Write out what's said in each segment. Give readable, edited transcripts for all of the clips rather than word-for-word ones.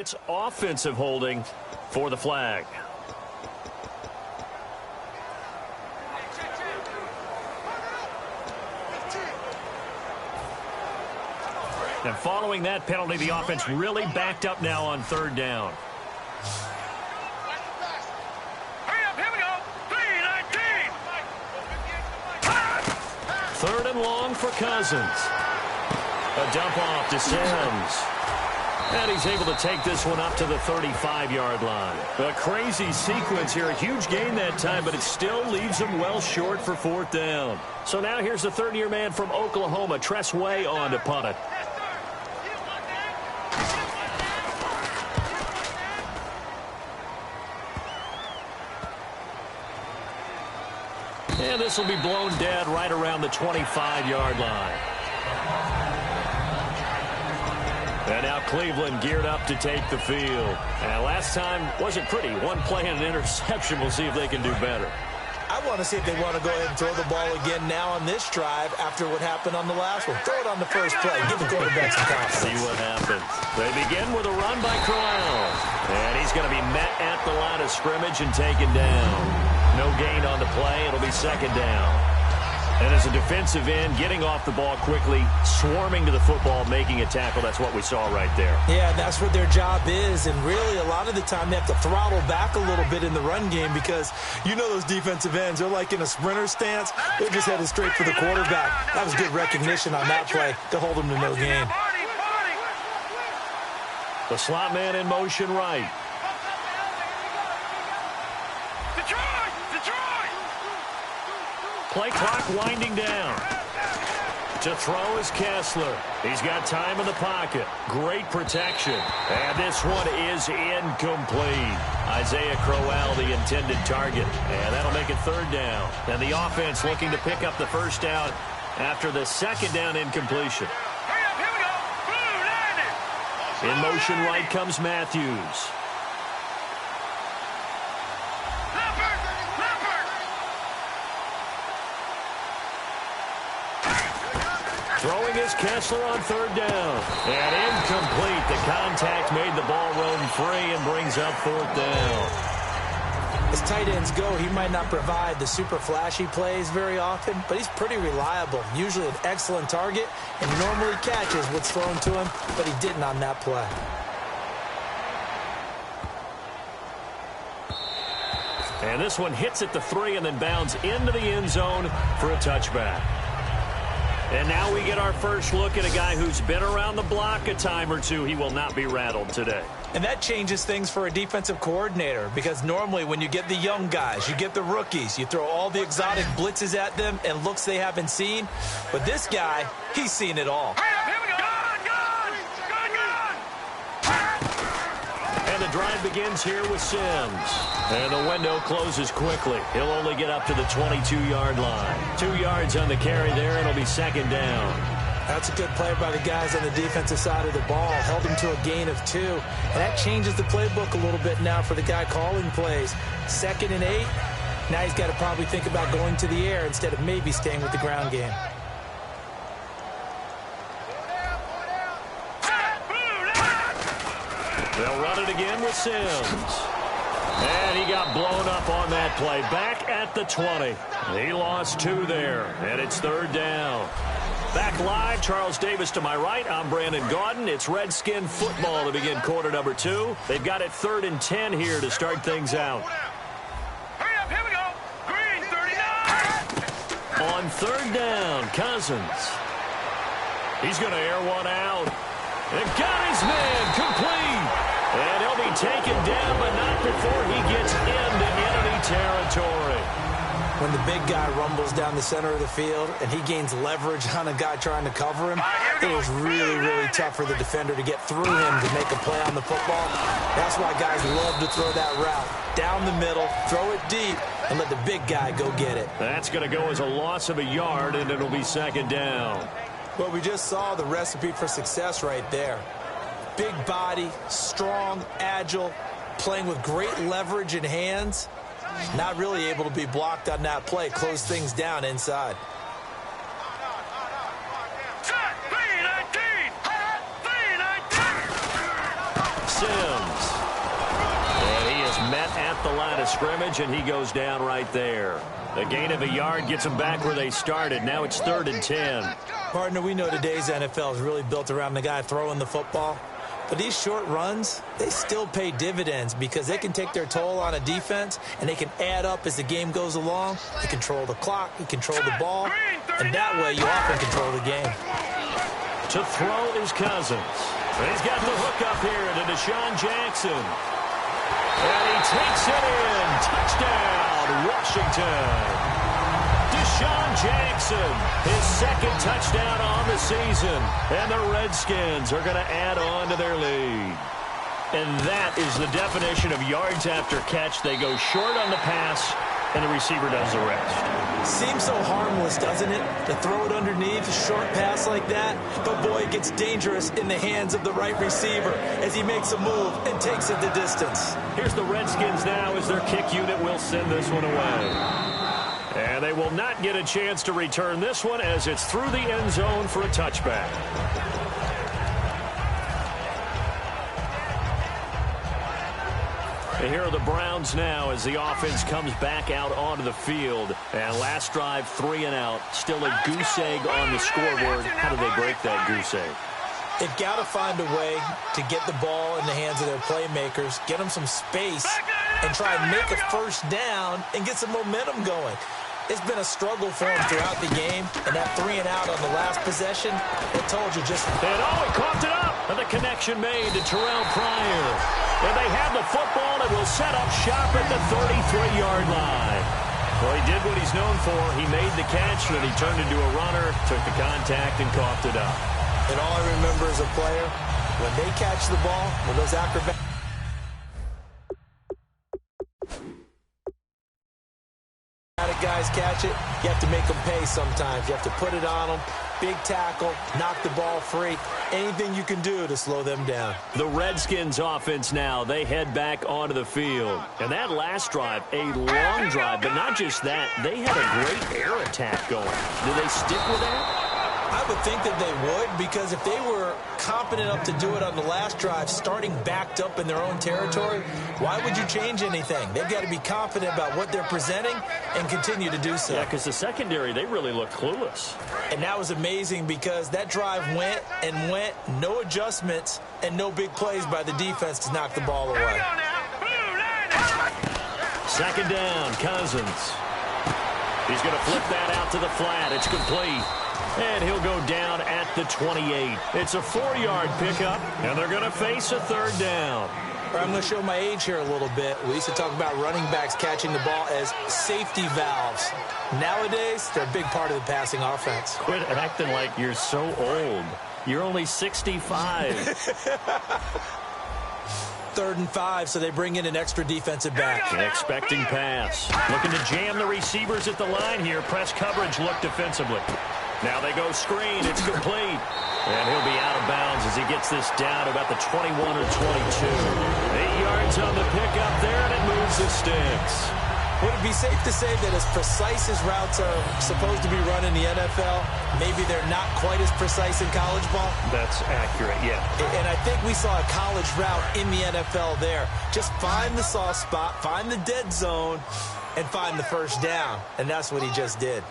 It's offensive holding for the flag. And following that penalty, the offense really backed up now on third down. Third and long for Cousins. A dump off to Sims. And he's able to take this one up to the 35-yard line. A crazy sequence here. A huge gain that time, but it still leaves him well short for fourth down. So now here's the third-year man from Oklahoma, Tress Way, on to punt it. And this will be blown dead right around the 25-yard line. And now Cleveland geared up to take the field. And last time wasn't pretty. One play and an interception. We'll see if they can do better. I want to see if they want to go ahead and throw the ball again now on this drive after what happened on the last one. Throw it on the first play. Give the quarterback some confidence. See what happens. They begin with a run by Crowell. And he's going to be met at the line of scrimmage and taken down. No gain on the play. It'll be second down. And as a defensive end, getting off the ball quickly, swarming to the football, making a tackle, that's what we saw right there. Yeah, that's what their job is. And really, a lot of the time, they have to throttle back a little bit in the run game because you know those defensive ends, they're like in a sprinter stance. They're just headed straight for the quarterback. That was good recognition on that play to hold them to no gain. The slot man in motion right. Play clock winding down. To throw is Kessler. He's got time in the pocket. Great protection. And this one is incomplete. Isaiah Crowell, the intended target. And that'll make it third down. And the offense looking to pick up the first down after the second down incompletion. In motion right comes Matthews. Throwing is Kessler on third down. And incomplete. The contact made the ball roam free and brings up fourth down. As tight ends go, he might not provide the super flashy plays very often, but he's pretty reliable. Usually an excellent target, and normally catches what's thrown to him, but he didn't on that play. And this one hits at the 3 and then bounds into the end zone for a touchback. And now we get our first look at a guy who's been around the block a time or two. He will not be rattled today. And that changes things for a defensive coordinator because normally when you get the young guys, you get the rookies, you throw all the exotic blitzes at them and looks they haven't seen. But this guy, he's seen it all. And the drive begins here with Sims. And the window closes quickly. He'll only get up to the 22-yard line. 2 yards on the carry there, and it'll be second down. That's a good play by the guys on the defensive side of the ball. Held him to a gain of 2. And that changes the playbook a little bit now for the guy calling plays. 2nd and 8. Now he's got to probably think about going to the air instead of maybe staying with the ground game. They'll run it again with Sims. And he got blown up on that play. Back at the 20. He lost 2 there, and it's third down. Back live, Charles Davis to my right. I'm Brandon Gaudin. It's Redskin football to begin quarter number 2. They've got it 3rd and 10 here to start things out. Hurry up, here we go. Green, 39. On third down, Cousins. He's going to air one out. And got his man complete. And he'll be taken down, but not before he gets into enemy territory. When the big guy rumbles down the center of the field and he gains leverage on a guy trying to cover him, it is really, really tough for the defender to get through him to make a play on the football. That's why guys love to throw that route. Down the middle, throw it deep, and let the big guy go get it. That's going to go as a loss of a yard, and it'll be second down. Well, we just saw the recipe for success right there. Big body, strong, agile, playing with great leverage in hands. Not really able to be blocked on that play. Close things down inside. Sims. And he is met at the line of scrimmage, and he goes down right there. A gain of a yard gets them back where they started. Now it's 3rd and 10. Partner, we know today's NFL is really built around the guy throwing the football. But these short runs, they still pay dividends because they can take their toll on a defense, and they can add up as the game goes along. You control the clock, you control the ball, and that way you often control the game. To throw is Cousins. He's got the hook up here to Deshaun Jackson. And he takes it in. Touchdown, Washington. Deshaun Jackson, his 2nd touchdown on the season. And the Redskins are going to add on to their lead. And that is the definition of yards after catch. They go short on the pass, and the receiver does the rest. Seems so harmless, doesn't it, to throw it underneath a short pass like that? But, boy, it gets dangerous in the hands of the right receiver as he makes a move and takes it the distance. Here's the Redskins now as their kick unit will send this one away. And they will not get a chance to return this one as it's through the end zone for a touchback. And here are the Browns now as the offense comes back out onto the field. And last drive, 3 and out. Still a goose egg on the scoreboard. How do they break that goose egg? They've got to find a way to get the ball in the hands of their playmakers, get them some space, and try and make a first down and get some momentum going. It's been a struggle for him throughout the game, and that 3 and out on the last possession, it told you just... And he coughed it up, and the connection made to Terrell Pryor. And they have the football and will set up shop at the 33-yard line. Well, he did what he's known for. He made the catch, and he turned into a runner, took the contact, and coughed it up. And all I remember as a player, when they catch the ball, when those acrobatics guys catch it, you have to make them pay sometimes. You have to put it on them, big tackle, knock the ball free, anything you can do to slow them down. The Redskins offense now, they head back onto the field. And that last drive, a long drive, but not just that, they had a great air attack going. Do they stick with that? I would think that they would, because if they were competent enough to do it on the last drive, starting backed up in their own territory, why would you change anything? They've got to be confident about what they're presenting and continue to do so. Yeah, because the secondary, they really looked clueless. And that was amazing because that drive went and went, no adjustments, and no big plays by the defense to knock the ball away. 2nd down, Cousins. He's going to flip that out to the flat. It's complete. And he'll go down at the 28. It's a 4-yard pickup, and they're going to face a 3rd down. I'm going to show my age here a little bit. We used to talk about running backs catching the ball as safety valves. Nowadays, they're a big part of the passing offense. Quit acting like you're so old. You're only 65. 3rd and 5, so they bring in an extra defensive back. Expecting pass. Looking to jam the receivers at the line here. Press coverage look defensively. Now they go screen. It's complete. And he'll be out of bounds as he gets this down to about the 21 or 22. 8 yards on the pickup there, and it moves the sticks. Would it be safe to say that as precise as routes are supposed to be run in the NFL, maybe they're not quite as precise in college ball? That's accurate, yeah. And I think we saw a college route in the NFL there. Just find the soft spot, find the dead zone, and find the first down. And that's what he just did.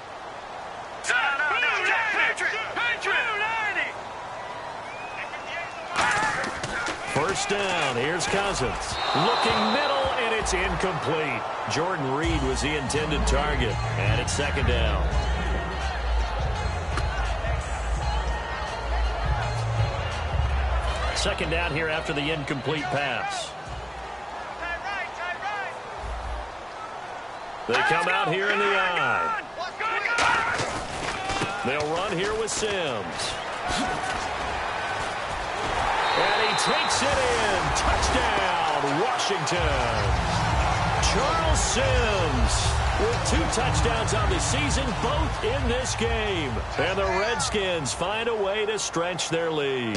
First down, here's Cousins. Looking middle, and it's incomplete. Jordan Reed was the intended target, and it's 2nd down. Second down here after the incomplete pass. They come out here in the I. They'll run here with Sims. And he takes it in. Touchdown, Washington. Charles Sims with 2 touchdowns on the season, both in this game. And the Redskins find a way to stretch their lead.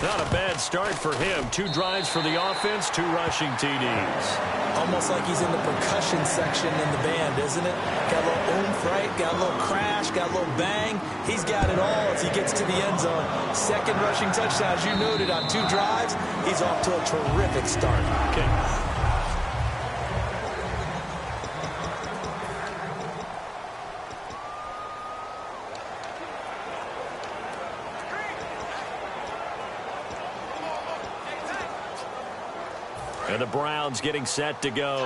Not a bad start for him. 2 drives for the offense, 2 rushing TDs. Almost like he's in the percussion section in the band, isn't it? Got a little oomph, right? Got a little crash, got a little bang. He's got it all as he gets to the end zone. 2nd rushing touchdown, as you noted, on 2 drives. He's off to a terrific start. Okay. And the Browns getting set to go.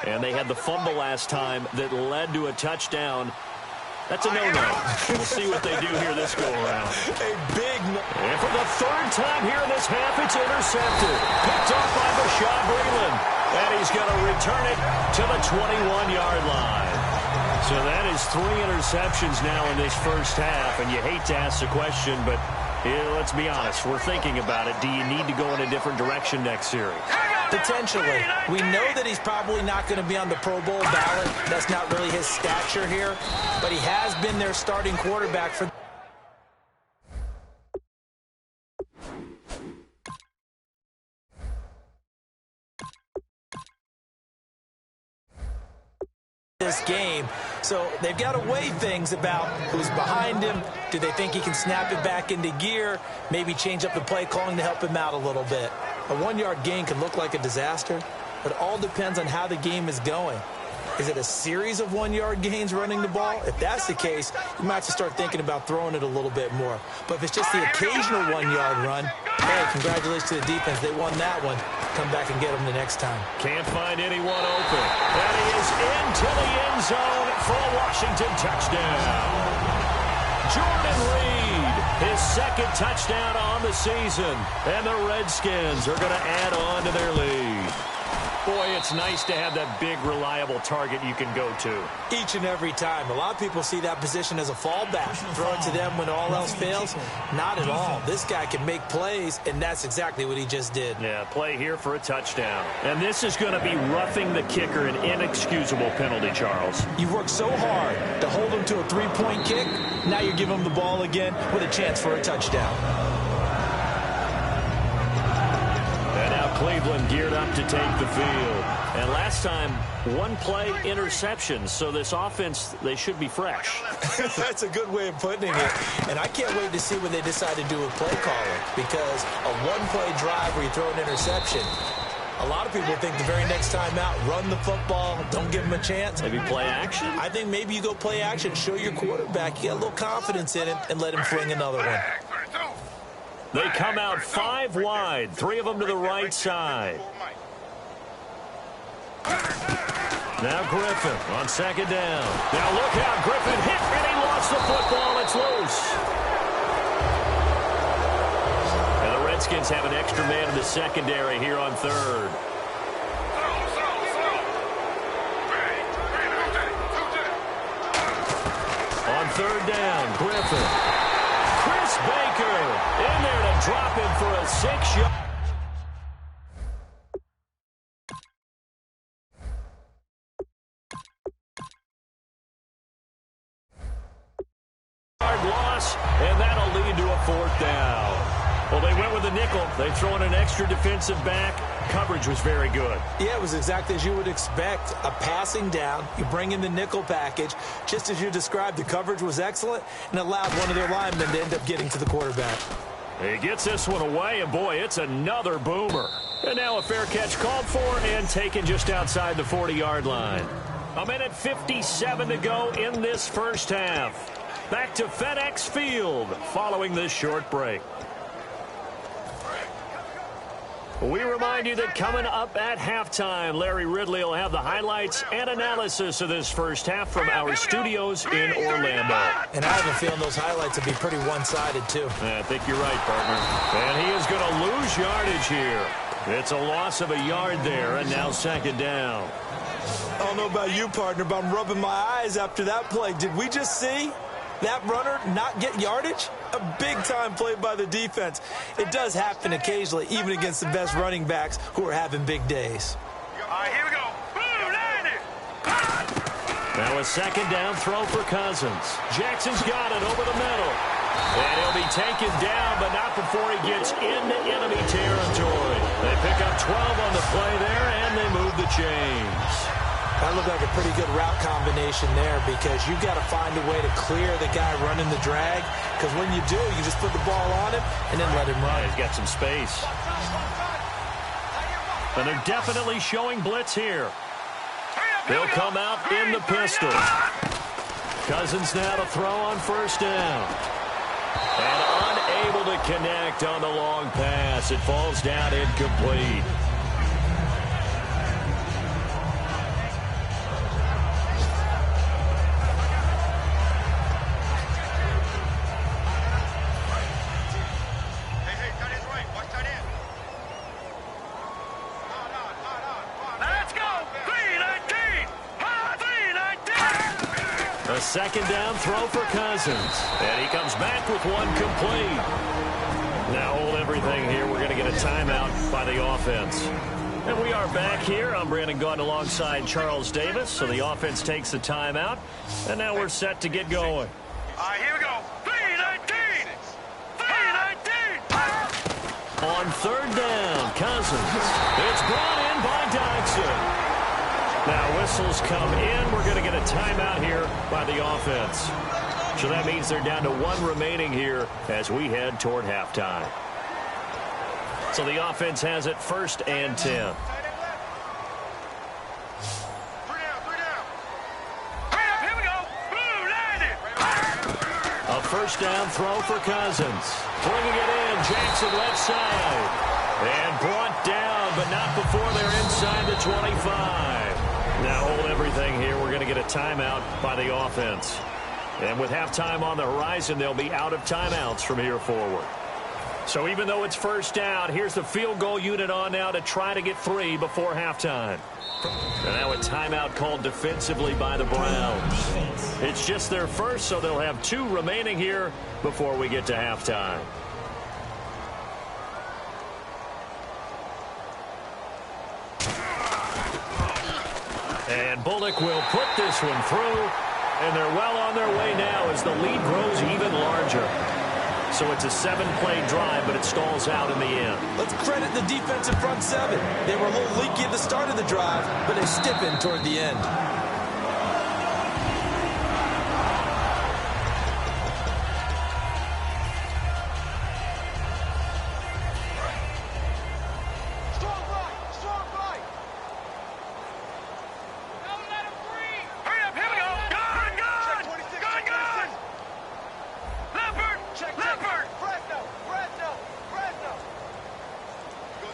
And they had the fumble last time that led to a touchdown. That's a no-no. We'll see what they do here this go-around. A big no. And for the 3rd time here in this half, it's intercepted. Picked off by Bashaud Breeland. And he's going to return it to the 21-yard line. So that is 3 interceptions now in this first half. And you hate to ask the question, but let's be honest. We're thinking about it. Do you need to go in a different direction next series? Potentially. We know that he's probably not going to be on the Pro Bowl ballot. That's not really his stature here. But he has been their starting quarterback for this game. So they've got to weigh things about who's behind him. Do they think he can snap it back into gear? Maybe change up the play calling to help him out a little bit. A 1-yard gain can look like a disaster, but it all depends on how the game is going. Is it a series of 1-yard gains running the ball? If that's the case, you might have to start thinking about throwing it a little bit more. But if it's just the occasional 1-yard run, hey, congratulations to the defense. They won that one. Come back and get them the next time. Can't find anyone open. And he is into the end zone for a Washington touchdown. Jordan Reed, his 2nd touchdown on the season. And the Redskins are going to add on to their lead. Boy, it's nice to have that big, reliable target you can go to. Each and every time. A lot of people see that position as a fallback. Throw it to them when all else fails. Not at all. This guy can make plays, and that's exactly what he just did. Yeah, play here for a touchdown. And this is going to be roughing the kicker, an inexcusable penalty, Charles. You've worked so hard to hold him to a 3-point kick. Now you're giving him the ball again with a chance for a touchdown. Cleveland geared up to take the field. And last time, 1 play interception. So this offense, they should be fresh. That's a good way of putting it. And I can't wait to see what they decide to do with play calling. Because a 1-play drive where you throw an interception, a lot of people think the very next time out, run the football, don't give him a chance. Maybe play action? I think maybe you go play action, show your quarterback you got a little confidence in him, and let him fling another one. They come out 5 wide, 3 of them to the right side. Now Griffin on 2nd down. Now look out, Griffin hit, and he lost the football. It's loose. And the Redskins have an extra man in the secondary here on 3rd. On 3rd down, Griffin. Chris Baker in there to drop him for a 6-yard. Loss, and that'll lead to a 4th down. Well, they went with a nickel. They throw in an extra defensive back. Coverage was very good. Yeah, it was exactly as you would expect. A passing down. You bring in the nickel package. Just as you described, the coverage was excellent and allowed one of their linemen to end up getting to the quarterback. He gets this one away, and boy, it's another boomer. And now a fair catch called for and taken just outside the 40-yard line. 1:57 to go in this first half. Back to FedEx Field following this short break. We remind you that coming up at halftime, Larry Ridley will have the highlights and analysis of this first half from our studios in Orlando. And I have a feeling those highlights will be pretty one-sided, too. I think you're right, partner. And he is going to lose yardage here. It's a loss of a yard there, and now 2nd down. I don't know about you, partner, but I'm rubbing my eyes after that play. Did we just see that runner not get yardage? A big-time play by the defense. It does happen occasionally, even against the best running backs who are having big days. All right, here we go. Now a second down throw for Cousins. Jackson's got it over the middle. And he'll be taken down, but not before he gets into enemy territory. They pick up 12 on the play there, and they move the chains. That looked like a pretty good route combination there because you've got to find a way to clear the guy running the drag, because when you do, you just put the ball on him and then let him run. Yeah, he's got some space. And they're definitely showing blitz here. They'll come out in the pistol. Cousins now to throw on first down. And unable to connect on the long pass. It falls down incomplete. A second down throw for Cousins. And he comes back with one complete. Now hold everything here. We're going to get a timeout by the offense. And we are back here. I'm Brandon Gaudin alongside Charles Davis. So the offense takes the timeout. And now we're set to get going. All right, here we go. 3-19. 3-19. On third down, Cousins. It's brought in by Dodson. Now whistles come in. We're going to get a timeout here by the offense. So that means they're down to one remaining here as we head toward halftime. So the offense has it 1st and 10. 3 down. 3 down. Hurry up, here we go. Blue, landed. A first down throw for Cousins. Bringing it in, Jackson left side. And brought down, but not before they're inside the 25. Now hold everything here. We're going to get a timeout by the offense. And with halftime on the horizon, they'll be out of timeouts from here forward. So even though it's first down, here's the field goal unit on now to try to get 3 before halftime. And now a timeout called defensively by the Browns. It's just their first, so they'll have 2 remaining here before we get to halftime. And Bullock will put this one through, and they're well on their way now as the lead grows even larger. So it's a 7-play drive, but it stalls out in the end. Let's credit the defensive front 7. They were a little leaky at the start of the drive, but they stiffened toward the end.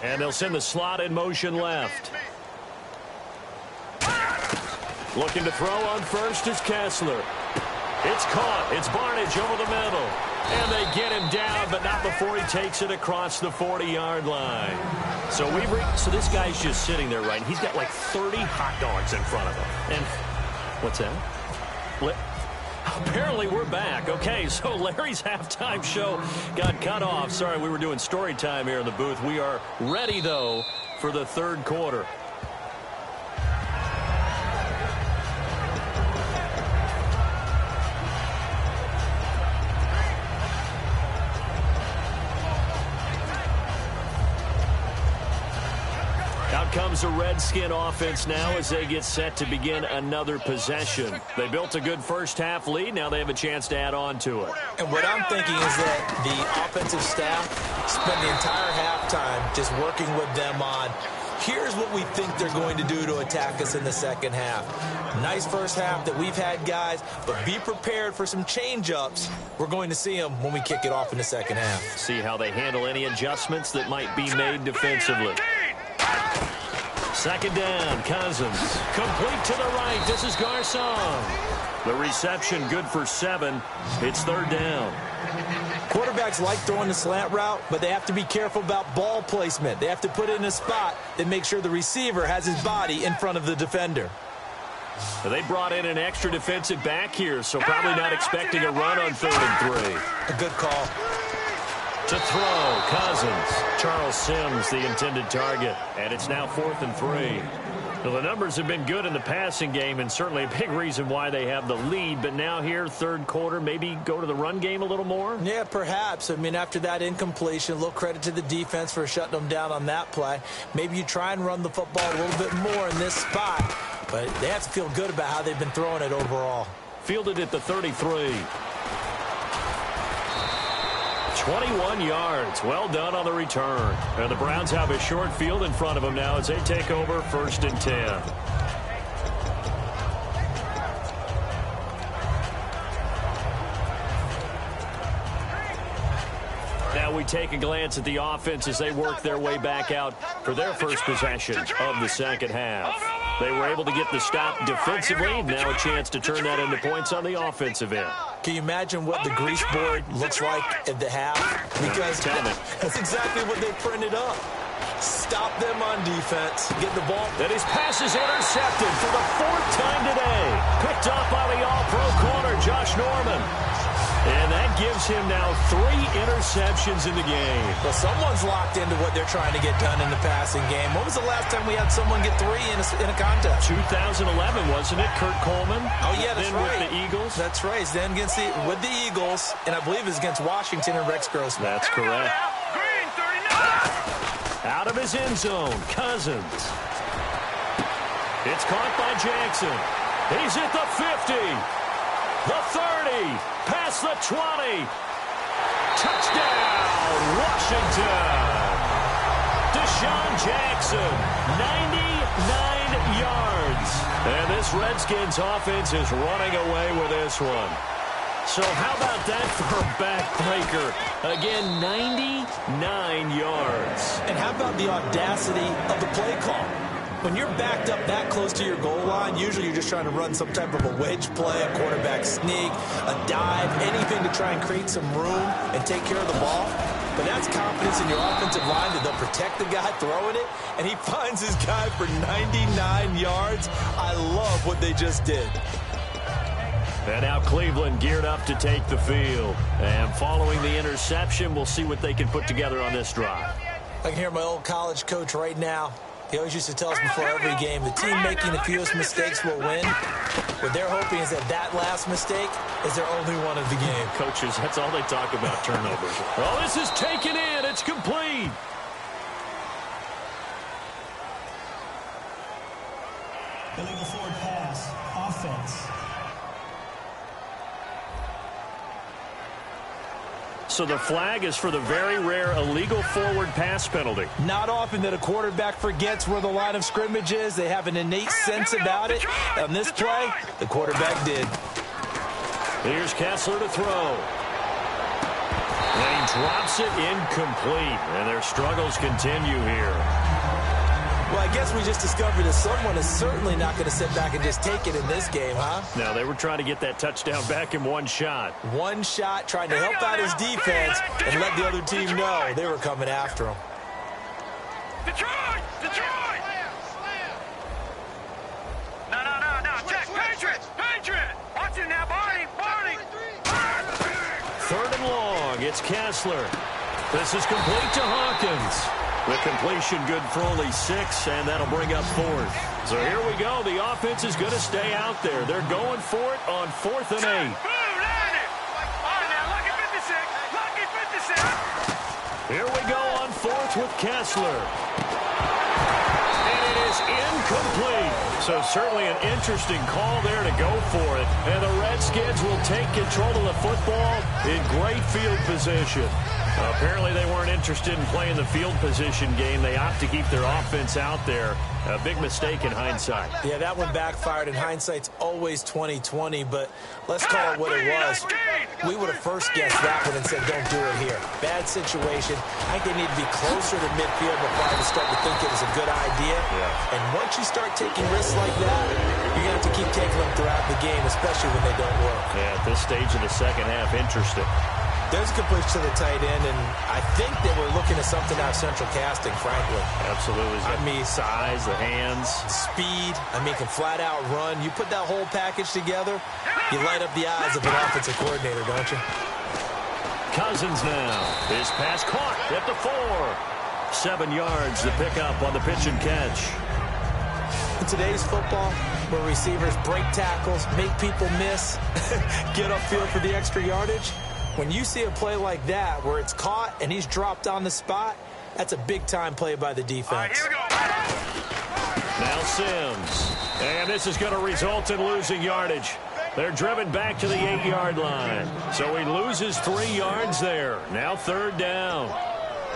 And they'll send the slot in motion left. Looking to throw on first is Kessler. It's caught. It's Barnage over the middle. And they get him down, but not before he takes it across the 40-yard line. So this guy's just sitting there, right? He's got like 30 hot dogs in front of him. And what's that? Apparently we're back. Okay, so Larry's halftime show got cut off. Sorry, we were doing story time here in the booth. We are ready, though, for the third quarter. Out comes the Redskin offense now as they get set to begin another possession. They built a good first-half lead. Now they have a chance to add on to it. And what I'm thinking is that the offensive staff spent the entire halftime just working with them on, here's what we think they're going to do to attack us in the second half. Nice first half that we've had, guys, but be prepared for some change-ups. We're going to see them when we kick it off in the second half. See how they handle any adjustments that might be made defensively. Second down, Cousins. Complete to the right. This is Garcon. The reception good for 7. It's third down. Quarterbacks like throwing the slant route, but they have to be careful about ball placement. They have to put it in a spot that makes sure the receiver has his body in front of the defender. They brought in an extra defensive back here, so probably not expecting a run on 3rd and 3. A good call. To throw, Cousins. Charles Sims, the intended target. And it's now 4th and 3. Well, the numbers have been good in the passing game, and certainly a big reason why they have the lead. But now here, third quarter, maybe go to the run game a little more? Yeah, perhaps. I mean, after that incompletion, a little credit to the defense for shutting them down on that play. Maybe you try and run the football a little bit more in this spot. But they have to feel good about how they've been throwing it overall. Fielded at the 33. 21 yards. Well done on the return. And the Browns have a short field in front of them now as they take over 1st and 10. Now we take a glance at the offense as they work their way back out for their first possession of the second half. They were able to get the stop defensively. Now a chance to turn that into points on the offensive end. Can you imagine what the grease board looks like at the half? Because that's exactly what they printed up. Stop them on defense. Get the ball. And his pass is intercepted for the 4th time today. Picked up by the all-pro corner, Josh Norman. And that gives him now 3 interceptions in the game. Well, someone's locked into what they're trying to get done in the passing game. When was the last time we had someone get 3 in a contest? 2011, wasn't it? Kurt Coleman. Oh, yeah, that's right. With the Eagles. That's right. Then with the Eagles, and I believe it's against Washington and Rex Grossman. That's correct. Green 39. Out of his end zone, Cousins. It's caught by Jackson. He's at the 50. The 30, past the 20. Touchdown, Washington. Deshaun Jackson, 99 yards. And this Redskins offense is running away with this one. So how about that for a backbreaker? Again, 99 yards. And how about the audacity of the play call? When you're backed up that close to your goal line, usually you're just trying to run some type of a wedge play, a quarterback sneak, a dive, anything to try and create some room and take care of the ball. But that's confidence in your offensive line that they'll protect the guy throwing it, and he finds his guy for 99 yards. I love what they just did. And now Cleveland geared up to take the field. And following the interception, we'll see what they can put together on this drive. I can hear my old college coach right now. He always used to tell us before every game, the team making the fewest mistakes will win. What they're hoping is that last mistake is their only one of the game. Coaches, that's all they talk about, turnovers. Oh, this is taken in. It's complete. Illegal forward pass. Offense. So the flag is for the very rare illegal forward pass penalty. Not often that a quarterback forgets where the line of scrimmage is. They have an innate sense about it. On this play, the quarterback did. Here's Kessler to throw. And he drops it incomplete. And their struggles continue here. Well, I guess we just discovered that someone is certainly not going to sit back and just take it in this game, huh? No, they were trying to get that touchdown back in one shot. One shot, trying to help out his defense and let the other team know they were coming after him. Detroit! Detroit! No. Check. Patriot! Watch it now, Barney! 3rd and long. It's Kessler. This is complete to Hawkins. The completion good for only 6, and that'll bring up 4th. So here we go. The offense is going to stay out there. They're going for it on 4th and 8. Boom, land it! All right, now, lucky 56. Here we go on 4th with Kessler. And it is incomplete. So certainly an interesting call there to go for it. And the Redskins will take control of the football in great field position. Apparently they weren't interested in playing the field position game. They opt to keep their offense out there. A big mistake in hindsight. Yeah, that one backfired. In hindsight's always 20/20, but let's call it what it was. We would have first guessed that one and said, don't do it here. Bad situation. I think they need to be closer to midfield before I start to think it was a good idea. Yeah. And once you start taking risks like that, you're going to have to keep taking them throughout the game, especially when they don't work. Yeah, at this stage of the second half, interesting. There's a completion to the tight end, and I think they were looking at something out of central casting, frankly. Absolutely. I mean, size, the hands. Speed, can flat out run. You put that whole package together, you light up the eyes of an offensive coordinator, don't you? Cousins now. His pass caught at the 4. 7 yards to pick up on the pitch and catch. In today's football, where receivers break tackles, make people miss, get upfield for the extra yardage, when you see a play like that where it's caught and he's dropped on the spot, that's a big-time play by the defense. All right, here we go. Now Sims. And this is going to result in losing yardage. They're driven back to the 8-yard line. So he loses 3 yards there. Now 3rd down.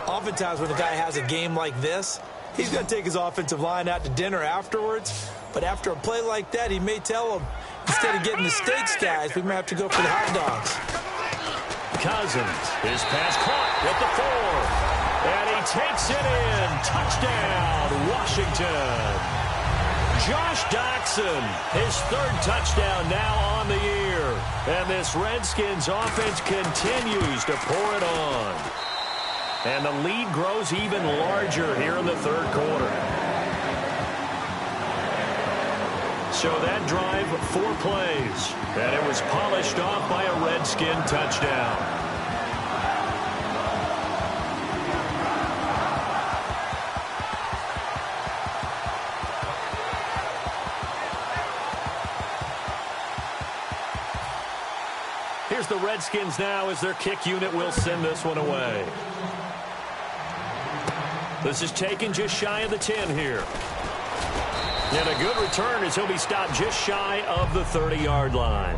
Oftentimes when a guy has a game like this, he's going to take his offensive line out to dinner afterwards. But after a play like that, he may tell them, instead of getting the steaks, guys, we may have to go for the hot dogs. Cousins, his pass caught at the 4. And he takes it in. Touchdown, Washington. Josh Doxson, his 3rd touchdown now on the year. And this Redskins offense continues to pour it on. And the lead grows even larger here in the 3rd quarter. So that drive, 4 plays. And it was polished off by a Redskin touchdown. Here's the Redskins now as their kick unit will send this one away. This is taken just shy of the 10 here. And a good return as he'll be stopped just shy of the 30-yard line.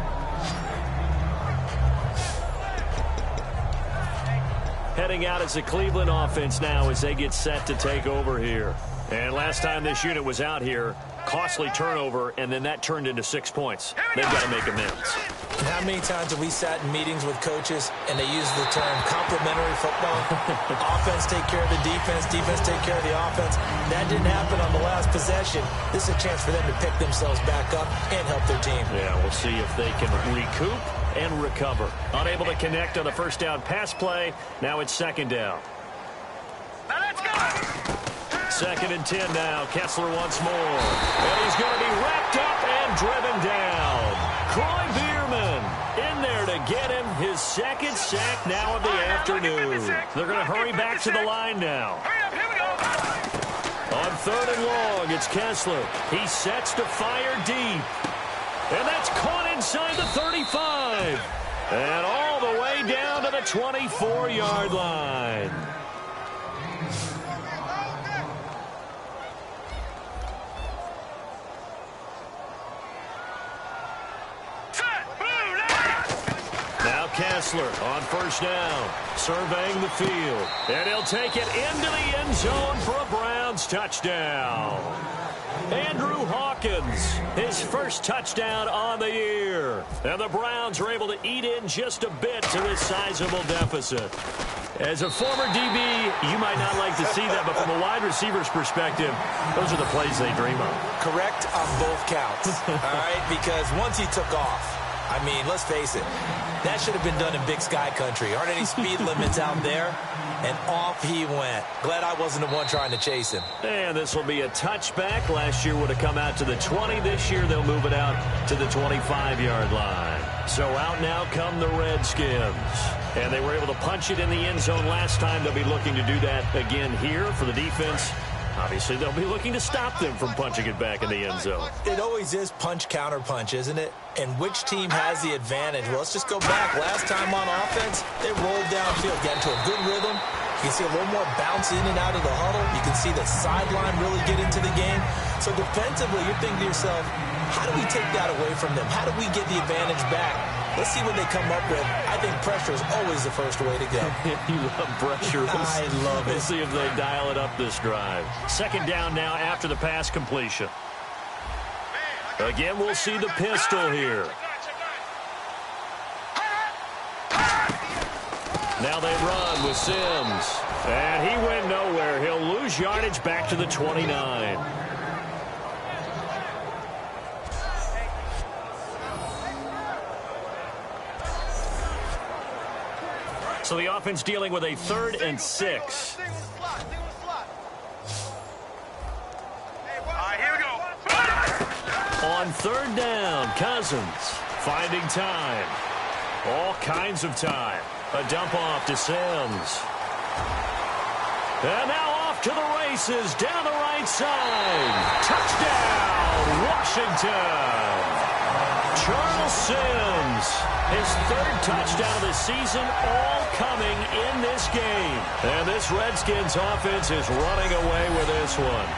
Heading out as the Cleveland offense now as they get set to take over here. And last time this unit was out here, costly turnover, and then that turned into 6 points. They've got to make amends. How many times have we sat in meetings with coaches and they use the term complementary football? Offense take care of the defense, defense take care of the offense. That didn't happen on the last possession. This is a chance for them to pick themselves back up and help their team. Yeah, we'll see if they can recoup and recover. Unable to connect on the first down pass play. Now it's 2nd down. Now let's go. 2nd and 10 now. Kessler once more. And he's going to be wrapped up and driven down. Troy Bierman in there to get him his 2nd sack now of the afternoon. They're going to hurry back to the line now. Hurry up, here we go. On 3rd and long, it's Kessler. He sets to fire deep. And that's caught inside the 35. And all the way down to the 24-yard line. Kessler on 1st down, surveying the field, and he'll take it into the end zone for a Browns touchdown. Andrew Hawkins, his 1st touchdown on the year. And the Browns are able to eat in just a bit to this sizable deficit. As a former DB, you might not like to see that, but from a wide receiver's perspective, those are the plays they dream of. Correct on both counts, all right? Because once he took off, I mean, let's face it, that should have been done in Big Sky country. Aren't any speed limits out there? And off he went. Glad I wasn't the one trying to chase him. And this will be a touchback. Last year would have come out to the 20. This year they'll move it out to the 25-yard line. So out now come the Redskins. And they were able to punch it in the end zone last time. They'll be looking to do that again here for the defense. Obviously, they'll be looking to stop them from punching it back in the end zone. It always is punch-counter-punch, isn't it? And which team has the advantage? Well, let's just go back. Last time on offense, they rolled downfield, got into a good rhythm. You can see a little more bounce in and out of the huddle. You can see the sideline really get into the game. So defensively, you're thinking to yourself, how do we take that away from them? How do we get the advantage back? Let's see what they come up with. I think pressure is always the first way to go. You love pressure. I love it. We'll see if they dial it up this drive. 2nd down now after the pass completion. Again, we'll see the pistol here. Now they run with Sims. And he went nowhere. He'll lose yardage back to the 29. So the offense dealing with a 3rd and 6. Here we go. On 3rd down, Cousins finding time. All kinds of time. A dump off to Sims. And now off to the races down the right side. Touchdown! Washington. Charles Sims, his third touchdown of the season, all coming in this game. And this Redskins offense is running away with this one.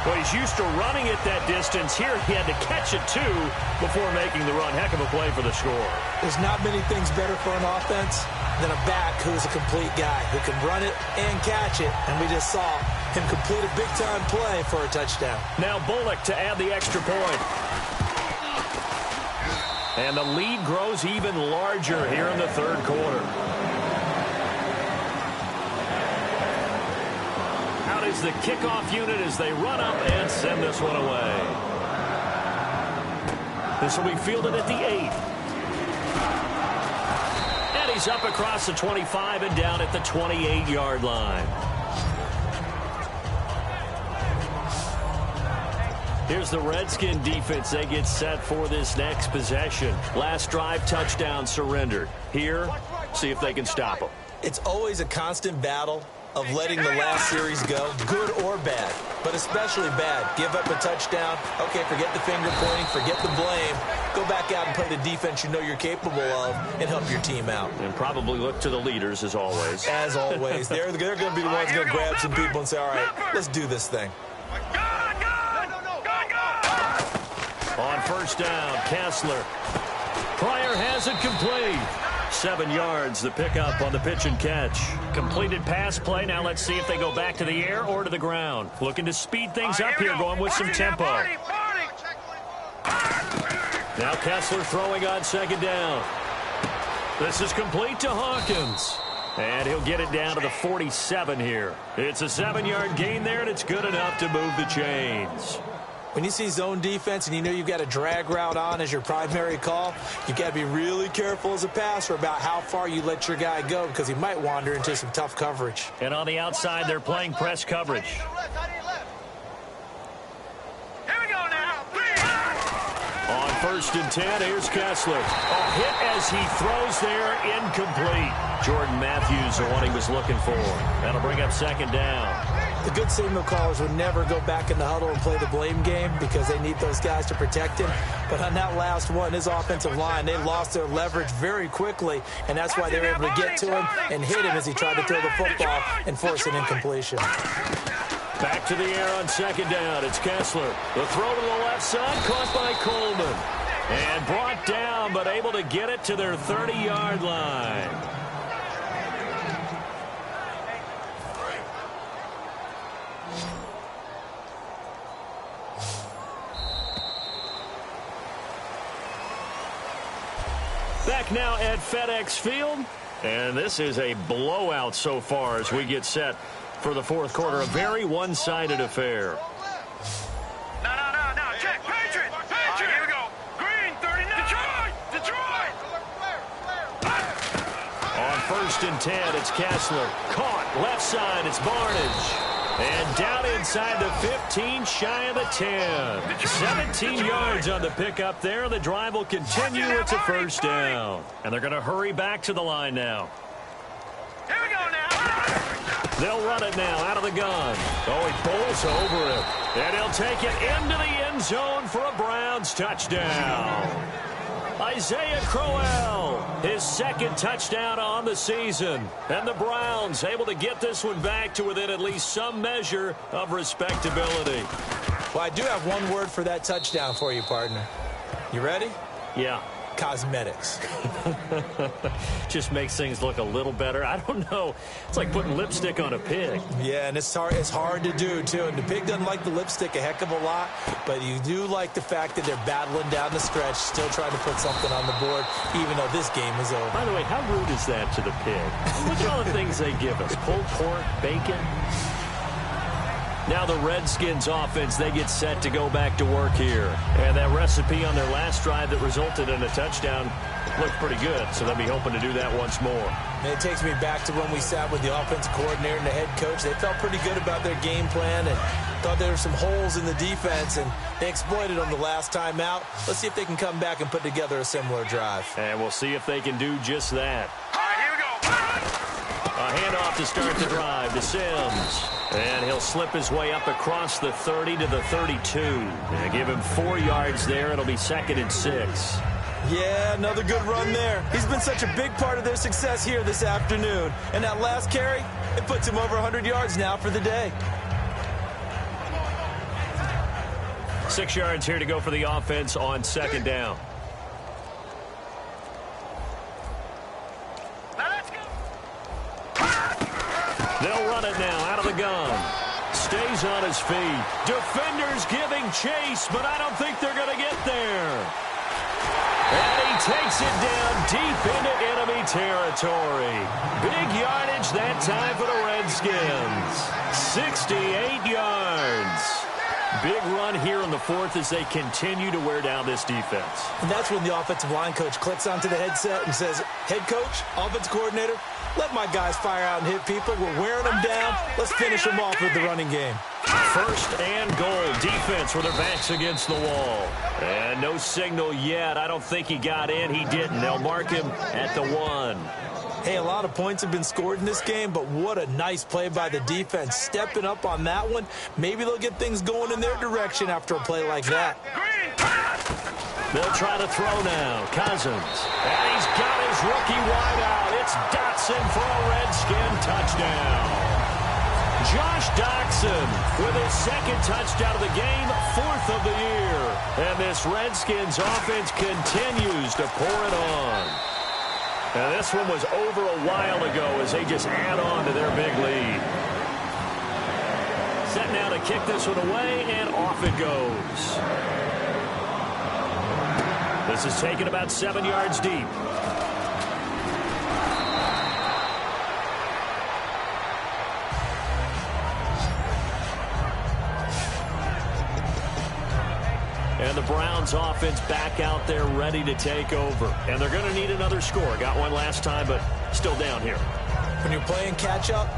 Well, he's used to running it that distance. Here, he had to catch it, too, before making the run. Heck of a play for the score. There's not many things better for an offense than a back who is a complete guy who can run it and catch it. And we just saw him complete a big-time play for a touchdown. Now Bullock to add the extra point. And the lead grows even larger here in the third quarter. Out is the kickoff unit as they run up and send this one away. This will be fielded at the 8. And he's up across the 25 and down at the 28-yard line. Here's the Redskin defense. They get set for this next possession. Last drive, touchdown surrendered. Here, see if they can stop them. It's always a constant battle of letting the last series go, good or bad, but especially bad. Give up a touchdown. Okay, forget the finger pointing, forget the blame. Go back out and play the defense you know you're capable of and help your team out. And probably look to the leaders, as always. As always. They're going to be the ones going to grab some people and say, all right, let's do this thing. On first down, Kessler. Pryor has it complete. 7 yards, the pickup on the pitch and catch. Completed pass play. Now let's see if they go back to the air or to the ground. Looking to speed things up here, going with some tempo. Now Kessler throwing on second down. This is complete to Hawkins. And he'll get it down to the 47 here. It's a 7-yard gain there, and it's good enough to move the chains. When you see zone defense and you know you've got a drag route on as your primary call, you've got to be really careful as a passer about how far you let your guy go because he might wander into some tough coverage. And on the outside, they're playing press coverage. Here we go now. On first and 10, here's Kessler. A hit as he throws there, incomplete. Jordan Matthews, the one he was looking for. That'll bring up second down. The good signal callers would never go back in the huddle and play the blame game because they need those guys to protect him. But on that last one, his offensive line, they lost their leverage very quickly, and that's why they were able to get to him and hit him as he tried to throw the football and force an incompletion. Back to the air on second down. It's Kessler. The throw to the left side, caught by Coleman. And brought down, but able to get it to their 30-yard line. Back now at FedEx Field, and this is a blowout so far as we get set for the fourth quarter. A very one-sided affair. No. Check. Patriot. Here we go. Green, 39. Detroit. On first and 10, it's Kessler. Caught. Left side, it's Barnage. And down inside the 15, shy of the 10. 17 yards on the pickup there. The drive will continue. It's a first down. And they're going to hurry back to the line now. Here we go now. They'll run it now out of the gun. Oh, he bowls over it. And he'll take it into the end zone for a Browns touchdown. Isaiah Crowell, his second touchdown on the season. And the Browns able to get this one back to within at least some measure of respectability. Well, I do have one word for that touchdown for you, partner. You ready? Yeah. Cosmetics. Just makes things look a little better. I don't know. It's like putting lipstick on a pig. Yeah, and it's hard to do, too. And the pig doesn't like the lipstick a heck of a lot, but you do like the fact that they're battling down the stretch, still trying to put something on the board, even though this game is over. By the way, how rude is that to the pig? Look at all the things they give us. Pulled pork, bacon. Now the Redskins offense, they get set to go back to work here. And that recipe on their last drive that resulted in a touchdown looked pretty good, so they'll be hoping to do that once more. And it takes me back to when we sat with the offensive coordinator and the head coach. They felt pretty good about their game plan and thought there were some holes in the defense, and they exploited them the last time out. Let's see if they can come back and put together a similar drive. And we'll see if they can do just that. All right, here we go. handoff to start the drive to Sims. And he'll slip his way up across the 30 to the 32. And give him 4 yards there. It'll be 2nd and 6. Yeah, another good run there. He's been such a big part of their success here this afternoon. And that last carry, it puts him over 100 yards now for the day. 6 yards here to go for the offense on 2nd down. They'll run it now out of the gun. Stays on his feet. Defenders giving chase, but I don't think they're going to get there. And he takes it down deep into enemy territory. Big yardage that time for the Redskins. 68 yards. Big run here in the 4th as they continue to wear down this defense. And that's when the offensive line coach clicks onto the headset and says, head coach, offense coordinator, let my guys fire out and hit people. We're wearing them down. Let's finish them off with the running game. 1st and goal. Defense with their backs against the wall. And no signal yet. I don't think he got in. He didn't. They'll mark him at the 1. Hey, a lot of points have been scored in this game, but what a nice play by the defense. Stepping up on that one. Maybe they'll get things going in their direction after a play like that. They'll try to throw now. Cousins. And he's got his rookie wide out. It's Dotson for a Redskin touchdown. Josh Dotson with his 2nd touchdown of the game, 4th of the year. And this Redskins offense continues to pour it on. And this one was over a while ago as they just add on to their big lead. Set now to kick this one away, and off it goes. This is taken about 7 yards deep. And the Browns offense back out there ready to take over. And they're going to need another score. Got one last time, but still down here. When you're playing catch-up,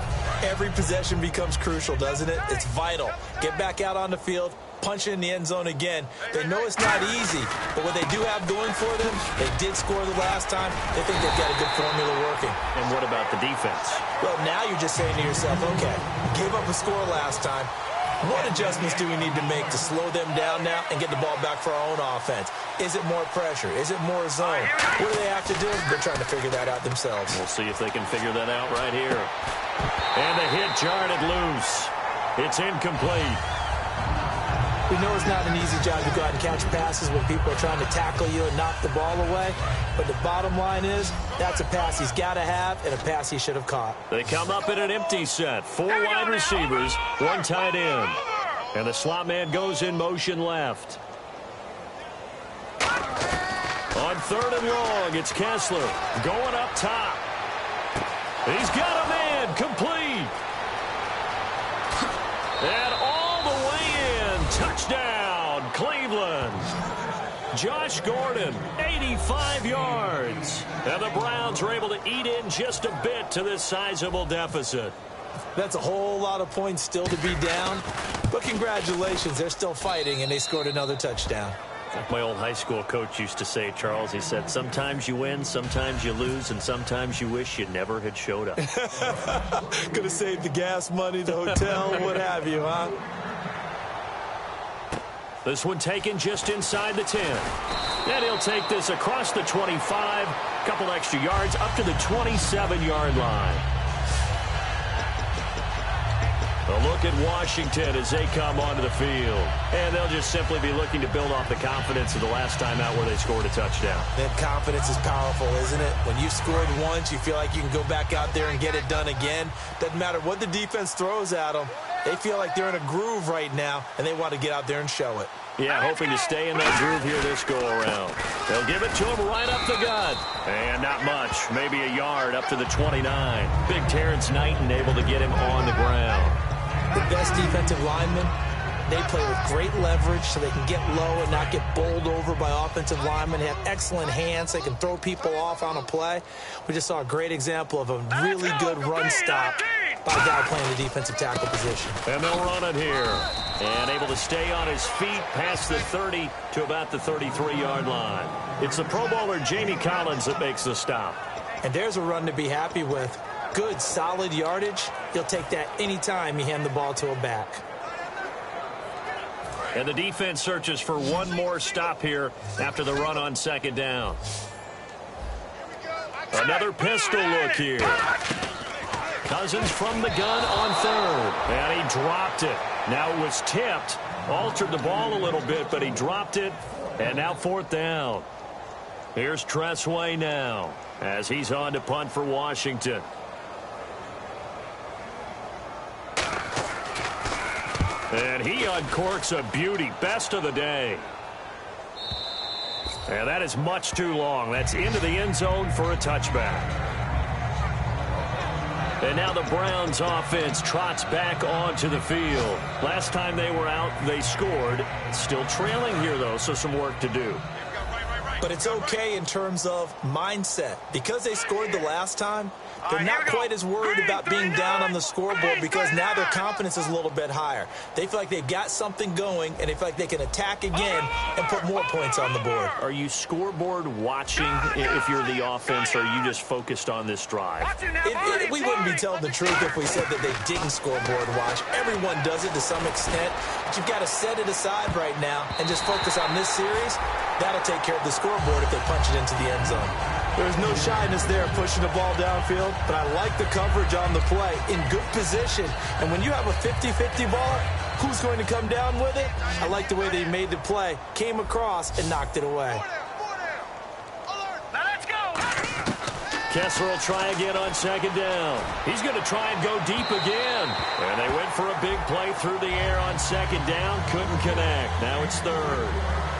every possession becomes crucial, doesn't it? It's vital. Get back out on the field, punch it in the end zone again. They know it's not easy, but what they do have going for them, they did score the last time. They think they've got a good formula working. And what about the defense? Well, now you're just saying to yourself, okay, gave up a score last time. What adjustments do we need to make to slow them down now and get the ball back for our own offense? Is it more pressure? Is it more zone? What do they have to do? They're trying to figure that out themselves. We'll see if they can figure that out right here. And the hit jarred it loose. It's incomplete. We know it's not an easy job to go out and catch passes when people are trying to tackle you and knock the ball away. But the bottom line is, that's a pass he's got to have and a pass he should have caught. They come up in an empty set. 4 wide receivers, 1 tight end. And the slot man goes in motion left. On 3rd and long, it's Kessler going up top. He's got a man, complete. And all the way in, touchdown, Cleveland. Josh Gordon, 85 yards. And the Browns are able to eat in just a bit to this sizable deficit. That's a whole lot of points still to be down. But congratulations, they're still fighting, and they scored another touchdown. Like my old high school coach used to say, Charles, he said, sometimes you win, sometimes you lose, and sometimes you wish you never had showed up. Could have saved the gas money, the hotel, what have you, huh? This one taken just inside the 10. And he'll take this across the 25, a couple extra yards, up to the 27-yard line. A look at Washington as they come onto the field. And they'll just simply be looking to build off the confidence of the last time out where they scored a touchdown. That confidence is powerful, isn't it? When you scored once, you feel like you can go back out there and get it done again. Doesn't matter what the defense throws at them. They feel like they're in a groove right now, and they want to get out there and show it. Yeah, hoping to stay in that groove here this go-around. They'll give it to him right up the gut. And not much, maybe a yard up to the 29. Big Terrence Knighton able to get him on the ground. The best defensive linemen, they play with great leverage so they can get low and not get bowled over by offensive linemen. They have excellent hands. They can throw people off on a play. We just saw a great example of a really good run stop by a guy playing the defensive tackle position. And they'll run it here. And able to stay on his feet past the 30 to about the 33-yard line. It's the Pro Bowler Jamie Collins that makes the stop. And there's a run to be happy with. Good, solid yardage. He'll take that anytime you hand the ball to a back. And the defense searches for one more stop here after the run on second down. Another pistol look here. Cousins from the gun on third. And he dropped it. Now it was tipped. Altered the ball a little bit, but he dropped it. And now fourth down. Here's Tressway now as he's on to punt for Washington. And he uncorks a beauty. Best of the day. And that is much too long. That's into the end zone for a touchback. And now the Browns offense trots back onto the field. Last time they were out, they scored. Still trailing here, though, so some work to do. But it's okay in terms of mindset. Because they scored the last time, they're not quite as worried about being down on the scoreboard because now their confidence is a little bit higher. They feel like they've got something going, and they feel like they can attack again and put more points on the board. Are you scoreboard watching if you're the offense, or are you just focused on this drive? We wouldn't be telling the truth if we said that they didn't scoreboard watch. Everyone does it to some extent, but you've got to set it aside right now and just focus on this series. That'll take care of the scoreboard if they punch it into the end zone. There's no shyness there pushing the ball downfield, but I like the coverage on the play in good position. And when you have a 50-50 ball, who's going to come down with it? I like the way they made the play, came across, and knocked it away. Now let's go. Kessler will try again on second down. He's going to try and go deep again. And they went for a big play through the air on second down. Couldn't connect. Now it's third.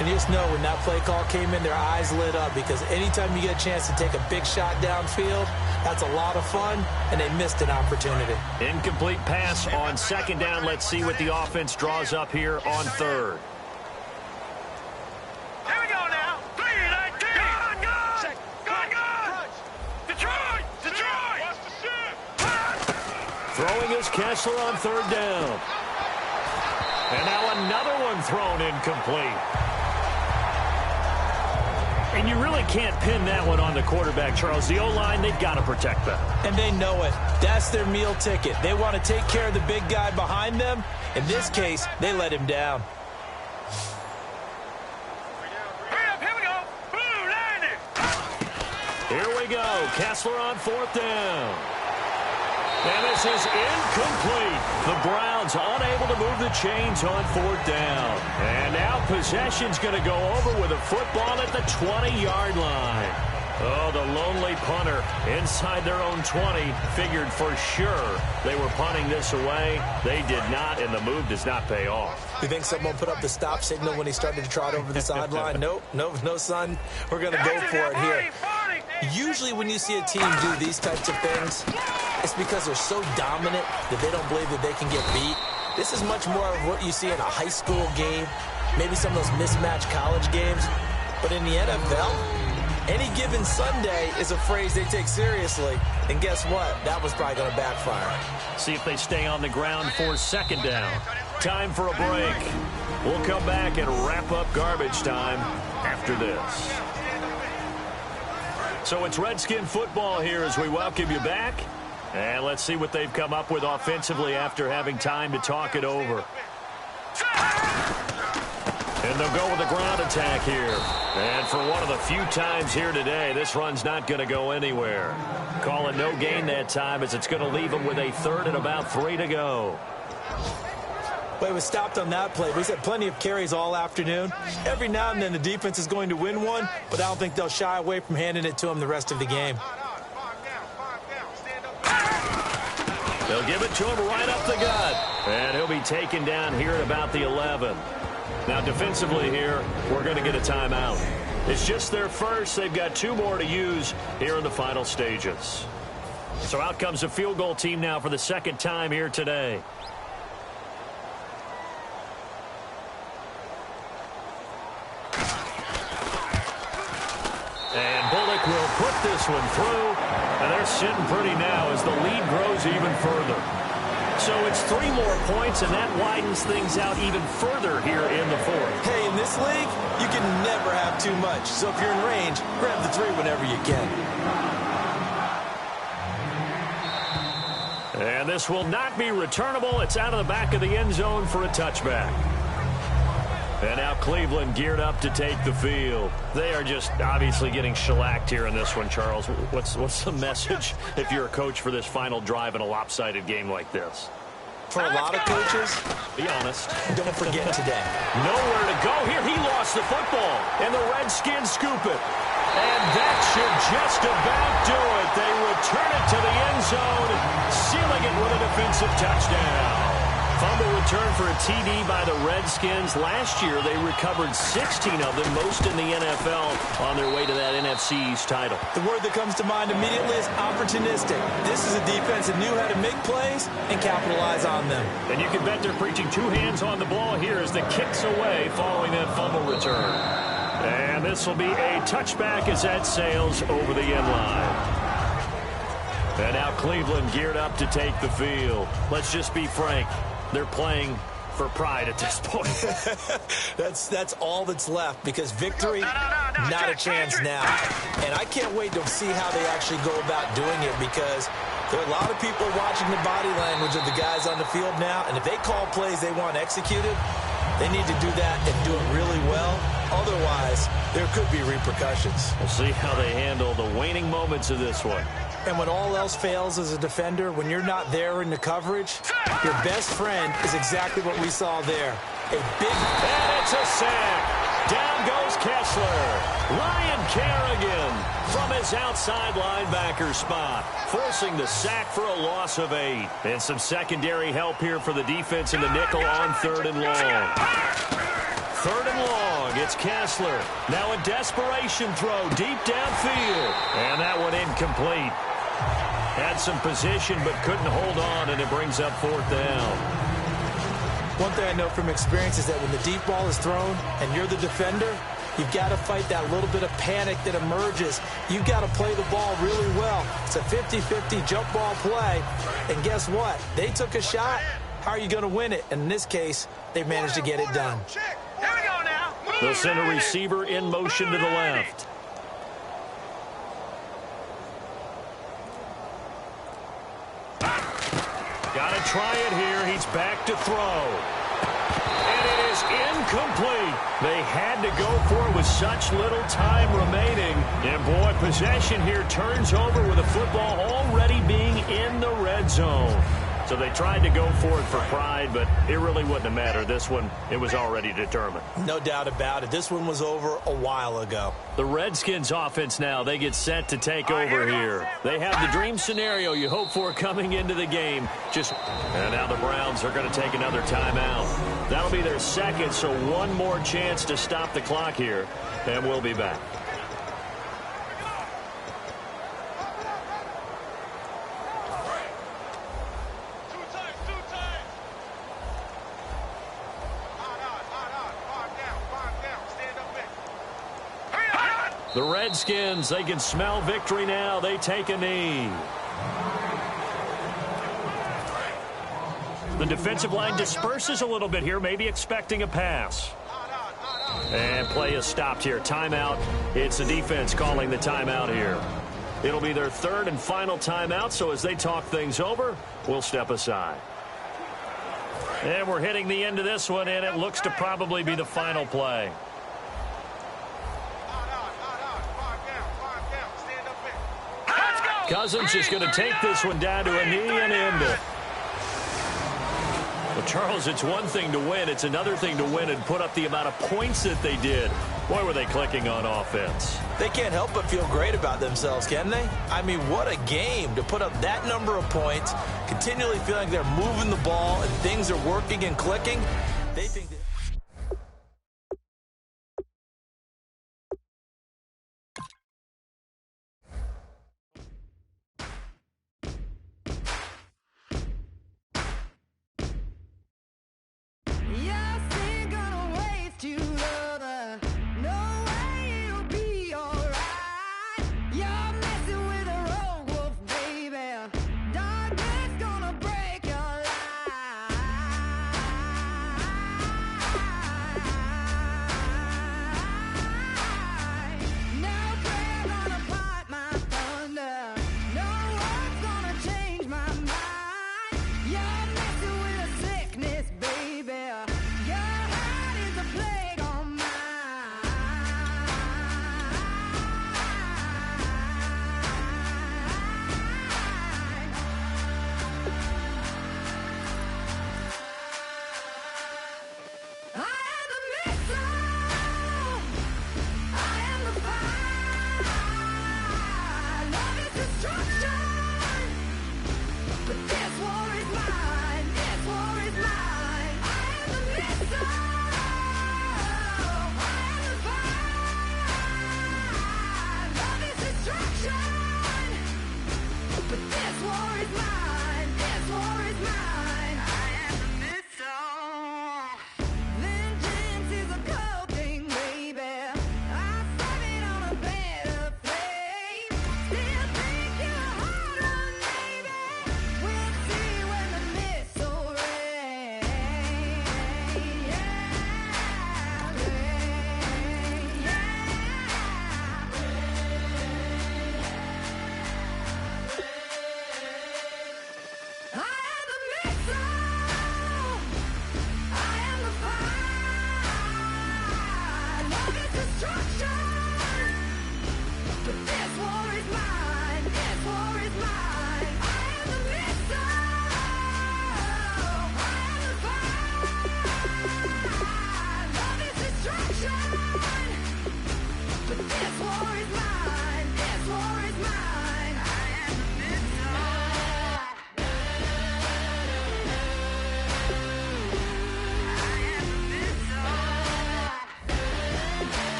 And you just know when that play call came in, their eyes lit up because anytime you get a chance to take a big shot downfield, that's a lot of fun, and they missed an opportunity. Incomplete pass on second down. Let's see what the offense draws up here on third. Here we go now. 3-19. Gun. Detroit. Throwing is Kessler on third down. And now another one thrown incomplete. And you really can't pin that one on the quarterback, Charles. The O-line, they've got to protect that. And they know it. That's their meal ticket. They want to take care of the big guy behind them. In this case, they let him down. Hurry up, here we go. Blue landing. Here we go. Kessler on fourth down. And this is incomplete. The Browns unable to move the chains on fourth down. And now possession's going to go over with a football at the 20-yard line. Oh, the lonely punter inside their own 20 figured for sure they were punting this away. They did not, and the move does not pay off. You think someone put up the stop signal when he started to trot over the sideline? Nope, no, son. We're going to go for it here. Usually when you see a team do these types of things, it's because they're so dominant that they don't believe that they can get beat. This is much more of what you see in a high school game, maybe some of those mismatched college games. But in the NFL, any given Sunday is a phrase they take seriously. And guess what? That was probably going to backfire. See if they stay on the ground for second down. Time for a break. We'll come back and wrap up garbage time after this. So it's Redskin football here as we welcome you back. And let's see what they've come up with offensively after having time to talk it over. And they'll go with a ground attack here. And for one of the few times here today, this run's not going to go anywhere. Calling no gain that time as it's going to leave them with a third and about 3 to go. Well, he was stopped on that play. He's had plenty of carries all afternoon. Every now and then the defense is going to win one, but I don't think they'll shy away from handing it to him the rest of the game. They'll give it to him right up the gut. And he'll be taken down here at about the 11. Now, defensively here, we're going to get a timeout. It's just their first. They've got 2 more to use here in the final stages. So out comes the field goal team now for the second time here today. And Bullock will put this one through. And they're sitting pretty now as the lead grows even further. So it's 3 more points, and that widens things out even further here in the fourth. Hey, in this league, you can never have too much. So if you're in range, grab the 3 whenever you can. And this will not be returnable. It's out of the back of the end zone for a touchback. And now Cleveland geared up to take the field. They are just obviously getting shellacked here in this one, Charles. What's the message if you're a coach for this final drive in a lopsided game like this? For a lot of coaches, be honest, don't forget today. Nowhere to go here. He lost the football, and the Redskins scoop it. And that should just about do it. They return it to the end zone, sealing it with a defensive touchdown. Fumble return for a TD by the Redskins. Last year, they recovered 16 of them, most in the NFL, on their way to that NFC East title. The word that comes to mind immediately is opportunistic. This is a defense that knew how to make plays and capitalize on them. And you can bet they're preaching two hands on the ball here as the kick's away following that fumble return. And this will be a touchback as that sails over the end line. And now Cleveland geared up to take the field. Let's just be frank. They're playing for pride at this point. That's all that's left, because victory, not a chance now. And I can't wait to see how they actually go about doing it, because there are a lot of people watching the body language of the guys on the field now, and if they call plays they want executed, they need to do that and do it really well. Otherwise, there could be repercussions. We'll see how they handle the waning moments of this one. And when all else fails as a defender, when you're not there in the coverage, your best friend is exactly what we saw there. A big... And it's a sack. Down goes Kessler. Ryan Kerrigan from his outside linebacker spot, forcing the sack for a loss of 8. And some secondary help here for the defense in the nickel on 3rd and long. 3rd and long, it's Kessler. Now a desperation throw deep downfield. And that one incomplete. Had some position but couldn't hold on, and it brings up 4th down. One thing I know from experience is that when the deep ball is thrown and you're the defender, you've got to fight that little bit of panic that emerges. You've got to play the ball really well. It's a 50-50 jump ball play. And guess what? They took a shot. How are you going to win it? And in this case, they managed to get it done. Here we go now. They'll send a receiver in motion to the left. Got to try it here. He's back to throw. And it is incomplete. They had to go for it with such little time remaining. And, boy, possession here turns over with the football already being in the red zone. So they tried to go for it for pride, but it really wouldn't have mattered. This one, it was already determined. No doubt about it. This one was over a while ago. The Redskins offense now, they get set to take over here. They have the dream scenario you hope for coming into the game. And now the Browns are going to take another timeout. That'll be their second, so one more chance to stop the clock here, and we'll be back. The Redskins, they can smell victory now. They take a knee. The defensive line disperses a little bit here, maybe expecting a pass. And play is stopped here. Timeout. It's the defense calling the timeout here. It'll be their 3rd and final timeout, so as they talk things over, we'll step aside. And we're hitting the end of this one, and it looks to probably be the final play. Cousins just going to take this one down to a knee and end it. Well, Charles, it's one thing to win. It's another thing to win and put up the amount of points that they did. Boy, were they clicking on offense. They can't help but feel great about themselves, can they? I mean, what a game to put up that number of points, continually feeling they're moving the ball and things are working and clicking. They think that...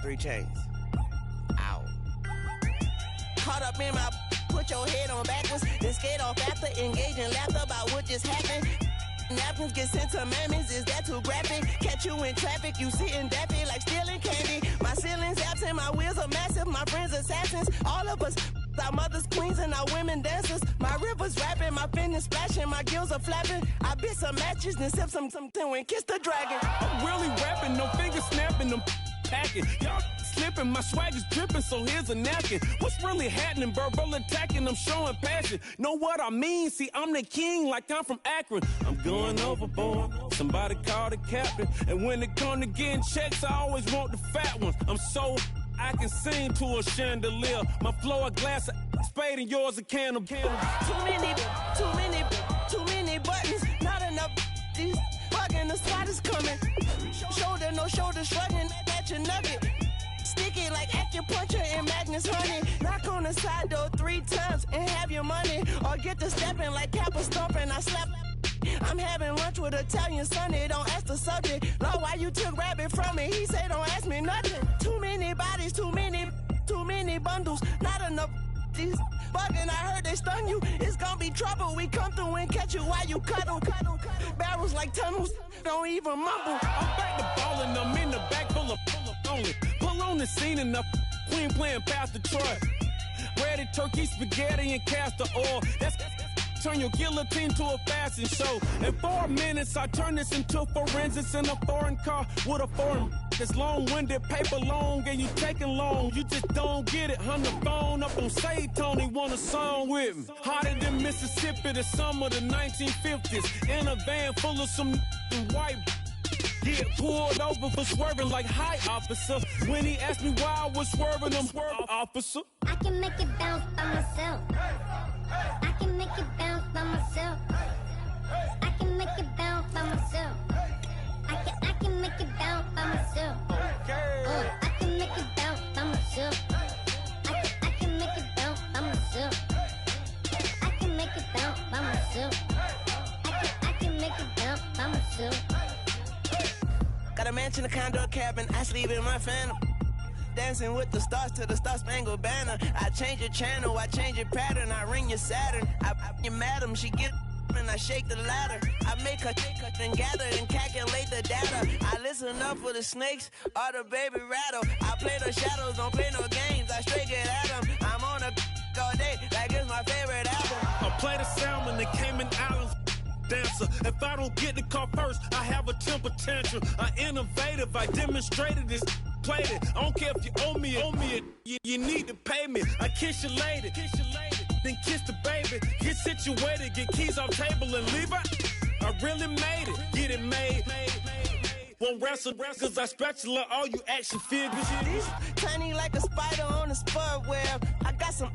3 chains. Ow. Caught up in my, put your head on backwards, then skate off after, engage in laughter about what just happened. Napkins get sent to mammies, is that too graphic? Catch you in traffic, you sitting daffy like stealing candy. My ceiling's absent, my friends assassins. All of us, our mothers queens and our women dancers. My rivers rapping, my fingers splashing, my gills are flapping. I bit some matches, then sip some and kiss the dragon. I'm really rapping, no fingers snapping, them packing. Y'all slipping, my swag is dripping, so here's a napkin. What's really happening? Verbal attacking, I'm showing passion. Know what I mean? See, I'm the king, like I'm from Akron. I'm going overboard. Somebody call the captain. And when it come to getting checks, I always want the fat ones. I'm so I can sing to a chandelier. My flow a glass of spade and yours a can of Too many buttons, not enough. These bugging, the spot is coming. Shoulder, no shoulder shrugging at your nugget. Sticky like acupuncture and Magnus honey. Knock on the side door 3 times and have your money. Or get to stepping like Kappa stomping. I slap. I'm having lunch with Italian Sonny. Don't ask the subject. Lord, why you took rabbit from me? He said don't ask me nothing. Too many bodies, too many bundles. Not enough. These bugging, I heard they stung you. It's gonna be trouble. We come through and catch you while you cuddle. Barrels like tunnels. Don't even mumble. I'm back to ballin'. I'm in the back full of only. Pull on the scene enough. Queen playing Pastor Troy. Ready turkey, spaghetti, and castor oil. That's turn your guillotine to a fashion show. In 4 minutes, I turn this into forensics in a foreign car with a foreign. It's long-winded, paper long, and you taking long. You just don't get it. Hung the phone up on Say Tony, want a song with me. Hotter than Mississippi, the summer of the 1950s. In a van full of some white. Get pulled over for swerving like hi, officer. When he asked me why I was swerving, I'm swerving, officer. I can make it bounce by myself. I can make it bounce by myself. I can make it bounce by myself. I can make it bounce by myself. I can make it bounce by myself. I can make it bounce by myself. I can make it bounce by myself. I can make it bounce by myself. Got a mansion, a condo, a cabin. I sleep in my phantom. Dancing with the stars to the Star-Spangled Banner. I change your channel, I change your pattern. I ring your Saturn. I your madam, she get and I shake the ladder. I make her take her and gather and calculate the data. I listen up for the snakes or the baby rattle. I play the shadows, don't play no games. I straight get at them. I'm on a all day, like it's my favorite album. I play the salmon, the Cayman Islands dancer. If I don't get the car first, I have a temper tantrum. I'm innovative, I demonstrated this. Played it. I don't care if you owe me it. You need to pay me. I kiss your lady, then kiss the baby. Get situated, get keys off table and leave it. I really made it, get it made. Won't wrestle, cause I spatula all you action figures. Tiny like a spider on a spud web. I got some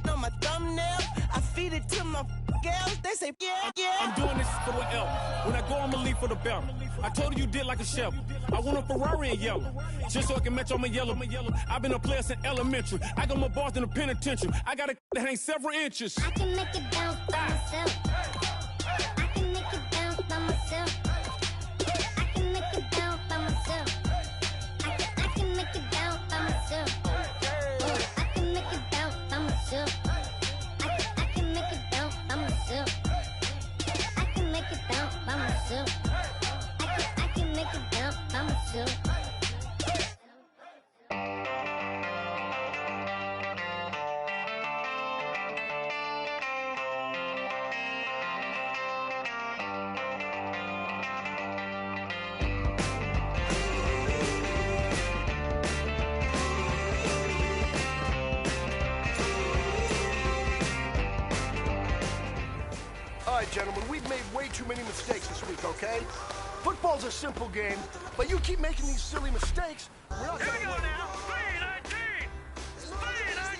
on my thumbnail. I feed it to my girls. They say, yeah. I'm doing this for the L. When I go, I'ma leave for the belt. I told you did like a chef. I want a Ferrari in yellow, just so I can match all my yellow. I've been a player since elementary. I got more bars than a penitentiary. I got a that hangs several inches. I can make it bounce by myself. I can make it bounce by myself. I can make it bounce by myself. I can make it bounce by myself. I can make it bounce by myself. I can make it bounce by myself. I can make it bounce by myself. I can make it bounce by myself. All right, gentlemen, we've made way too many mistakes this week, okay? Football's a simple game, but you keep making these silly mistakes, we're not Here we gonna go win. now. 319. 319.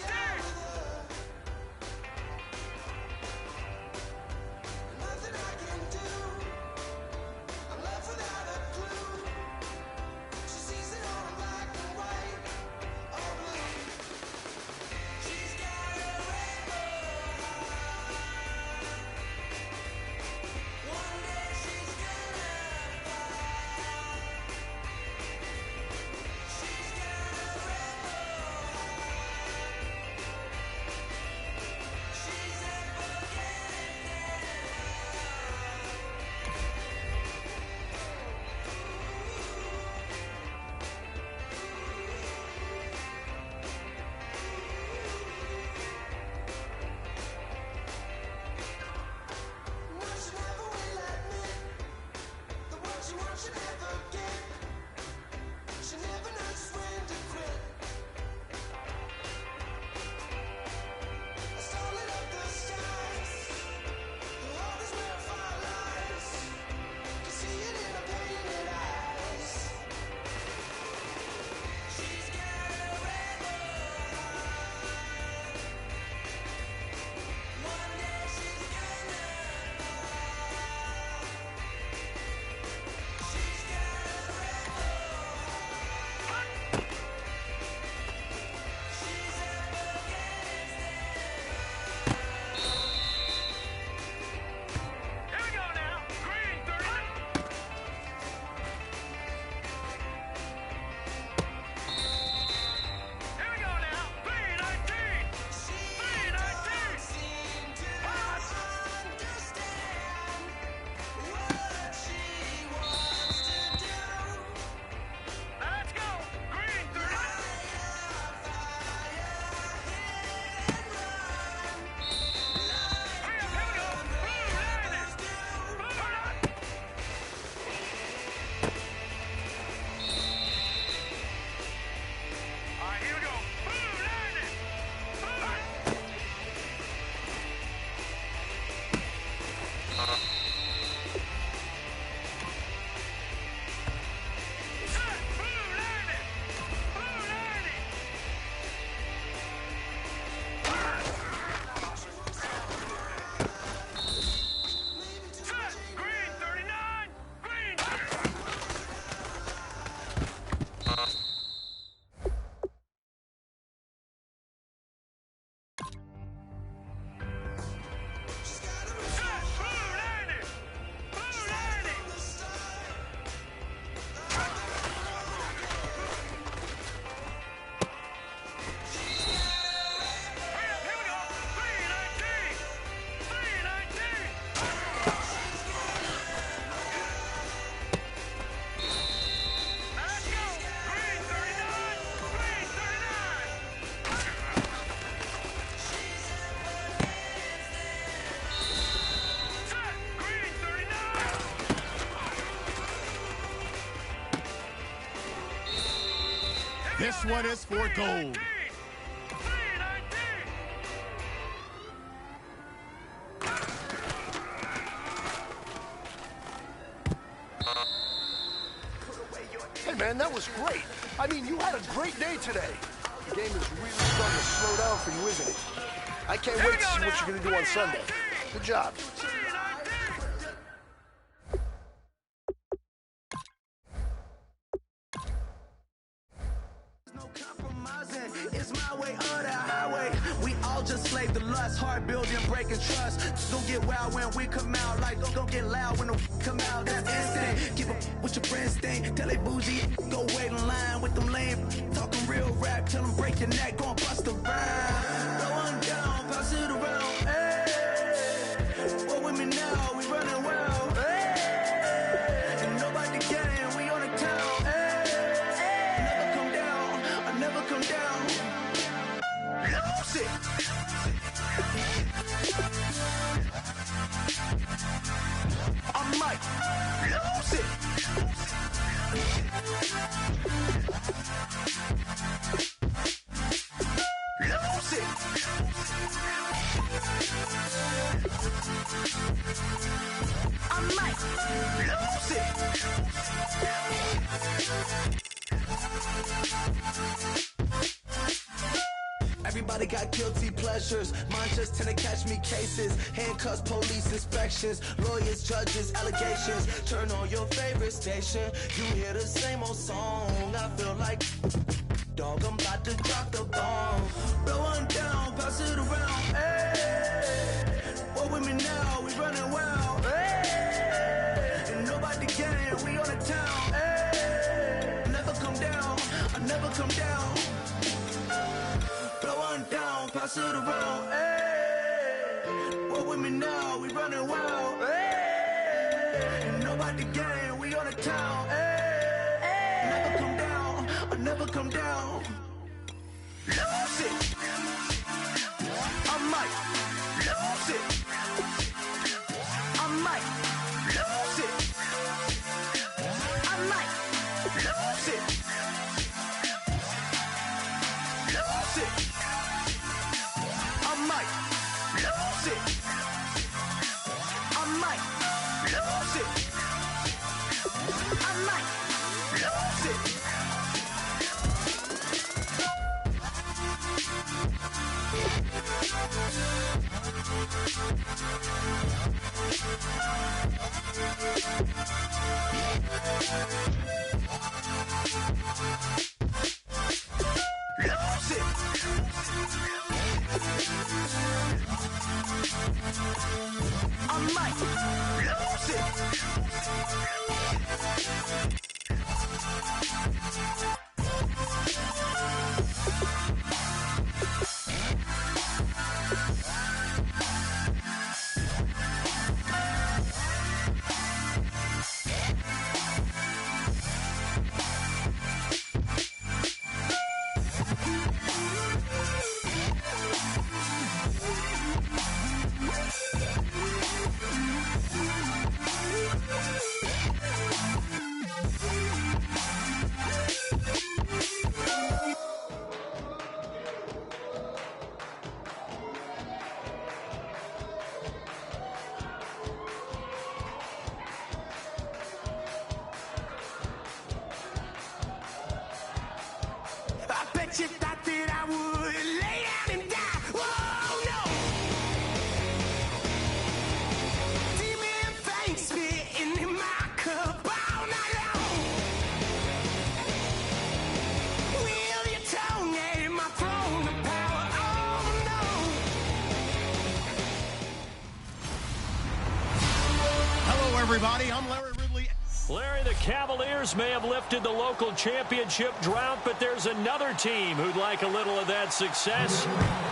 This one is for gold. Hey, man, that was great. I mean, you had a great day today. The game is really starting to slow down for you, isn't it? I can't wait to see what you're going to do on Sunday. Good job. It's my way or the highway. We all just slave the lust, hard building, breaking trust. Don't get wild when we come out, like don't get loud when the come out. That's instinct. Keep up with your friends thing. Tell they bougie, go wait in line with them lame. Talking real rap, tell them break your neck, go and bust a rhyme. Go on down, pass it around. Hey, what with me now? We running wild. Hey, and nobody can, we on the town. Hey, never come down, I never come down. Lose it. I might lose it. Lose it. I might lose it. Everybody got guilty pleasures. Mine just tend to catch me cases. Handcuffs, police inspections, lawyers, judges, allegations. Turn on your favorite station. You hear the same old song. I feel like, dog, I'm about to drop the bomb. Blow one down, pass it around. Hey, what with me now? We running wild. Hey, and nobody can. We on the town. Hey, never come down. I never come down. Blow one down, pass it around. Hey, what with me now? We running wild. Hey, and nobody can. We on the town. Hey, never come down. I never come down. Lose it. I might lose it. I might lose it. I might lose it. Lose it. I might lose it. I might lose it. I might lose it. Lose it. I might lose it. I bet you thought that I would lay down and die. Whoa, no. Demon things spitting in my cup all night long. Will your tongue at my throne of power? Oh, no. Hello, everybody. I'm Larry Ridley. Larry, the Cavaliers may have lifted the local championship drought, but there's another team who'd like a little of that success,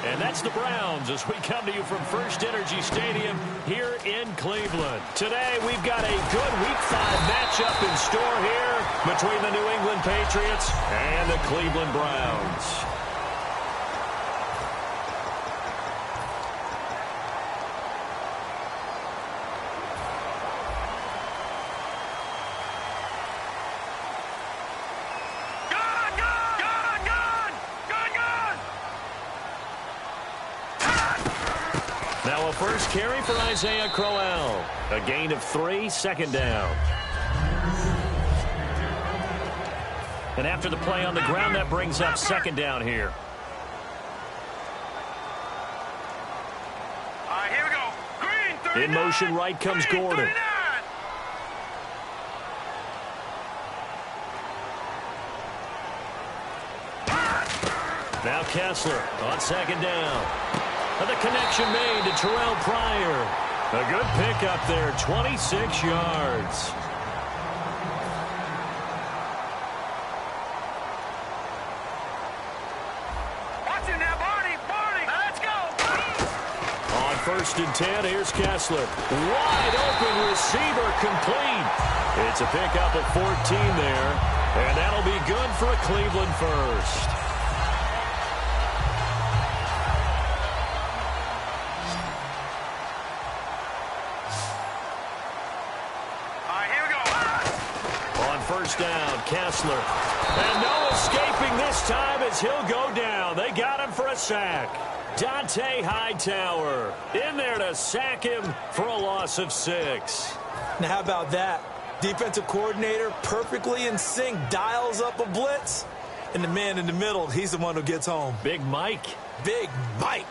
and that's the Browns as we come to you from First Energy Stadium here in Cleveland. Today, we've got a good Week 5 matchup in store here between the New England Patriots and the Cleveland Browns. Good, good, good, So first carry for Isaiah Crowell. A gain of 3, second down. And after the play on the ground, that brings up second down here. All right, here we go. Green 39. In motion right comes Gordon. 39. Now Kessler on second down. And the connection made to Terrell Pryor. A good pickup there, 26 yards. Watch it now, Barney. Barney, let's go. On first and 10, here's Kessler. Wide open receiver complete. It's a pickup of 14 there. And that'll be good for a Cleveland first. First down, Kessler. And no escaping this time as he'll go down. They got him for a sack. Dante Hightower in there to sack him for a loss of 6. Now, how about that? Defensive coordinator perfectly in sync, dials up a blitz. And the man in the middle, he's the one who gets home. Big Mike. Big Mike.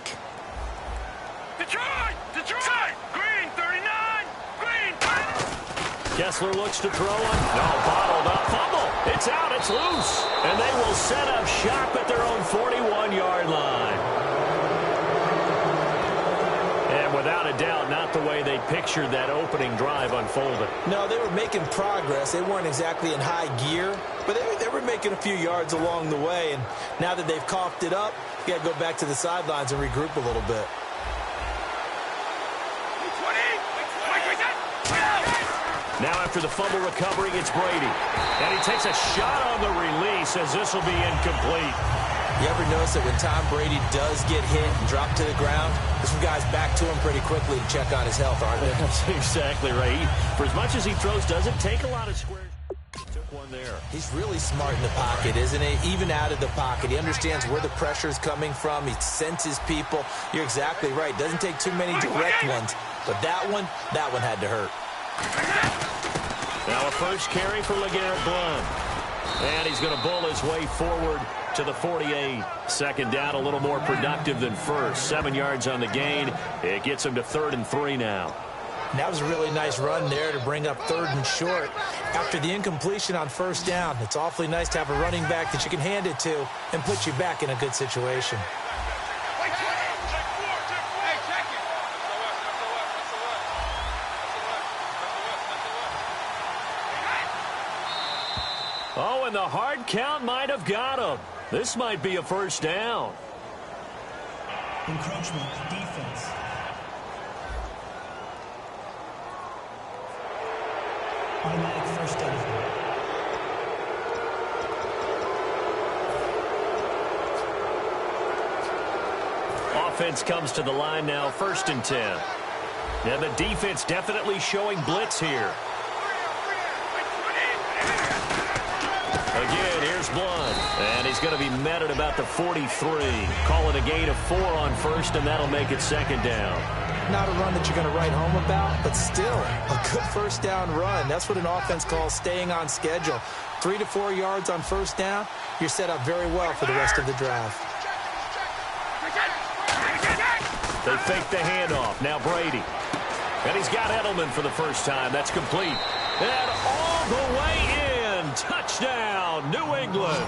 Detroit! Detroit! Green 39! Green 39! Kessler looks to throw one. No, bottled up. Fumble. It's out. It's loose. And they will set up shop at their own 41-yard line. And without a doubt, not the way they pictured that opening drive unfolded. No, they were making progress. They weren't exactly in high gear, but they were making a few yards along the way. And now that they've coughed it up, you got to go back to the sidelines and regroup a little bit. Now after the fumble recovery, it's Brady. And he takes a shot on the release as this will be incomplete. You ever notice that when Tom Brady does get hit and drop to the ground, there's some guys back to him pretty quickly to check on his health, aren't they? That's exactly right. For as much as he throws, doesn't take a lot of squares. He took one there. He's really smart in the pocket, isn't he? Even out of the pocket. He understands where the pressure is coming from. He senses people. You're exactly right. Doesn't take too many direct ones. But that one had to hurt. Now a first carry for LeGarrette Blount. And he's going to bull his way forward to the 48. Second down, a little more productive than first. 7 yards on the gain. It gets him to 3rd and 3 now. That was a really nice run there to bring up 3rd and short. After the incompletion on first down, it's awfully nice to have a running back that you can hand it to and put you back in a good situation. Oh, and the hard count might have got him. This might be a first down. Encroachment, defense. Automatic first down. Offense comes to the line now, 1st and 10. And the defense definitely showing blitz here. Again, here's Blount. And he's going to be met at about the 43. Call it a gain of 4 on first, and that'll make it second down. Not a run that you're going to write home about, but still a good first down run. That's what an offense calls staying on schedule. 3 to 4 yards on first down, you're set up very well for the rest of the drive. They fake the handoff. Now Brady. And he's got Edelman for the first time. That's complete. And all the way in. Touchdown, New England.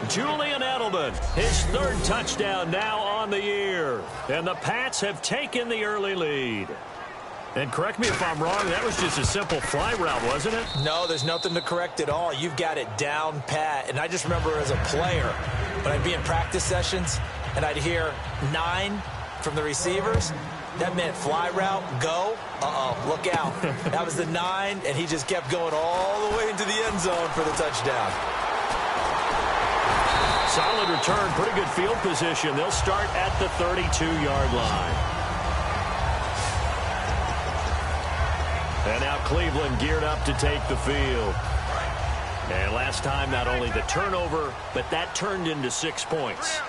Julian Edelman, his 3rd touchdown now on the year. And the Pats have taken the early lead. And correct me if I'm wrong, that was just a simple fly route, wasn't it? No, there's nothing to correct at all. You've got it down pat. And I just remember as a player, when I'd be in practice sessions and I'd hear 9 from the receivers, that meant fly route, go. Look out. That was the 9, and he just kept going all the way into the end zone for the touchdown. Solid return, pretty good field position. They'll start at the 32-yard line. And now Cleveland geared up to take the field. And last time, not only the turnover, but that turned into 6 points.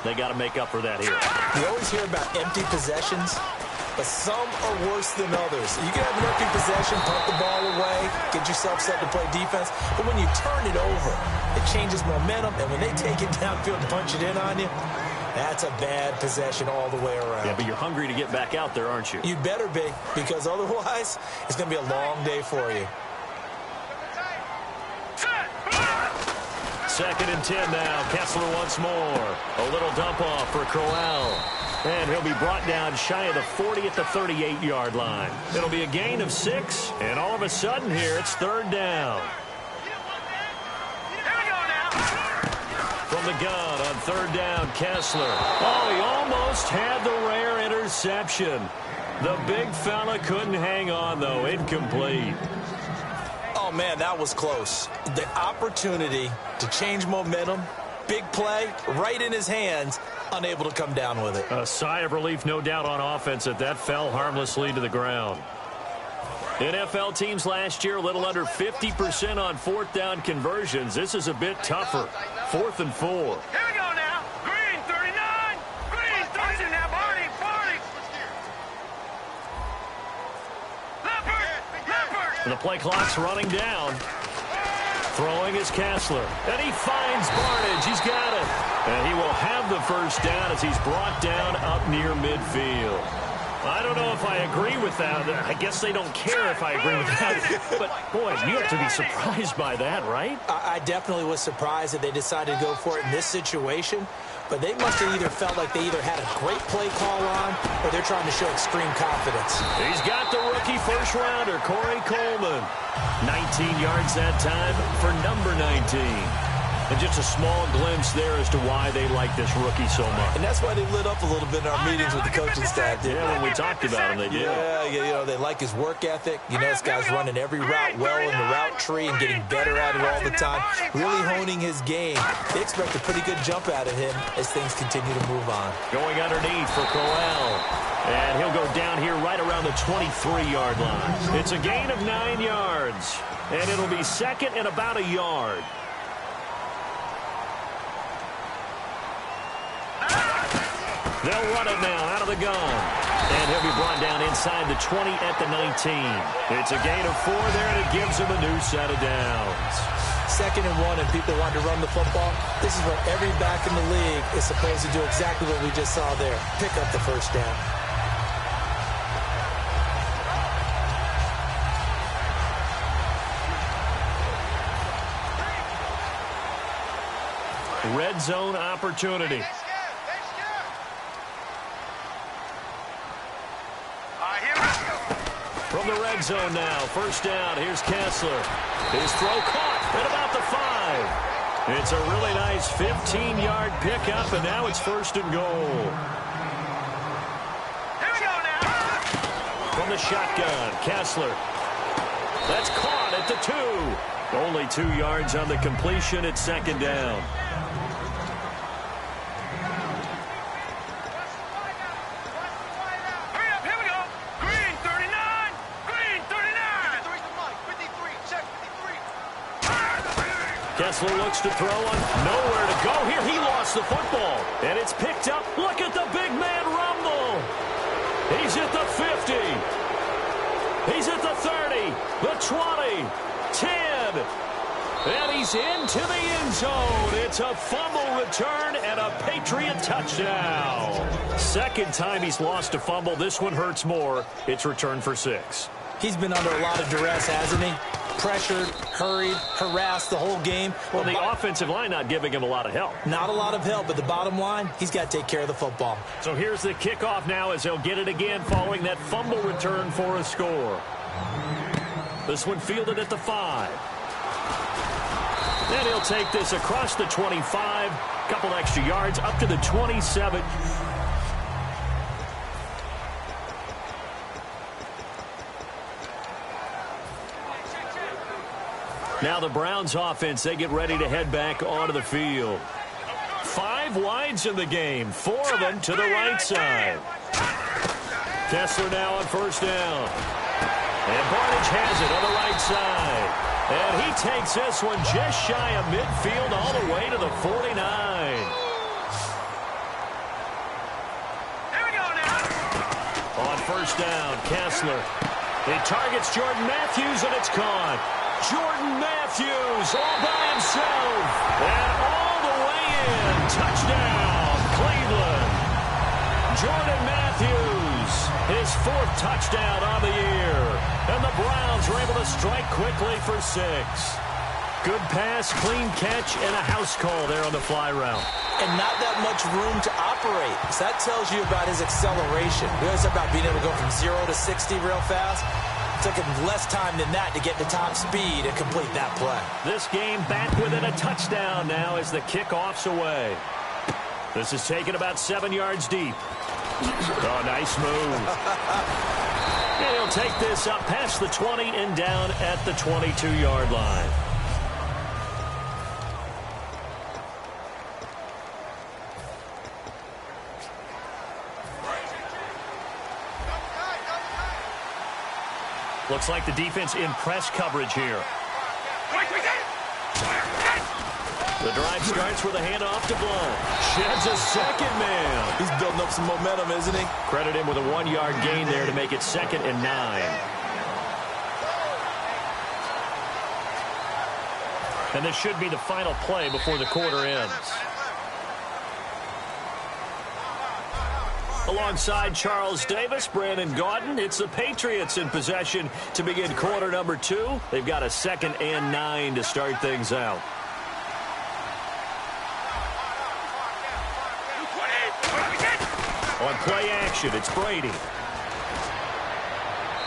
They got to make up for that here. You always hear about empty possessions. but some are worse than others. You can have murky possession, punt the ball away, get yourself set to play defense, but when you turn it over, it changes momentum, and when they take it downfield and punch it in on you, that's a bad possession all the way around. Yeah, but you're hungry to get back out there, aren't you? You'd better be, because otherwise, it's going to be a long day for you. 2nd and 10 now. Kessler once more. A little dump off for Crowell. And he'll be brought down shy of the 40 at the 38-yard line. It'll be a gain of 6, and all of a sudden here, it's 3rd down. From the gun on 3rd down, Kessler. Oh, he almost had the rare interception. The big fella couldn't hang on, though. Incomplete. Oh, man, that was close. The opportunity to change momentum, big play, right in his hands, unable to come down with it. A sigh of relief, no doubt, on offense that fell harmlessly to the ground. NFL teams last year a little under 50% on 4th down conversions. This is a bit tougher. 4th and 4. Here we go now. Green, 39. Green, 30 now. Barney. Leopard. The play clock's running down. Throwing is Kessler. And he finds Barnage. He's got it. And he will have the first down as he's brought down up near midfield. I don't know if I agree with that. I guess they don't care if I agree with that. But, boy, you have to be surprised by that, right? I definitely was surprised that they decided to go for it in this situation. But they must have either felt like they either had a great play call on or they're trying to show extreme confidence. He's got the rookie first-rounder, Corey Coleman. 19 yards that time for number 19. And just a small glimpse there as to why they like this rookie so much. And that's why they lit up a little bit in our meetings with the coaching staff. Yeah, when we talked about him, they did. Yeah, you know, they like his work ethic. You know, this guy's running every route well in the route tree and getting better at it all the time. Really honing his game. They expect a pretty good jump out of him as things continue to move on. Going underneath for Crowell. And he'll go down here right around the 23-yard line. It's a gain of 9 yards. And it'll be 2nd and about a yard. They'll run it now out of the gun. And he'll be brought down inside the 20 at the 19. It's a gain of 4 there, and it gives him a new set of downs. 2nd and 1, and people want to run the football. This is where every back in the league is supposed to do exactly what we just saw there. Pick up the first down. Red zone opportunity. From the red zone now, first down, here's Kessler. His throw caught at about the 5. It's a really nice 15-yard pickup, and now it's 1st and goal. Here we go now. From the shotgun, Kessler. That's caught at the 2. Only 2 yards on the completion at 2nd down. Kessler looks to throw on nowhere to go here. He lost the football, and it's picked up. Look at the big man rumble. He's at the 50. He's at the 30, the 20, 10, and he's into the end zone. It's a fumble return and a Patriot touchdown. 2nd time he's lost a fumble. This one hurts more. It's returned for 6. He's been under a lot of duress, hasn't he? Pressured, hurried, harassed the whole game. Well, the offensive line not giving him a lot of help. Not a lot of help, but the bottom line, he's got to take care of the football. So here's the kickoff now as they'll get it again following that fumble return for a score. This one fielded at the 5. Then he'll take this across the 25, couple extra yards up to the 27. Now the Browns offense, they get ready to head back onto the field. 5 wides in the game, 4 of them to the right side. Kessler now on first down. And Barnage has it on the right side. And he takes this one just shy of midfield all the way to the 49. Here we go now. On first down. Kessler. He targets Jordan Matthews, and it's caught. Jordan Matthews all by himself. And all the way in. Touchdown, Cleveland. Jordan Matthews, his 4th touchdown on the year. And the Browns were able to strike quickly for 6. Good pass, clean catch, and a house call there on the fly route. And not that much room to operate. So that tells you about his acceleration. We always talk about being able to go from 0 to 60 real fast. It took him less time than that to get to top speed and complete that play. This game back within a touchdown now as the kickoff's away. This is taken about 7 yards deep. Oh, nice move. And he'll take this up past the 20 and down at the 22-yard line. Looks like the defense in press coverage here. The drive starts with a handoff to Blount. Sheds a second man. He's building up some momentum, isn't he? Credit him with a 1-yard gain there to make it 2nd and 9. And this should be the final play before the quarter ends. Alongside Charles Davis, Brandon Gaudin, it's the Patriots in possession to begin quarter number 2. They've got a 2nd and 9 to start things out. On play action, it's Brady.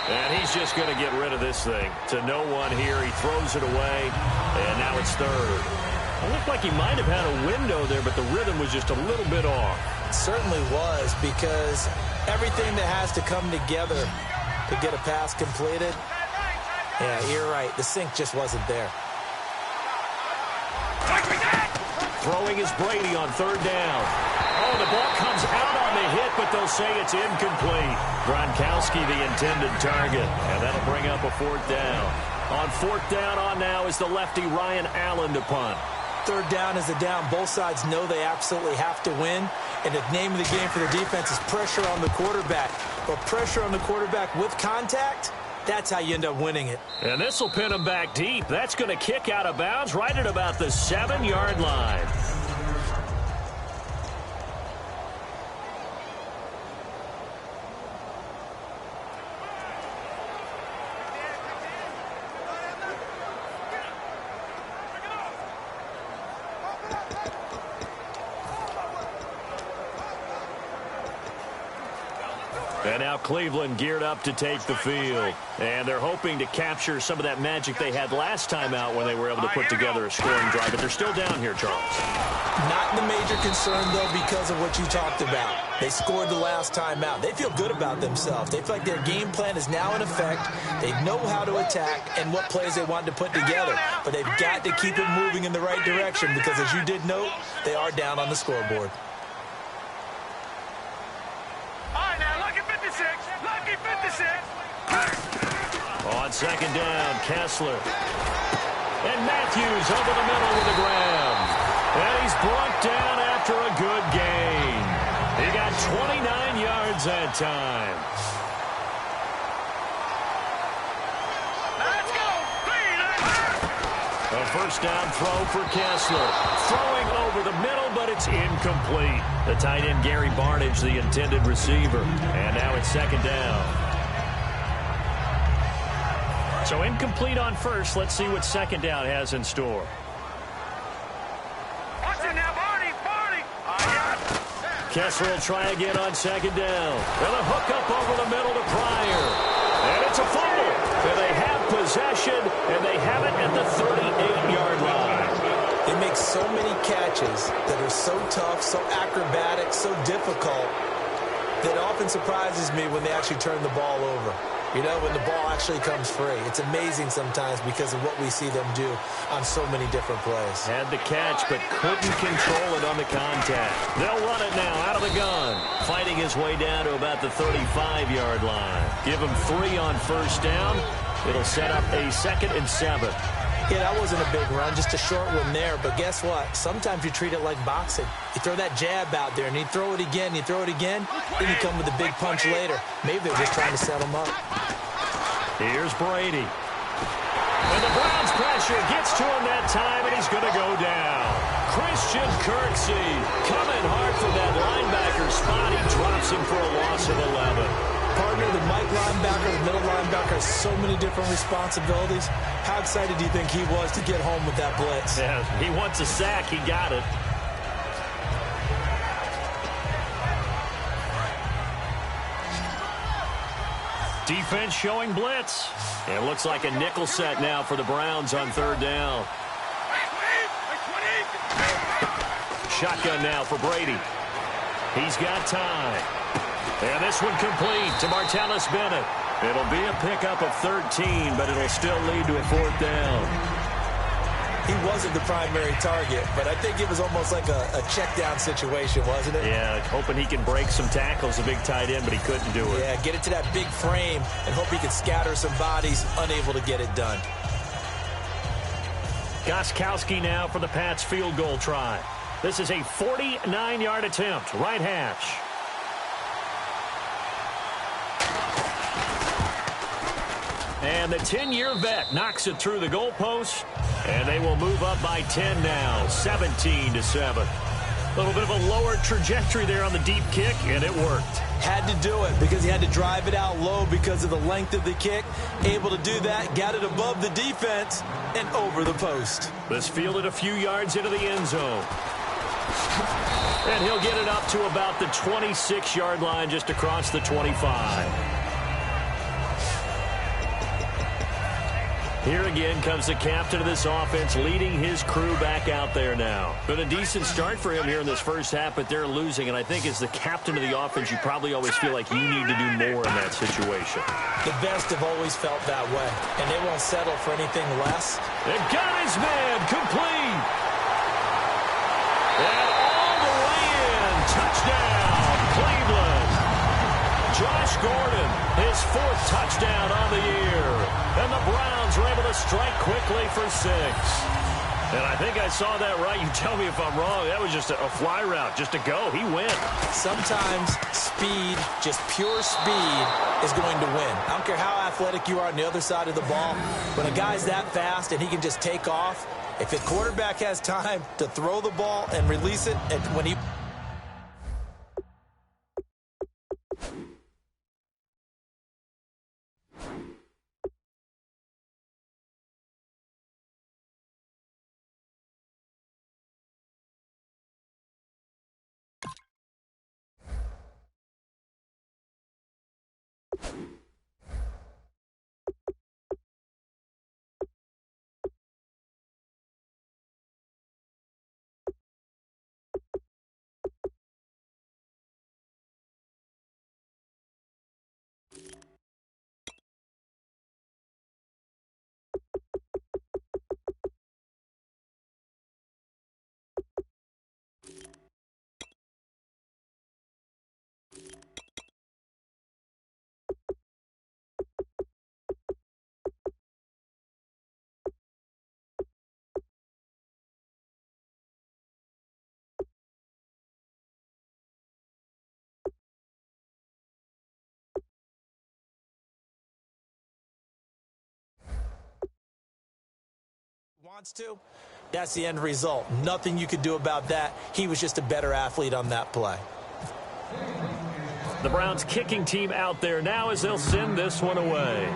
And he's just going to get rid of this thing. To no one here. He throws it away, and now it's 3rd. It looked like he might have had a window there, but the rhythm was just a little bit off. It certainly was, because everything that has to come together to get a pass completed, yeah, you're right. The sync just wasn't there. Throwing is Brady on 3rd down. Oh, the ball comes out on the hit, but they'll say it's incomplete. Gronkowski, the intended target, and that'll bring up a 4th down. On 4th down on now is the lefty Ryan Allen to punt. 3rd down is a down. Both sides know they absolutely have to win. And the name of the game for the defense is pressure on the quarterback. But pressure on the quarterback with contact, that's how you end up winning it. And this will pin him back deep. That's going to kick out of bounds right at about the 7-yard line. And now Cleveland geared up to take the field. And they're hoping to capture some of that magic they had last time out when they were able to put together a scoring drive. But they're still down here, Charles. Not the major concern, though, because of what you talked about. They scored the last time out. They feel good about themselves. They feel like their game plan is now in effect. They know how to attack and what plays they want to put together. But they've got to keep it moving in the right direction because, as you did note, they are down on the scoreboard. On 2nd down, Kessler. And Matthews over the middle with a grab. And he's brought down after a good gain. He got 29 yards that time. Let's go! A 1st down throw for Kessler. Throwing over the middle, but it's incomplete. The tight end, Gary Barnidge, the intended receiver. And now it's 2nd down. So incomplete on 1st. Let's see what 2nd down has in store. Watch it now, Barney! Kessler will try again on 2nd down. And a hook up over the middle to Pryor. And it's a fumble. And they have possession, and they have it at the 38-yard line. They make so many catches that are so tough, so acrobatic, so difficult, that often surprises me when they actually turn the ball over. You know, when the ball actually comes free. It's amazing sometimes because of what we see them do on so many different plays. Had the catch, but couldn't control it on the contact. They'll run it now out of the gun. Fighting his way down to about the 35-yard line. Give him 3 on 1st down. It'll set up a 2nd and 7. Yeah, that wasn't a big run, just a short one there. But guess what? Sometimes you treat it like boxing. You throw that jab out there, and you throw it again, then you come with a big punch later. Maybe they're just trying to set him up. Here's Brady. And the Browns pressure gets to him that time, and he's going to go down. Christian Kirksey coming hard from that linebacker spot. He drops him for a loss of 11. Partner, the Mike linebacker, the middle linebacker has so many different responsibilities. How excited do you think he was to get home with that blitz? Yeah, he wants a sack. He got it. Defense showing blitz. And it looks like a nickel set now for the Browns on third down. Shotgun now for Brady. He's got time. And this one complete to Martellus Bennett. It'll be a pickup of 13, but it'll still lead to a fourth down. He wasn't the primary target, but I think it was almost like a check down situation, wasn't it? Yeah, hoping he can break some tackles, a big tight end, but he couldn't do it. Yeah, get it to that big frame and hope he can scatter some bodies, unable to get it done. Gostkowski now for the Pats field goal try. This is a 49-yard attempt, right hash. And the 10-year vet knocks it through the goalpost, and they will move up by 10 now, 17-7. A little bit of a lower trajectory there on the deep kick, and it worked. Had to do it because he had to drive it out low because of the length of the kick. Able to do that, got it above the defense and over the post. This fielded a few yards into the end zone. And he'll get it up to about the 26-yard line, just across the 25. Here again comes the captain of this offense, leading his crew back out there now. Been a decent start for him here in this first half, but they're losing. And I think as the captain of the offense, you probably always feel like you need to do more in that situation. The best have always felt that way, and they won't settle for anything less. And got his man complete. And all the way in. Touchdown, Cleveland. Josh Gordon, his fourth touchdown on the year. And the Browns were able to strike quickly for 6. And I think I saw that right. You tell me if I'm wrong. That was just a fly route, just to go. He went. Sometimes speed, just pure speed, is going to win. I don't care how athletic you are on the other side of the ball. When a guy's that fast and he can just take off, if the quarterback has time to throw the ball and release it, and when he... wants to, that's the end result. Nothing you could do about that. He was just a better athlete on that play. The Browns kicking team out there now as they'll send this one away.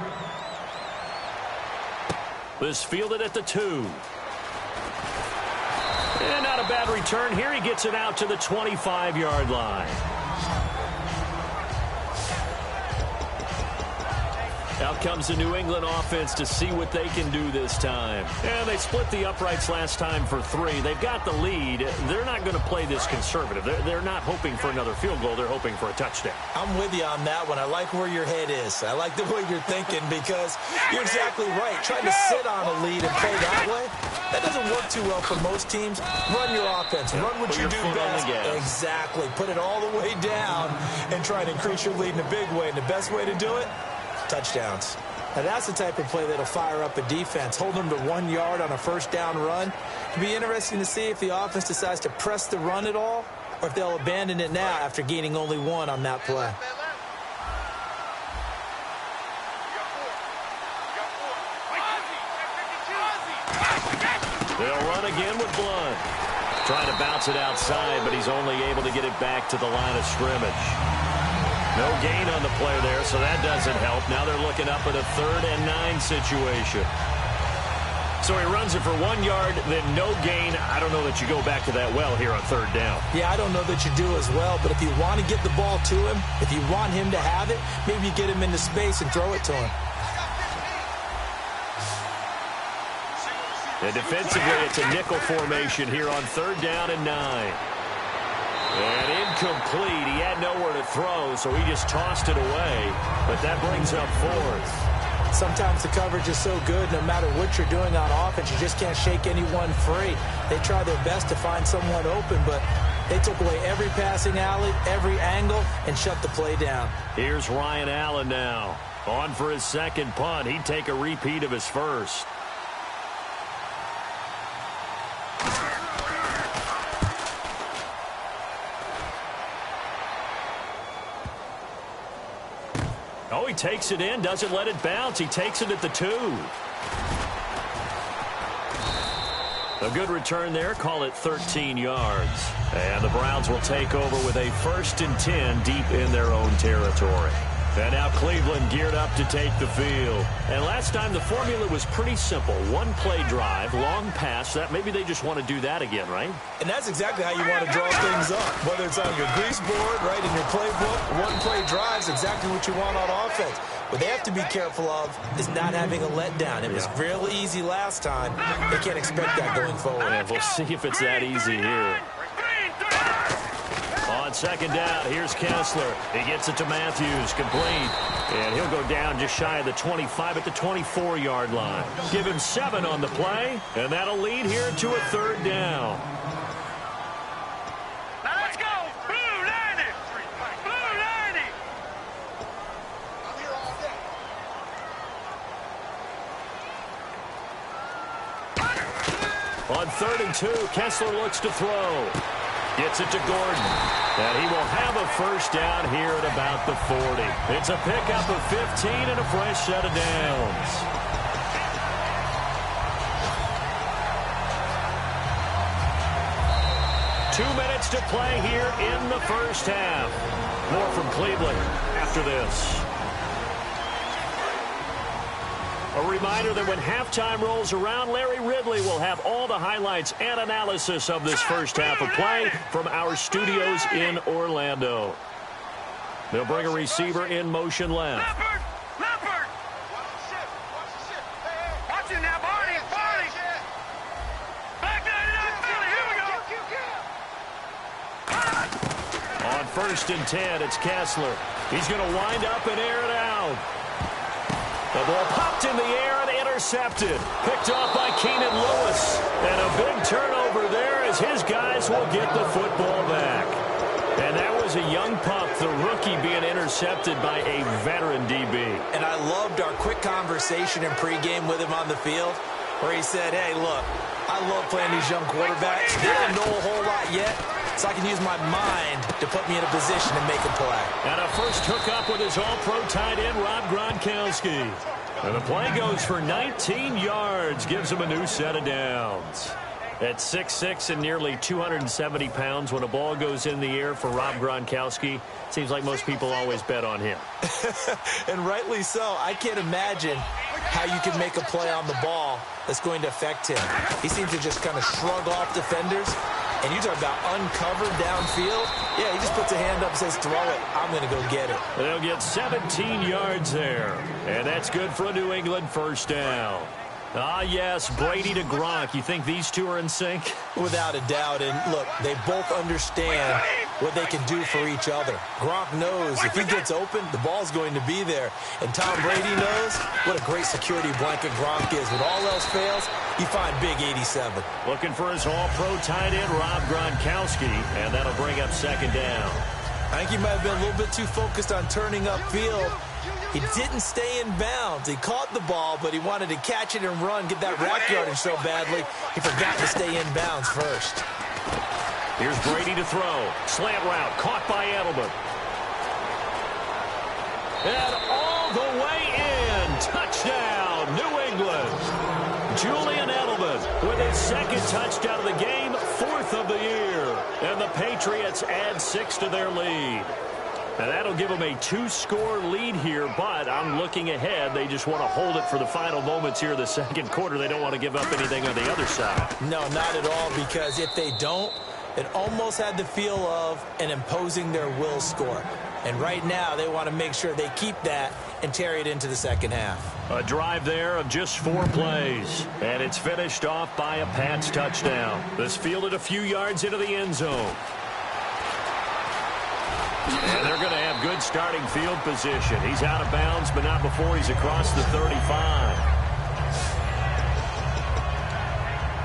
This fielded at the 2. And not a bad return. Here he gets it out to the 25-yard line. Out comes the New England offense to see what they can do this time. And they split the uprights last time for 3. They've got the lead. They're not going to play this conservative. They're not hoping for another field goal. They're hoping for a touchdown. I'm with you on that one. I like where your head is. I like the way you're thinking because you're exactly right. Trying to sit on a lead and play that way, that doesn't work too well for most teams. Run your offense. Run what you do best. Exactly. Put it all the way down and try and increase your lead in a big way. And the best way to do it, touchdowns. Now, that's the type of play that'll fire up a defense. Hold them to 1 yard on a first down run. It'll be interesting to see if the offense decides to press the run at all or if they'll abandon it now after gaining only 1 on that play. They'll run again with Blunt. Trying to bounce it outside, but he's only able to get it back to the line of scrimmage. No gain on the play there, so that doesn't help. Now they're looking up at a 3rd and 9 situation. So he runs it for 1 yard, then no gain. I don't know that you go back to that well here on 3rd down. Yeah, I don't know that you do as well, but if you want to get the ball to him, if you want him to have it, maybe you get him into space and throw it to him. And defensively, it's a nickel formation here on 3rd down and 9. And incomplete. He had nowhere to throw, so he just tossed it away. But that brings up 4th. Sometimes the coverage is so good, no matter what you're doing on offense, you just can't shake anyone free. They try their best to find someone open, but they took away every passing alley, every angle, and shut the play down. Here's Ryan Allen now. On for his 2nd punt. He'd take a repeat of his first. Oh, he takes it in, doesn't let it bounce. He takes it at the 2. A good return there. Call it 13 yards. And the Browns will take over with a 1st and 10 deep in their own territory. And now Cleveland geared up to take the field. And last time the formula was pretty simple. 1 play drive, long pass. That maybe they just want to do that again, right? And that's exactly how you want to draw things up. Whether it's on your grease board, right, in your playbook, 1 play drive is exactly what you want on offense. What they have to be careful of is not having a letdown. It was real easy last time. They can't expect that going forward. And we'll see if it's that easy here. On 2nd down, here's Kessler. He gets it to Matthews, complete. And he'll go down just shy of the 25 at the 24-yard line. Give him 7 on the play, and that'll lead here to a 3rd down. Now let's go! Blue 90! Blue 90! I'm here all day. On 3rd and 2, Kessler looks to throw. Gets it to Gordon. And he will have a 1st down here at about the 40. It's a pickup of 15 and a fresh set of downs. Two minutes to play here in the first half. More from Cleveland after this. A reminder that when halftime rolls around, Larry Ridley will have all the highlights and analysis of this first half of play from our studios in Orlando. They'll bring a receiver in motion left. Leopard! Watch it now, Barney! Barney! Back 99, Philly, here we go! On 1st and 10, it's Kessler. He's going to wind up and air it out. The ball popped in the air and intercepted. Picked off by Keenan Lewis. And a big turnover there as his guys will get the football back. And that was a young pup, the rookie, being intercepted by a veteran DB. And I loved our quick conversation in pregame with him on the field where he said, hey, look, I love playing these young quarterbacks. They don't know a whole lot yet, so I can use my mind to put me in a position to make a play. And a first hookup with his all-pro tight end, Rob Gronkowski. And the play goes for 19 yards, gives him a new set of downs. At 6'6" and nearly 270 pounds, when a ball goes in the air for Rob Gronkowski, seems like most people always bet on him. And rightly so. I can't imagine how you can make a play on the ball that's going to affect him. He seems to just kind of shrug off defenders. And you talk about uncovered downfield. Yeah, he just puts a hand up and says, throw it. I'm going to go get it. They'll get 17 yards there. And that's good for a New England first down. Ah, yes, Brady to Gronk. You think these two are in sync? Without a doubt. And look, they both understand what they can do for each other. Gronk knows if he gets open, the ball's going to be there. And Tom Brady knows what a great security blanket Gronk is. When all else fails, you find Big 87. Looking for his all-pro tight end, Rob Gronkowski, and that'll bring up 2nd down. I think he might have been a little bit too focused on turning upfield He didn't stay in bounds. He caught the ball, but he wanted to catch it and run, get that rack yardage so badly, he forgot to stay in bounds first. Here's Brady to throw. Slant route, caught by Edelman. And all the way in. Touchdown, New England. Julian Edelman with his second touchdown of the game, 4th of the year. And the Patriots add 6 to their lead. And that'll give them a 2-score lead here, but I'm looking ahead. They just want to hold it for the final moments here in the second quarter. They don't want to give up anything on the other side. No, not at all, because if they don't, it almost had the feel of an imposing their will score. And right now, they want to make sure they keep that and carry it into the second half. A drive there of just 4 plays. And it's finished off by a Pats touchdown. This fielded a few yards into the end zone. And they're going to have good starting field position. He's out of bounds, but not before he's across the 35.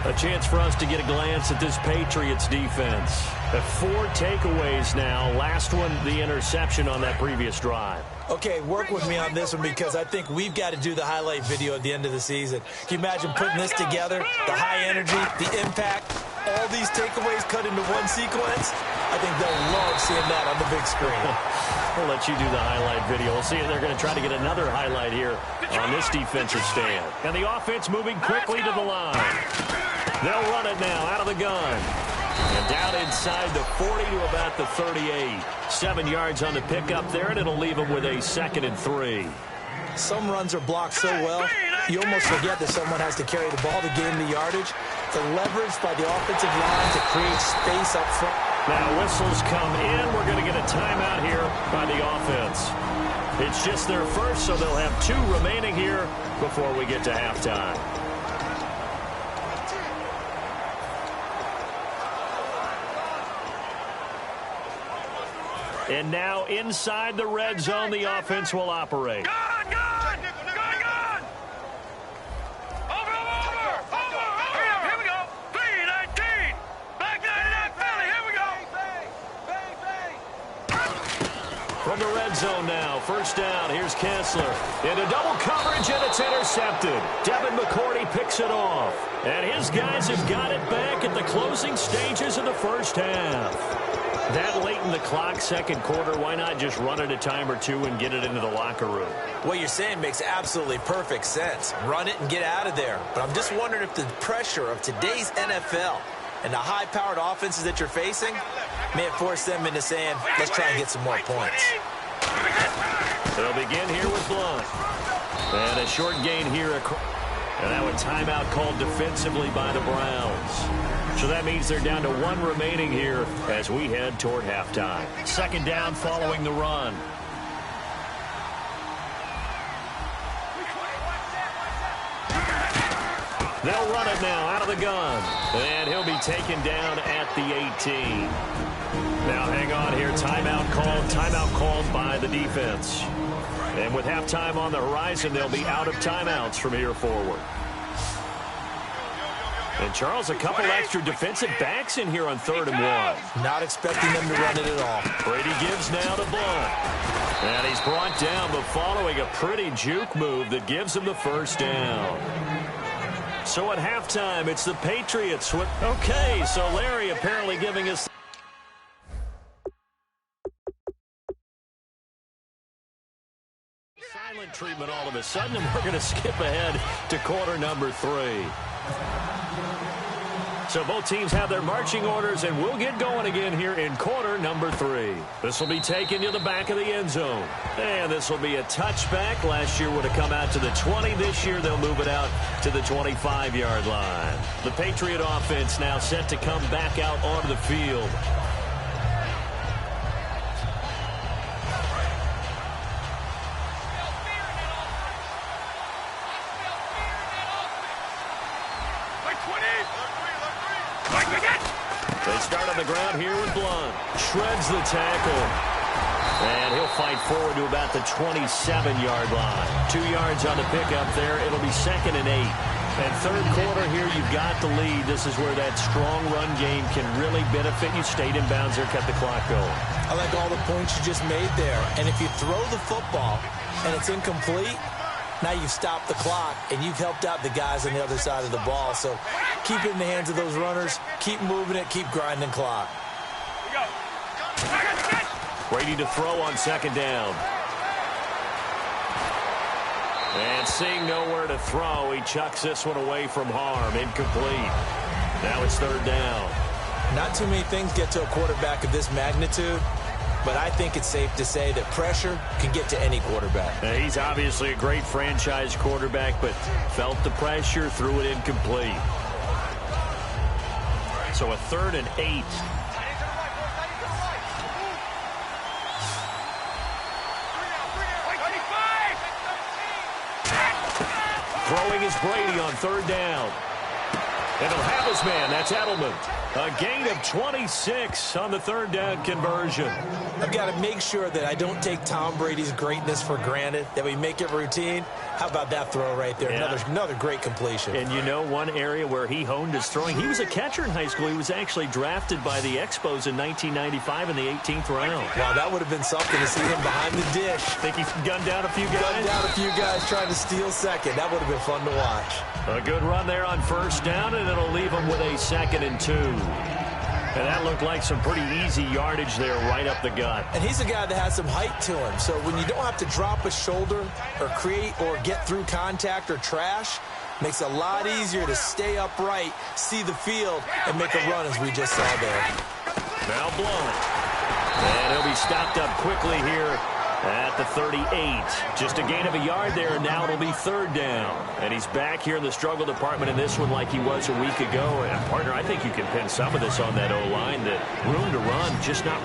A chance for us to get a glance at this Patriots defense. 4 takeaways now. Last one, the interception on that previous drive. Okay, work with me on this one because I think we've got to do the highlight video at the end of the season. Can you imagine putting this together? The high energy, the impact, all these takeaways cut into one sequence? I think they'll love seeing that on the big screen. We'll let you do the highlight video. We'll see if they're going to try to get another highlight here on this defensive stand. And the offense moving quickly to the line. They'll run it now out of the gun. And down inside the 40 to about the 38. 7 yards on the pickup there, and it'll leave them with a 2nd and 3. Some runs are blocked so well, you almost forget that someone has to carry the ball to gain the yardage. The leverage by the offensive line to create space up front. Now whistles come in. We're going to get a timeout here by the offense. It's just their first, so they'll have 2 remaining here before we get to halftime. And now inside the red zone, the offense will operate. Gone! Over! Here we go! 3-19! Back 99 Philly, here we go! From the red zone now, first down, here's Kessler. Into double coverage, and it's intercepted. Devin McCourty picks it off. And his guys have got it back at the closing stages of the first half. That late in the clock, second quarter, why not just run it a time or 2 and get it into the locker room? What you're saying makes absolutely perfect sense. Run it and get out of there. But I'm just wondering if the pressure of today's NFL and the high-powered offenses that you're facing may have forced them into saying, let's try and get some more points. They'll begin here with Blunt. And a short gain here. And now a timeout called defensively by the Browns. So that means they're down to 1 remaining here as we head toward halftime. Second down following the run. They'll run it now out of the gun. And he'll be taken down at the 18. Now hang on here. Timeout called by the defense. And with halftime on the horizon, they'll be out of timeouts from here forward. And, Charles, a couple extra defensive backs in here on 3rd and 1. Not expecting them to run it at all. Brady gives now to Blunt. And he's brought down, but following a pretty juke move that gives him the first down. So at halftime, it's the Patriots. Okay, so Larry apparently giving us silent treatment all of a sudden, and we're going to skip ahead to quarter number 3. So both teams have their marching orders, and we'll get going again here in quarter number 3. This will be taken to the back of the end zone. And this will be a touchback. Last year would have come out to the 20. This year they'll move it out to the 25-yard line. The Patriot offense now set to come back out onto the field. They start on the ground here with Blunt. Shreds the tackle. And he'll fight forward to about the 27-yard line. 2 yards on the pickup there. It'll be 2nd and 8. And third quarter here, you've got the lead. This is where that strong run game can really benefit you. Stayed in bounds there, kept the clock going. I like all the points you just made there. And if you throw the football and it's incomplete, now you've stopped the clock and you've helped out the guys on the other side of the ball. So keep it in the hands of those runners. Keep moving it. Keep grinding clock. Brady to throw on second down. And seeing nowhere to throw, he chucks this one away from harm. Incomplete. Now it's third down. Not too many things get to a quarterback of this magnitude, but I think it's safe to say that pressure can get to any quarterback. Now, he's obviously a great franchise quarterback, but felt the pressure, threw it incomplete. So a 3rd and 8. Throwing is Brady on third down. And he'll have his man. That's Edelman. A gain of 26 on the third down conversion. I've got to make sure that I don't take Tom Brady's greatness for granted, that we make it routine. How about that throw right there? Yeah. Another great completion. And you know one area where he honed his throwing, he was a catcher in high school. He was actually drafted by the Expos in 1995 in the 18th round. Wow, that would have been something to see him behind the dish. Think he gunned down a few guys? Gunned down a few guys trying to steal second. That would have been fun to watch. A good run there on first down, and it'll leave him with a 2nd and 2. And that looked like some pretty easy yardage there right up the gut. And he's a guy that has some height to him. So when you don't have to drop a shoulder or create or get through contact or trash, makes it a lot easier to stay upright, see the field, and make a run as we just saw there. Now blown. And he'll be stopped up quickly here at the 38. Just a gain of a yard there, and now it'll be third down. And he's back here in the struggle department in this one like he was a week ago. And, partner, I think you can pin some of this on that O-line. That room to run, just not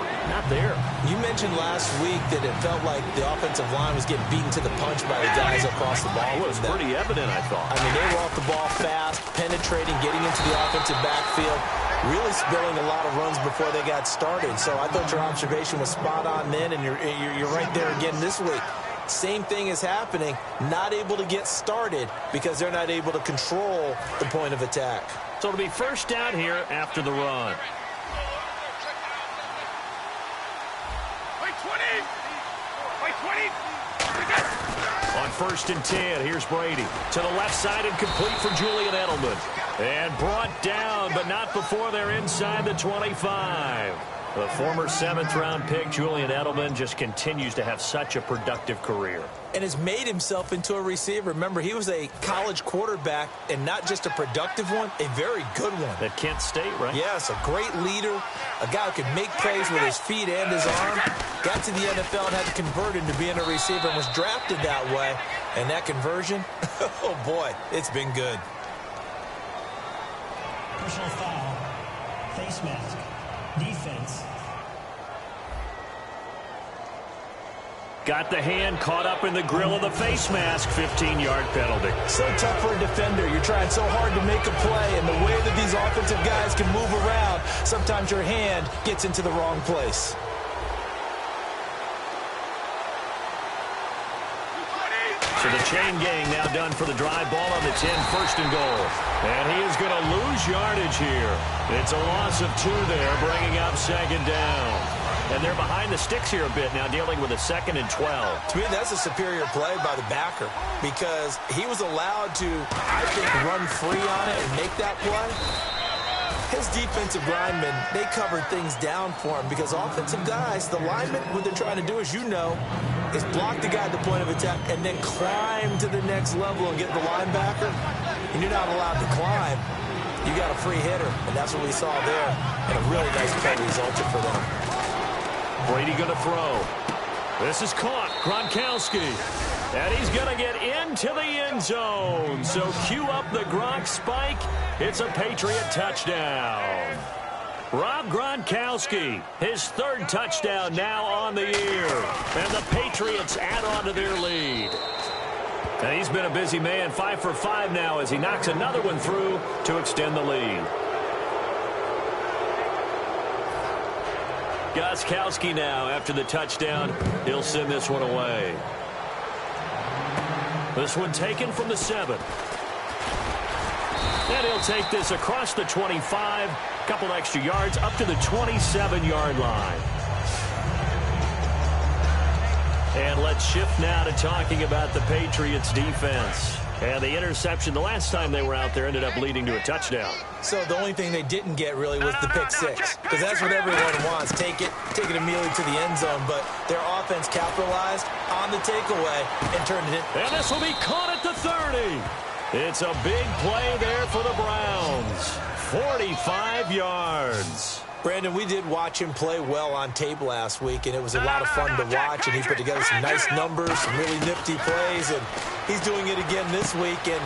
there. You mentioned last week that it felt like the offensive line was getting beaten to the punch by the guys across the ball. It was pretty evident, I thought. I mean, they were off the ball fast, penetrating, getting into the offensive backfield, really spilling a lot of runs before they got started. So I thought your observation was spot on then, and you're right there again this week. Same thing is happening, not able to get started because they're not able to control the point of attack. So it'll be first down here after the run. On 1st and 10, here's Brady. To the left side and complete for Julian Edelman. And brought down, but not before they're inside the 25. The former 7th-round pick, Julian Edelman, just continues to have such a productive career. And has made himself into a receiver. Remember, he was a college quarterback, and not just a productive one, a very good one. At Kent State, right? Yes, a great leader, a guy who could make plays with his feet and his arm. Got to the NFL and had to convert into being a receiver and was drafted that way. And that conversion, oh boy, it's been good. Personal foul, face mask, defense. Got the hand caught up in the grill of the face mask. 15-yard penalty. So tough for a defender. You're trying so hard to make a play, and the way that these offensive guys can move around, sometimes your hand gets into the wrong place. So the chain gang now done for the drive. Ball on the 10, 1st and goal. And he is going to lose yardage here. It's a loss of 2 there, bringing up 2nd down. And they're behind the sticks here a bit now, dealing with a 2nd and 12. To me, that's a superior play by the backer because he was allowed to, I think, run free on it and make that play. His defensive linemen, they covered things down for him because offensive guys, the linemen, what they're trying to do, as you know, is block the guy at the point of attack and then climb to the next level and get the linebacker. And you're not allowed to climb. You got a free hitter, and that's what we saw there. And a really nice play resulted for them. Brady going to throw. This is caught. Gronkowski. And he's going to get into the end zone. So cue up the Gronk spike. It's a Patriot touchdown. Rob Gronkowski, his 3rd touchdown now on the year. And the Patriots add on to their lead. And he's been a busy man, 5 for 5 now as he knocks another one through to extend the lead. Gostkowski now, after the touchdown, he'll send this one away. This one taken from the 7. And he'll take this across the 25, a couple extra yards, up to the 27-yard line. And let's shift now to talking about the Patriots defense. And the interception the last time they were out there ended up leading to a touchdown. So the only thing they didn't get really was the pick six, because that's what everyone wants. Take it immediately to the end zone. But their offense capitalized on the takeaway and turned it in. And this will be caught at the 30. It's a big play there for the Browns. 45 yards. Brandon, we did watch him play well on tape last week, and it was a lot of fun to watch, and he put together some nice numbers, some really nifty plays, and he's doing it again this week. And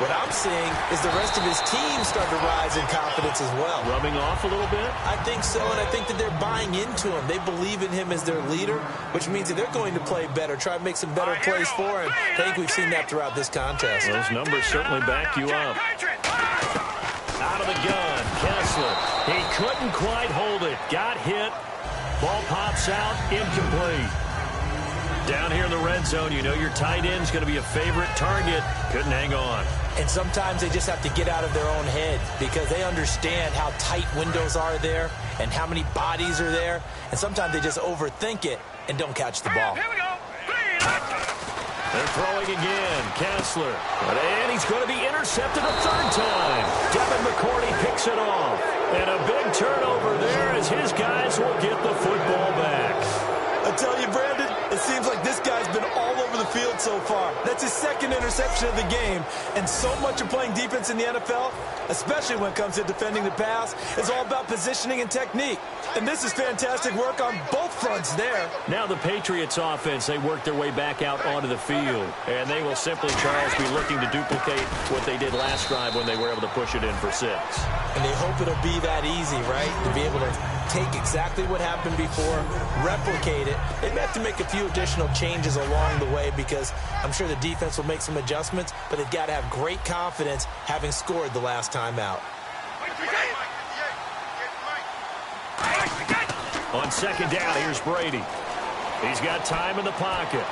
what I'm seeing is the rest of his team start to rise in confidence as well. Rubbing off a little bit? I think so, and I think that they're buying into him. They believe in him as their leader, which means that they're going to play better, try to make some better plays for him. I think we've seen that throughout this contest. Those numbers certainly back you up. Out of the gun, Kessler. He couldn't quite hold it. Got hit. Ball pops out, incomplete. Down here in the red zone, you know your tight end's going to be a favorite target. Couldn't hang on. And sometimes they just have to get out of their own head because they understand how tight windows are there and how many bodies are there. And sometimes they just overthink it and don't catch the ball. Here we go. They're throwing again. Kessler. And he's going to be intercepted a third time. Devin McCourty picks it off. And a big turnover there as his guys will get the football back. I tell you, Brandon, it seems like this guy's been all over the field so far. That's his second interception of the game. And so much of playing defense in the NFL, especially when it comes to defending the pass, is all about positioning and technique. And this is fantastic work on both fronts there. Now the Patriots offense, they work their way back out onto the field. And they will simply, Charles, be looking to duplicate what they did last drive when they were able to push it in for 6. And they hope it'll be that easy, right? To be able to take exactly what happened before, replicate it. They may have to make a few additional changes along the way because I'm sure the defense will make some adjustments, but they've got to have great confidence having scored the last time out. On second down, here's Brady. He's got time in the pocket.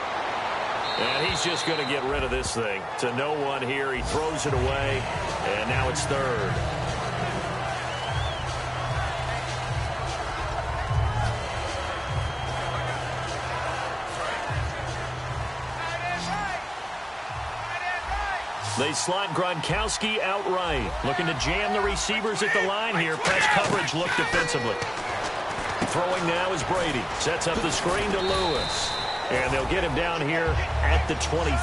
And he's just going to get rid of this thing. To no one here. He throws it away, and now it's third. They slot Gronkowski outright. Looking to jam the receivers at the line here. Press coverage look defensively. Throwing now is Brady. Sets up the screen to Lewis. And they'll get him down here at the 23.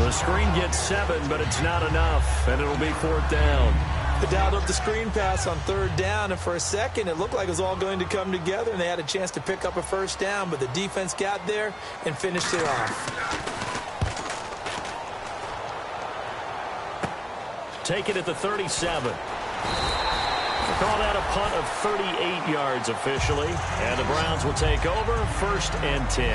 The screen gets 7, but it's not enough. And it'll be 4th down. They dialed up the screen pass on 3rd down, and for a second it looked like it was all going to come together, and they had a chance to pick up a 1st down, but the defense got there and finished it off. Take it at the 37. Call that a punt of 38 yards officially. And the Browns will take over 1st and 10.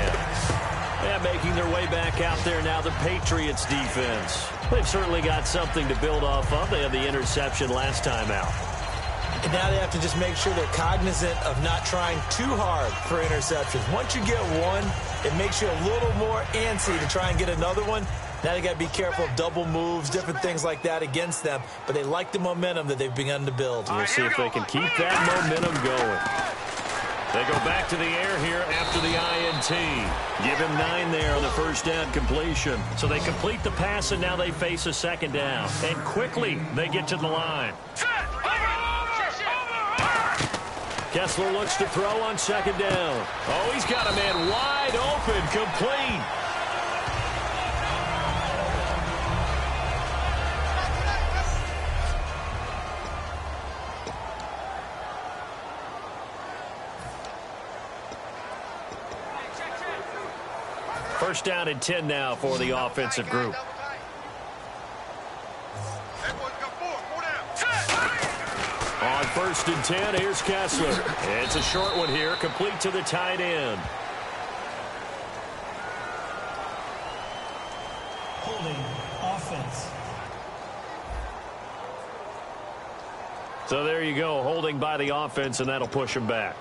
And making their way back out there now, the Patriots defense. They've certainly got something to build off of. They had the interception last time out. And now they have to just make sure they're cognizant of not trying too hard for interceptions. Once you get one, it makes you a little more antsy to try and get another one. Now they got to be careful of double moves, different things like that against them. But they like the momentum that they've begun to build. We'll see if they can keep that momentum going. They go back to the air here after the INT. Give him 9 there on the 1st down completion. So they complete the pass, and now they face a 2nd down. And quickly, they get to the line. Kessler looks to throw on 2nd down. Oh, he's got a man wide open, complete. First down and 10 now for the offensive group. On 1st and 10, here's Kessler. It's a short one here, complete to the tight end. Holding offense. So there you go, holding by the offense, and that'll push him back.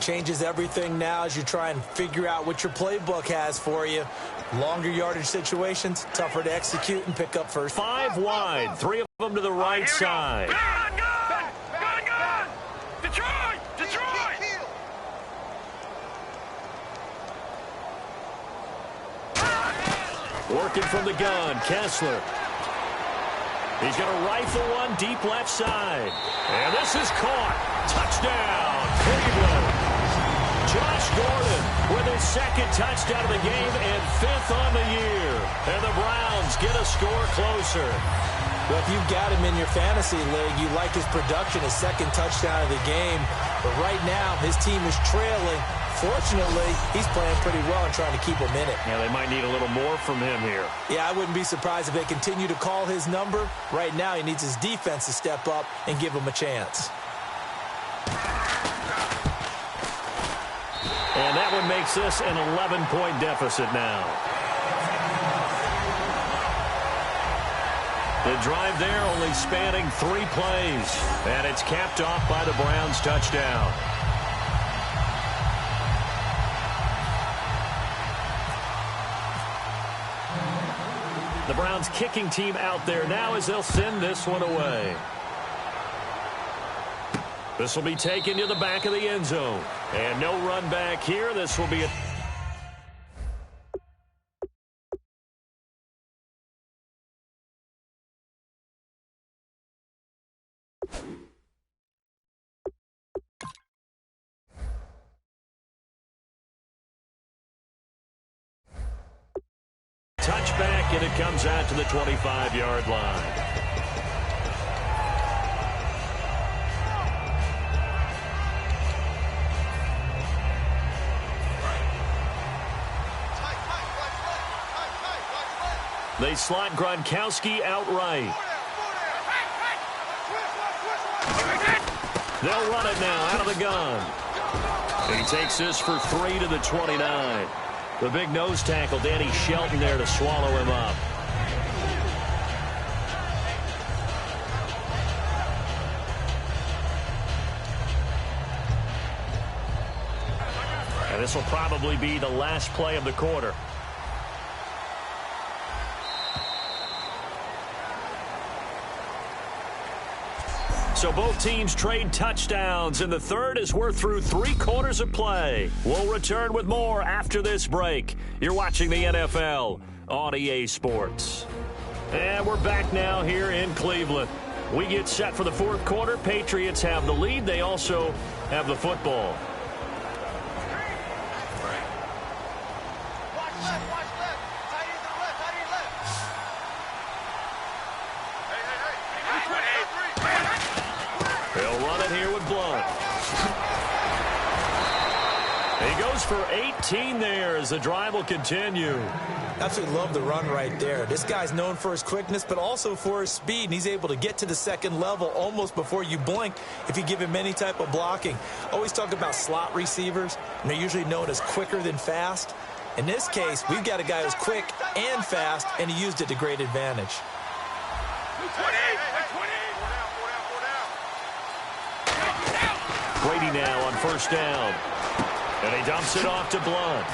Changes everything now as you try and figure out what your playbook has for you. Longer yardage situations, tougher to execute and pick up first. 5 wide, 3 of them to the right side. Gun! Detroit! Working from the gun, Kessler. He's going to rifle one deep left side. And this is caught. Touchdown, Cleveland. Josh Gordon with his second touchdown of the game and 5th on the year. And the Browns get a score closer. Well, if you've got him in your fantasy league, you like his production, his second touchdown of the game. But right now, his team is trailing. Fortunately, he's playing pretty well and trying to keep him in it. Yeah, they might need a little more from him here. Yeah, I wouldn't be surprised if they continue to call his number. Right now, he needs his defense to step up and give him a chance. And that one makes this an 11-point deficit now. The drive there only spanning 3 plays. And it's capped off by the Browns' touchdown. The Browns kicking team out there now as they'll send this one away. This will be taken to the back of the end zone. And no run back here. This will be a... touchback, and it comes out to the 25-yard line. They slot Gronkowski outright. They'll run it now out of the gun. He takes this for 3 to the 29. The big nose tackle, Danny Shelton, there to swallow him up. And this will probably be the last play of the quarter. So both teams trade touchdowns, and the third as we're through 3 quarters of play. We'll return with more after this break. You're watching the NFL on EA Sports. And we're back now here in Cleveland. We get set for the 4th quarter. Patriots have the lead. They also have the football. For 18 there as the drive will continue. Absolutely love the run right there. This guy's known for his quickness, but also for his speed, and he's able to get to the second level almost before you blink if you give him any type of blocking. Always talk about slot receivers, and they're usually known as quicker than fast. In this case, we've got a guy who's quick and fast, and he used it to great advantage. Brady now on first down. And he dumps it off to Blunt.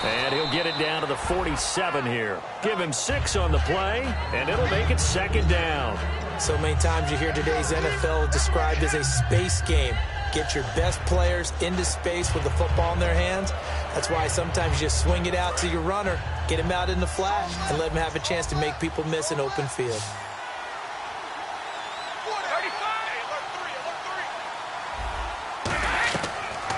And he'll get it down to the 47 here. Give him 6 on the play, and it'll make it 2nd down. So many times you hear today's NFL described as a space game. Get your best players into space with the football in their hands. That's why sometimes you just swing it out to your runner, get him out in the flat, and let him have a chance to make people miss an open field.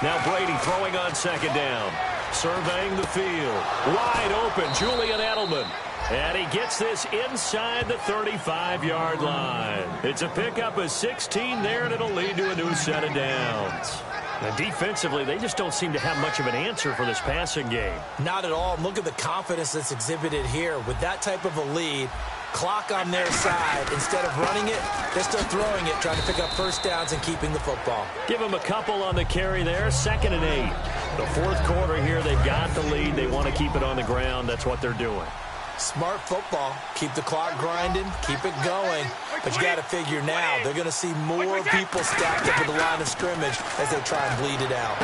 Now Brady throwing on 2nd down. Surveying the field. Wide open, Julian Edelman. And he gets this inside the 35-yard line. It's a pickup of 16 there, and it'll lead to a new set of downs. And defensively, they just don't seem to have much of an answer for this passing game. Not at all. Look at the confidence that's exhibited here. With that type of a lead, clock on their side, instead of running it, they're still throwing it, trying to pick up first downs and keeping the football. Give them a couple on the carry there. 2nd and 8. The 4th quarter here, they've got the lead. They want to keep it on the ground. That's what they're doing. Smart football. Keep the clock grinding, keep it going. But you got to figure now, they're going to see more people stacked up at the line of scrimmage as they try and bleed it out.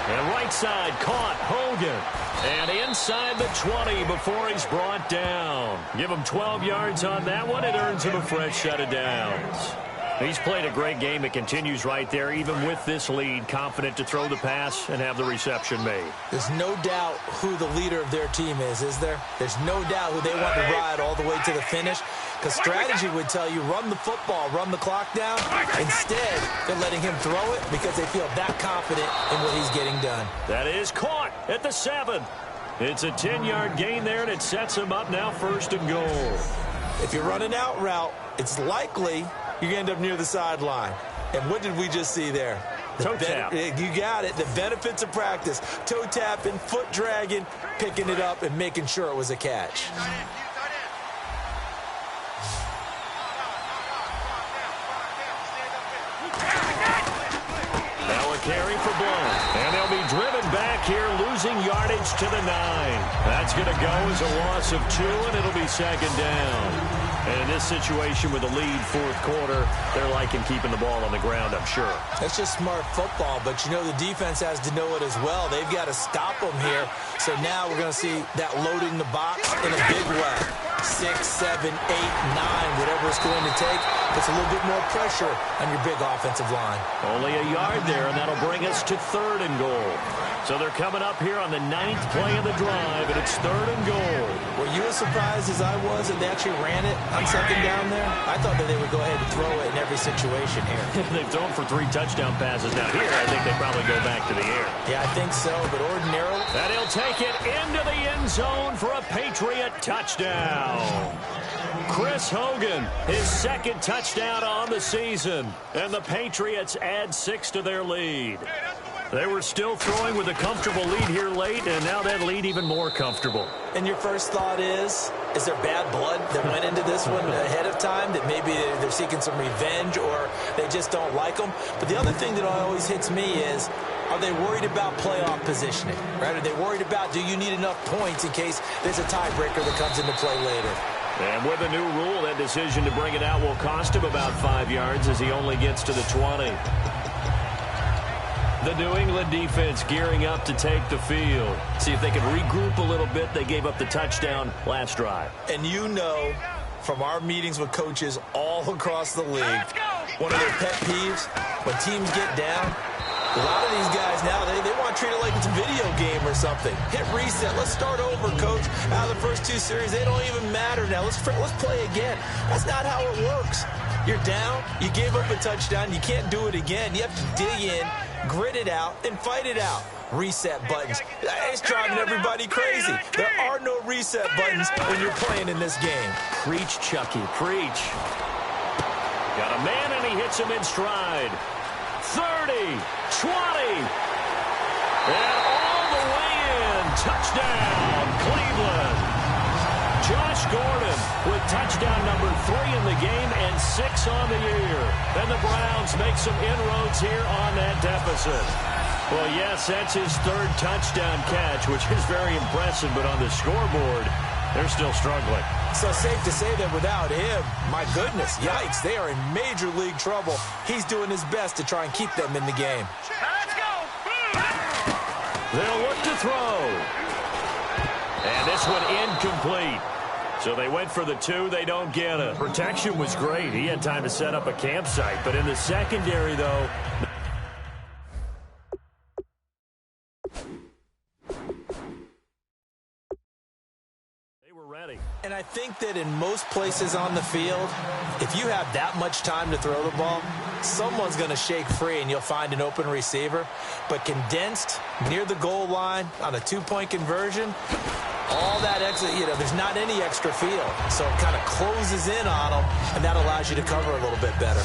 And right side caught Hogan. And inside the 20 before he's brought down. Give him 12 yards on that one. It earns him a fresh set of downs. He's played a great game. It continues right there, even with this lead, confident to throw the pass and have the reception made. There's no doubt who the leader of their team is there? There's no doubt who they want to ride all the way to the finish, because strategy would tell you run the football, run the clock down. Instead, they're letting him throw it because they feel that confident in what he's getting done. That is caught at the 7. It's a 10-yard gain there, and it sets him up now 1st and goal. If you're running out route, it's likely you're going to end up near the sideline. And what did we just see there? Toe tap. You got it. The benefits of practice. Toe tapping, foot dragging, picking it up, and making sure it was a catch. Now a carry for Blount. And they'll be driven back here, losing yardage to the 9. That's going to go as a loss of 2, and it'll be 2nd down. And in this situation with the lead 4th quarter, they're liking keeping the ball on the ground, I'm sure. That's just smart football, but you know the defense has to know it as well. They've got to stop them here. So now we're going to see that loading the box in a big way. 6, 7, 8, 9, whatever it's going to take. Puts a little bit more pressure on your big offensive line. Only a yard there, and that'll bring us to 3rd and goal. So they're coming up here on the 9th play of the drive, and it's 3rd and goal. Were you as surprised as I was that they actually ran it on 2nd down there? I thought that they would go ahead and throw it in every situation here. They've thrown for 3 touchdown passes. Now here, I think they probably go back to the air. Yeah, I think so, but ordinarily. And he'll take it into the end zone for a Patriot touchdown. Chris Hogan, his 2nd touchdown on the season. And the Patriots add 6 to their lead. They were still throwing with a comfortable lead here late, and now that lead even more comfortable. And your first thought is there bad blood that went into this one ahead of time, that maybe they're seeking some revenge or they just don't like them? But the other thing that always hits me is, are they worried about playoff positioning? Right? Are they worried about, do you need enough points in case there's a tiebreaker that comes into play later? And with a new rule, that decision to bring it out will cost him about 5 yards as he only gets to the 20. The New England defense gearing up to take the field. See if they can regroup a little bit. They gave up the touchdown last drive. And you know, from our meetings with coaches all across the league, one of their pet peeves, when teams get down, a lot of these guys now, they want to treat it like it's a video game or something. Hit reset. Let's start over, coach. Out of the first 2 series, they don't even matter now. Let's play again. That's not how it works. You're down. You gave up a touchdown. You can't do it again. You have to dig in, grit it out, and fight it out. Reset buttons. It's driving everybody crazy. There are no reset buttons when you're playing in this game. Preach, Chucky. Preach. Got a man, and he hits him in stride. 30, 20, and all the way in. Touchdown, Cleveland. Josh Gordon with touchdown number 3 in the game and 6 on the year. And the Browns make some inroads here on that deficit. Well, yes, that's his 3rd touchdown catch, which is very impressive, but on the scoreboard, they're still struggling. So safe to say that without him, my goodness, yikes, they are in major league trouble. He's doing his best to try and keep them in the game. Let's go. They'll look to throw. And this one incomplete. So they went for the 2. They don't get it. Protection was great. He had time to set up a campsite. But in the secondary, though, they were ready. And I think that in most places on the field, if you have that much time to throw the ball, someone's going to shake free and you'll find an open receiver. But condensed near the goal line on a 2-point conversion, all that extra, there's not any extra field. So it kind of closes in on them, and that allows you to cover a little bit better.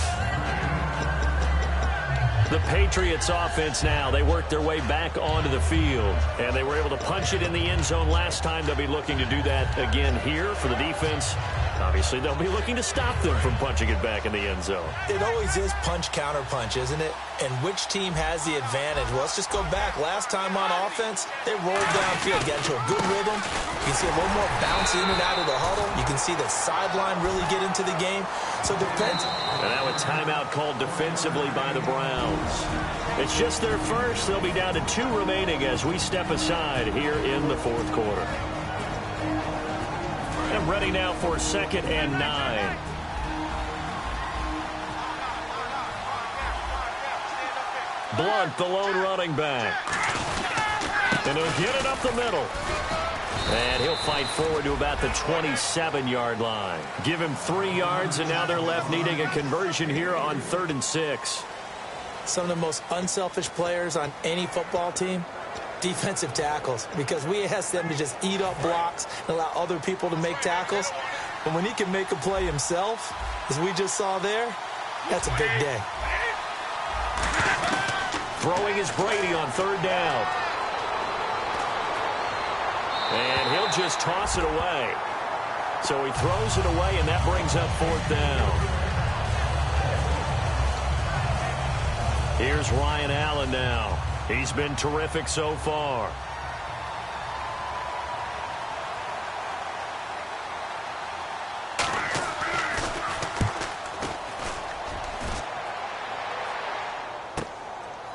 The Patriots offense now, they worked their way back onto the field, and they were able to punch it in the end zone last time. They'll be looking to do that again here for the defense. Obviously, they'll be looking to stop them from punching it back in the end zone. It always is punch-counter-punch, isn't it? And which team has the advantage? Well, let's just go back. Last time on offense, they rolled downfield, got into a good rhythm. You can see a little more bounce in and out of the huddle. You can see the sideline really get into the game. So depends. And now a timeout called defensively by the Browns. It's just their first. They'll be down to 2 remaining as we step aside here in the fourth quarter. And ready now for 2nd and 9. Blunt, the lone running back. And he'll get it up the middle. And he'll fight forward to about the 27-yard line. Give him 3 yards, and now they're left needing a conversion here on 3rd and 6. Some of the most unselfish players on any football team, defensive tackles, because we ask them to just eat up blocks and allow other people to make tackles. But when he can make a play himself, as we just saw there, that's a big day. Throwing is Brady on 3rd down. And he'll just toss it away. So he throws it away, and that brings up 4th down. Here's Ryan Allen now. He's been terrific so far.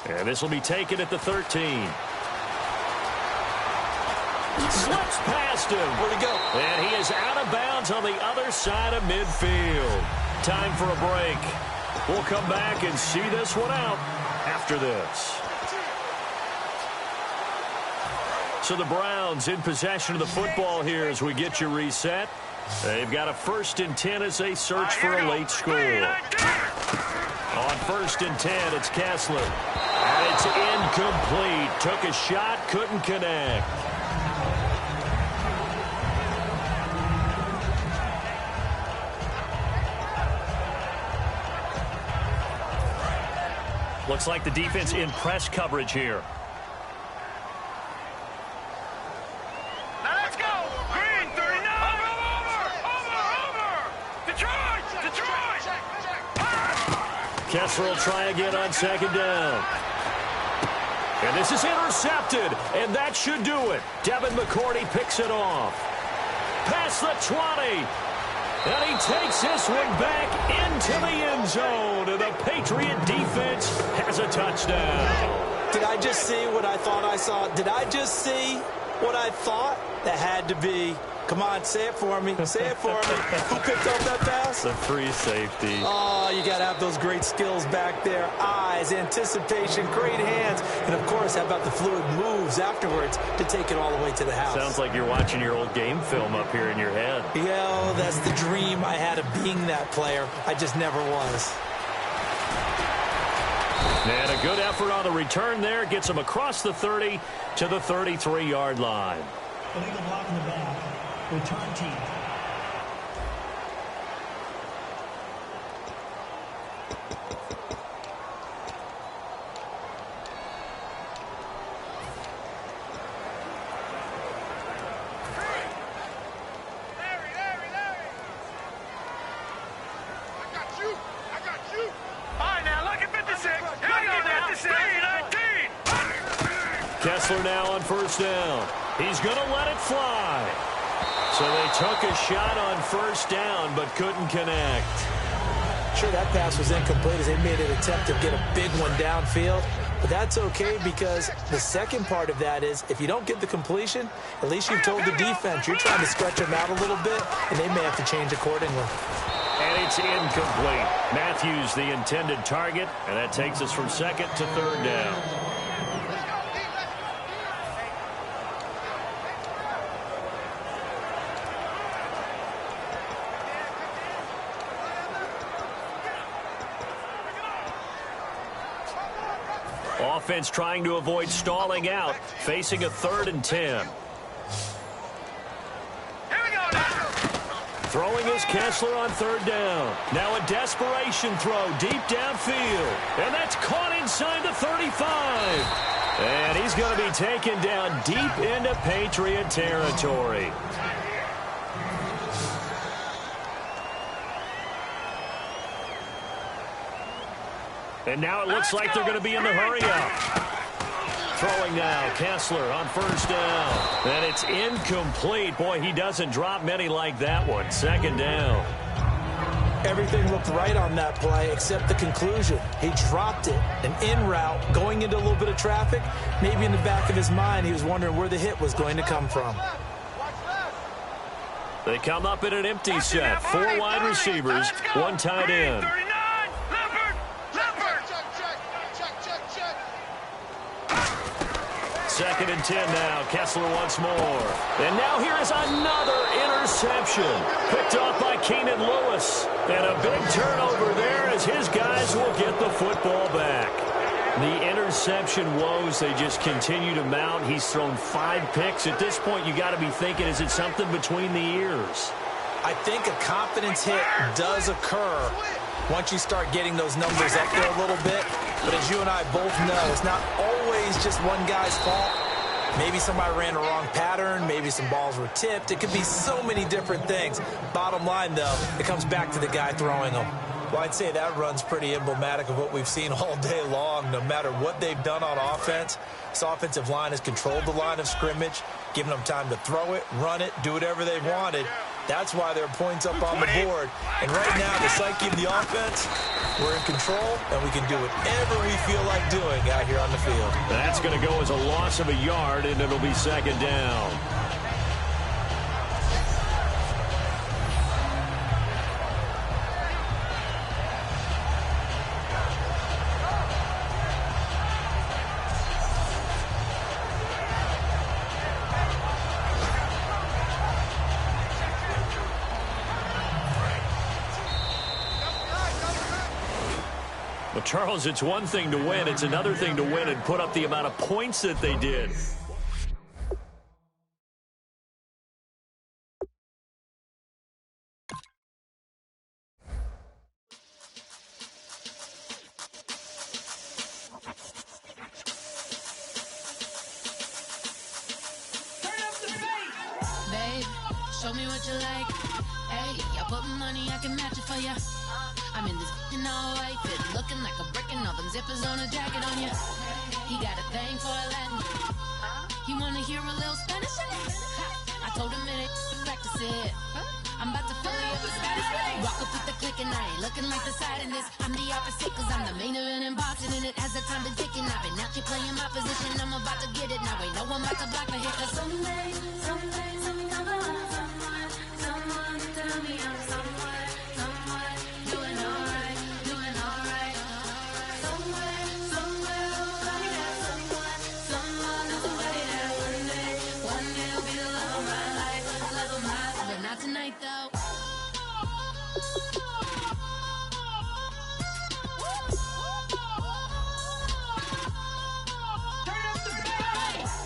And this will be taken at the 13. Slips past him. Where'd he go? And he is out of bounds on the other side of midfield. Time for a break. We'll come back and see this one out after this. So the Browns in possession of the football here as we get you reset. They've got a 1st and 10 as they search for a late score. On 1st and 10, it's Kessler. And it's incomplete. Took a shot, couldn't connect. Looks like the defense in press coverage here. Now let's go. Green, 39. Over. Detroit. Kessler will try again on 2nd down. And this is intercepted, and that should do it. Devin McCourty picks it off. Past the 20. And he takes this one back into the end zone. And the Patriot defense has a touchdown. Did I just see what I thought I saw? Did I just see what I thought? That had to be. Come on, say it for me. Say it for me. Who picked up that pass? The free safety. Oh, you got to have those great skills back there. Eyes, anticipation, great hands. And, of course, how about the fluid moves afterwards to take it all the way to the house? Sounds like you're watching your old game film up here in your head. Yeah, that's the dream I had of being that player. I just never was. And a good effort on the return there. Gets him across the 30 to the 33-yard line. Illegal block in the back. Return team. I got you. All right, now look at 56. Here we go now. 56. 19. Kessler now on 1st down. He's going to let it fly. So they took a shot on 1st down, but couldn't connect. Sure, that pass was incomplete as they made an attempt to get a big one downfield. But that's okay because the second part of that is if you don't get the completion, at least you've told the defense you're trying to stretch them out a little bit, and they may have to change accordingly. And it's incomplete. Matthews the intended target, and that takes us from 2nd to 3rd down. Offense trying to avoid stalling out, facing a 3rd and 10. Throwing is Kessler on 3rd down. Now a desperation throw deep downfield. And that's caught inside the 35. And he's going to be taken down deep into Patriot territory. And now it looks like they're going to be in the hurry-up. Throwing now, Kessler on first down. And it's incomplete. Boy, he doesn't drop many like that one. Second down. Everything looked right on that play except the conclusion. He dropped it, an in route, going into a little bit of traffic. Maybe in the back of his mind, he was wondering where the hit was going to come from. They come up in an empty set. 4 wide receivers, 1 tight end. Second and 10 now. Kessler once more. And now here is another interception. Picked off by Keenan Lewis. And a big turnover there as his guys will get the football back. The interception woes, they just continue to mount. He's thrown 5 picks. At this point, you got to be thinking, is it something between the ears? I think a confidence hit does occur once you start getting those numbers up there a little bit. But as you and I both know, it's not always just one guy's fault. Maybe somebody ran a wrong pattern. Maybe some balls were tipped. It could be so many different things. Bottom line, though, it comes back to the guy throwing them. Well, I'd say that run's pretty emblematic of what we've seen all day long. No matter what they've done on offense, this offensive line has controlled the line of scrimmage, given them time to throw it, run it, do whatever they wanted. That's why there are points up on the board. And right now, the psyche of the offense, we're in control, and we can do whatever we feel like doing out here on the field. That's going to go as a loss of a yard, and it'll be second down. Well, Charles, it's one thing to win. It's another thing to win and put up the amount of points that they did. Babe, show me what you like. Hey, I put money, I can match it for you. I'm in this all white fit, looking like a brick and all them zippers on a jacket on you. He got a thing for a Latin. He wanna hear a little Spanish? I told him it ain't practice it. I'm about to fill you up with Spanish. Walk up with the click and I ain't looking like the side in this. I'm the opposite cause I'm the main event in boxing and it has the time been ticking. I've been out here playing my position, I'm about to get it. Now ain't no one about to block the hit cause someday I'm gonna find someone to tell me I'm someone doing alright. Somewhere somebody got someone that's somebody that one day will be the love of my life, but not tonight though.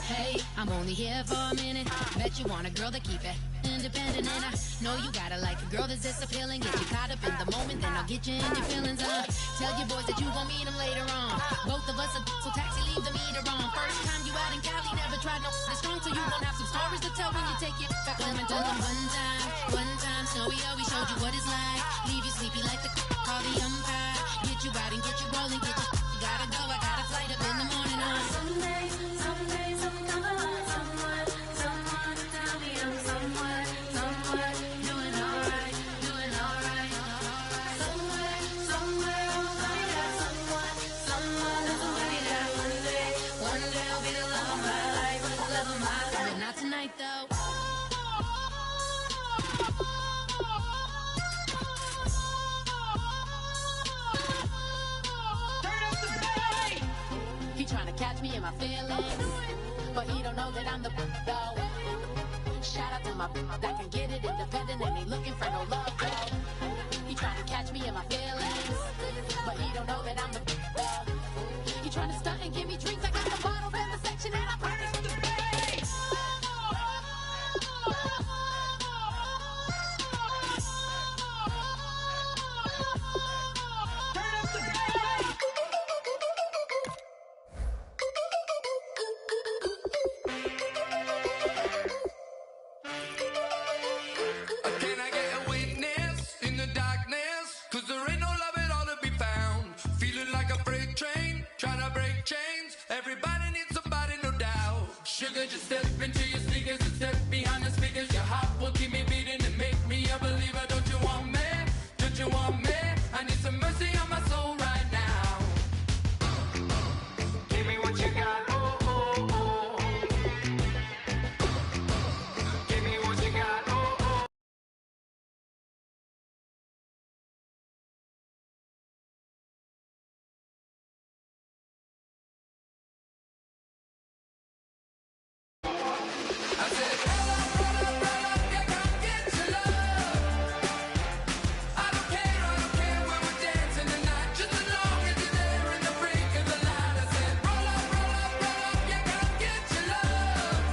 Hey, I'm only here for a minute. Bet you want a girl to keep it independent, and I know you gotta like a girl that's this appealing. Get you caught up in the moment, then I'll get you in your feelings. Tell your boys that you gon' meet them later on. Both of us are so taxi, leave the meter on. First time you out in Cali, never tried no strong, so you gon' have some stories to tell when you take it back home and tell them one time, Snowy always showed you what it's like. Leave you sleepy like the call the umpire. Get you out and get you rolling, get you gotta go. I got a flight up in the morning on someday I'm gonna find someone to tell me I'm someone doing alright. Somewhere somebody got someone that's somebody that one day will be the love of my life, but not tonight though. He tryna catch me in my feelings, but he don't know that I'm the though. Shout out to my that can get it independent and ain't looking for no love though. He tryna catch me in my feelings, but he don't know that I'm the though. He tryna stunt and give me drinks. I got the bottle in the section and I promise to the base. Can I get a witness in the darkness? Cause there ain't no love at all to be found. Feeling like a Everybody needs somebody, no doubt. Sugar, just step into your sneakers and step behind the speakers. Your heart will keep me beating and make me a believer. Don't you want me? Don't you want me? I need some mercy on my soul right now. Give me what you got, oh, oh, oh. Give me what you got, oh, oh. I said, roll up, yeah, come get your love. I don't care when we're dancing tonight, just as long as you're there in the break of the light. I said, roll up, yeah, come get your love.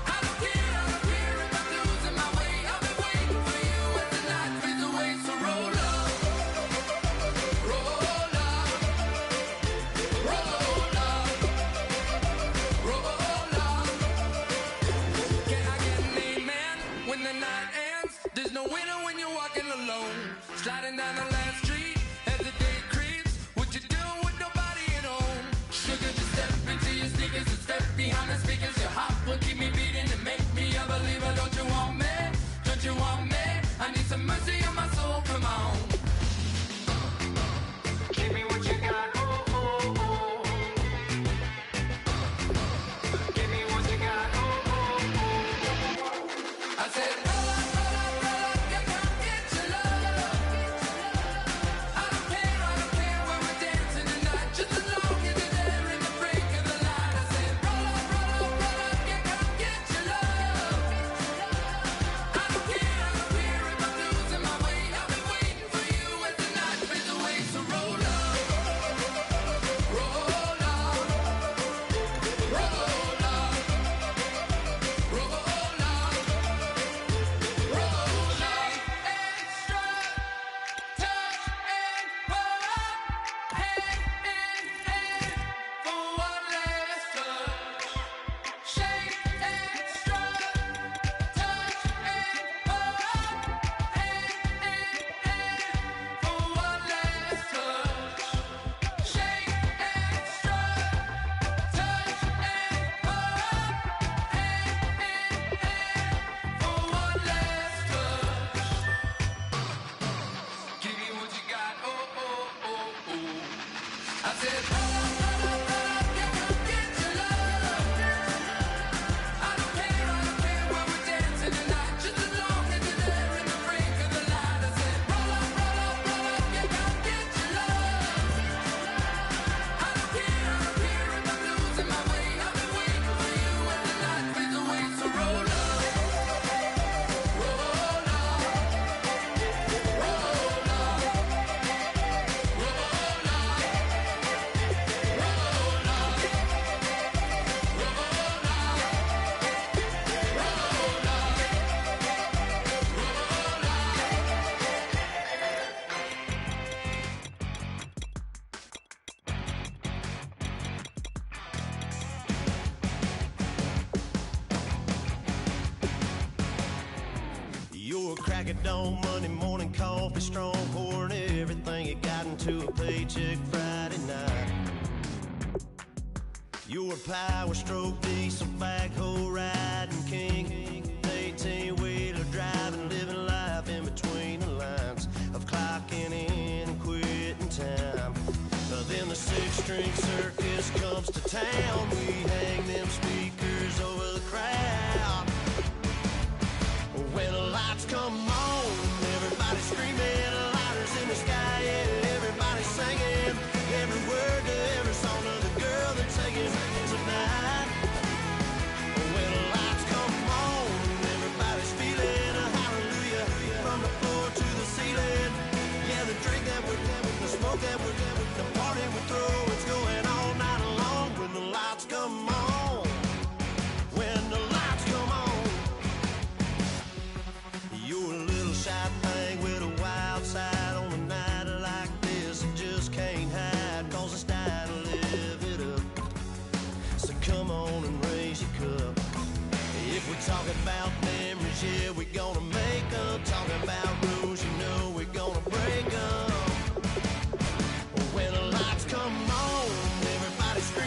I don't care if I'm losing my way. I'll be waiting for you as the night fades away. So roll up, roll up, roll up, roll up. Can I get an amen when the night ends? There's no winner when you're walking alone. Sliding down the last street as the day creeps. What you doing with nobody at home? Sugar, just step into your sneakers and step behind the speakers. Your heart will keep me beating and make me a believer. Don't you want me? Don't you want me? I need some mercy on my soul. Come on. Give me what you got. Oh, oh, oh. Give me what you got. Oh, oh, oh. I said, roll up, yeah, come get your love. I don't care when we're dancing tonight, just as long as you're there in the break of the light. I said, roll up, yeah, come get your love. I don't care if I'm losing my way. I'll be waiting for you as the night fades away. So roll up, roll up, roll up, roll up. Give me what you got, oh, oh, oh, oh. I said, yeah, come get your love. I don't care when we're dancing tonight, just as long as you're there in the break of the light. I said, roll up, yeah, come get your love. I don't care if I'm losing my way. I'll be waiting for you as the night fades away. So roll up, roll up, roll up. Your crack at dawn, Monday morning coffee, strong pouring everything you got into a paycheck Friday night. Your power stroke, diesel backhoe riding king, 18-wheeler driving, living life in between the lines of clocking in and quitting time. Then the six-string circus comes to town. We hang them speakers over the crowd. When the lights come on, everybody screaming, lighters in the sky, yeah, everybody singing every word to every song of the girl they're taking tonight. When the lights come on, everybody's feeling a hallelujah from the floor to the ceiling. Yeah, the drink that we're having, the smoke that we're having, the party we throw, it's going all night long. When the lights come on, when the lights come on. You're a little shy thing with a wild side on a night like this. You just can't hide, cause it's time to live it up. So come on and raise your cup. If we're talking about memories, yeah, we're gonna make them. Talking about rules, you know we're gonna break them. When the lights come on, everybody scream.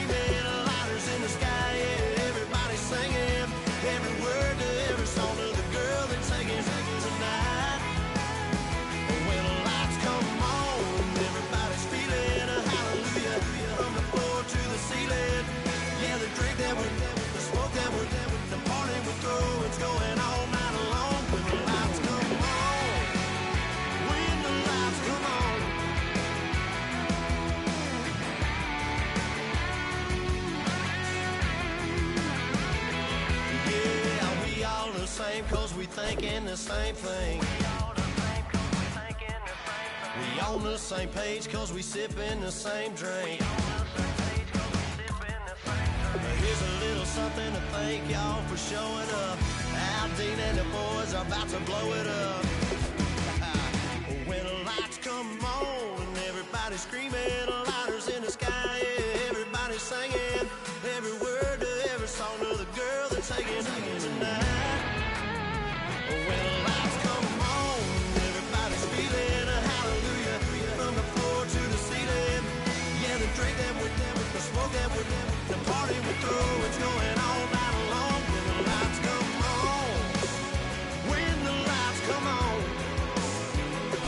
cause we thinking the same thing. We on the same page cause we sipping the same drink. Here's a little something to thank y'all for showing up. Al Dean and the boys are about to blow it up. When the lights come on and everybody's screaming, lighters in the sky, yeah, everybody's singing every word to every song of the girl that's taking tonight. When the lights come on, everybody's feeling a hallelujah from the floor to the ceiling. Yeah, the drink that with them, the smoke that with them, the party we throw, it's going all night long. When the lights come on, when the lights come on,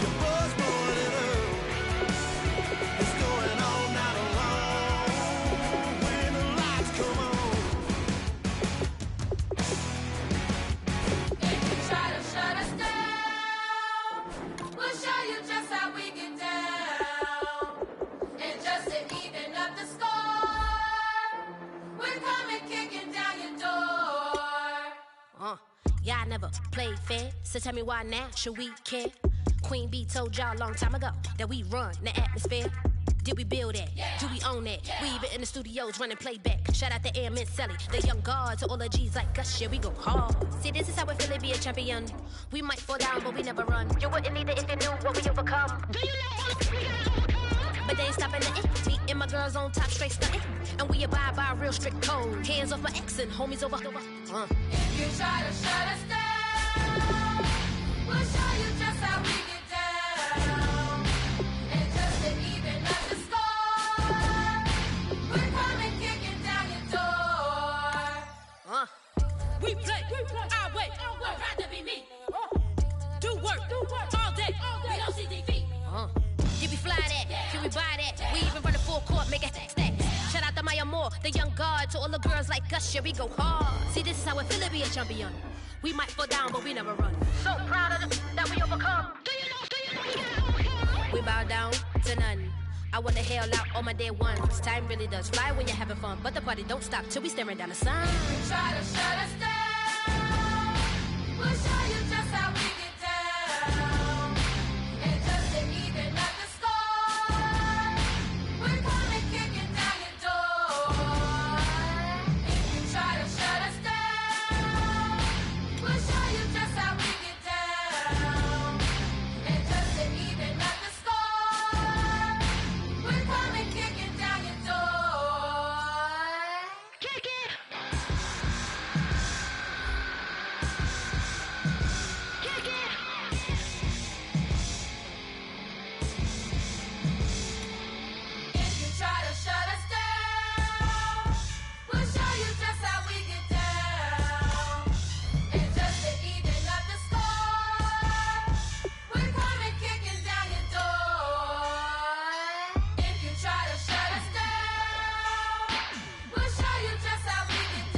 your buzz blowing it up. It's going all night long. When the lights come on. If you try to shut us down, we'll show you just how we get down. And just to even up the score, we're coming kicking down your door. Y'all never played fair, so tell me why now should we care? Queen B told y'all a long time ago that we run the atmosphere. Did we build that? Yeah. Do we own that? Yeah. We even in the studios running playback. Shout out to Air Mint Sally, the young guard to all the G's like us. Yeah, we go hard. See, this is how we feel to be a champion. We might fall down, but we never run. You wouldn't need it if you knew what we overcome. Do you know all we gotta overcome? But they ain't stopping nothing. Me and my girls on top straight stunting. And we abide by a real strict code. Hands off my ex and homies over. If you try to shut us down, we'll show you just how we get down. And just to even up the score, we're coming kicking down your door. We play our way. I'd rather be me. Do work all day. We don't see defeat. Did we fly that? Can we buy that? We even run a full court, make it stack. Shout out to Maya Moore, the young guard, to all the girls like us. Yeah, we go hard. See, this is how it feel to be a champion. We might fall down, but we never run. So proud of that we overcome. Do you know we gotta overcome? We bow down to none. I wanna hail out all my day ones. Time really does fly when you're having fun, but the party don't stop till we staring down the sun. Try to shut us down, we'll show you just how we get down. And just to even up the score, we're coming kicking down your door. If you try to shut us down, we'll show you just how we get down. And just to even up the score, we're coming kicking down your door. Kick it! Kick it! If you try to shut us down, we'll show you just how we get down. And just to even up the score, we're coming kicking down your door. If you try to shut us down, we'll show you just how we get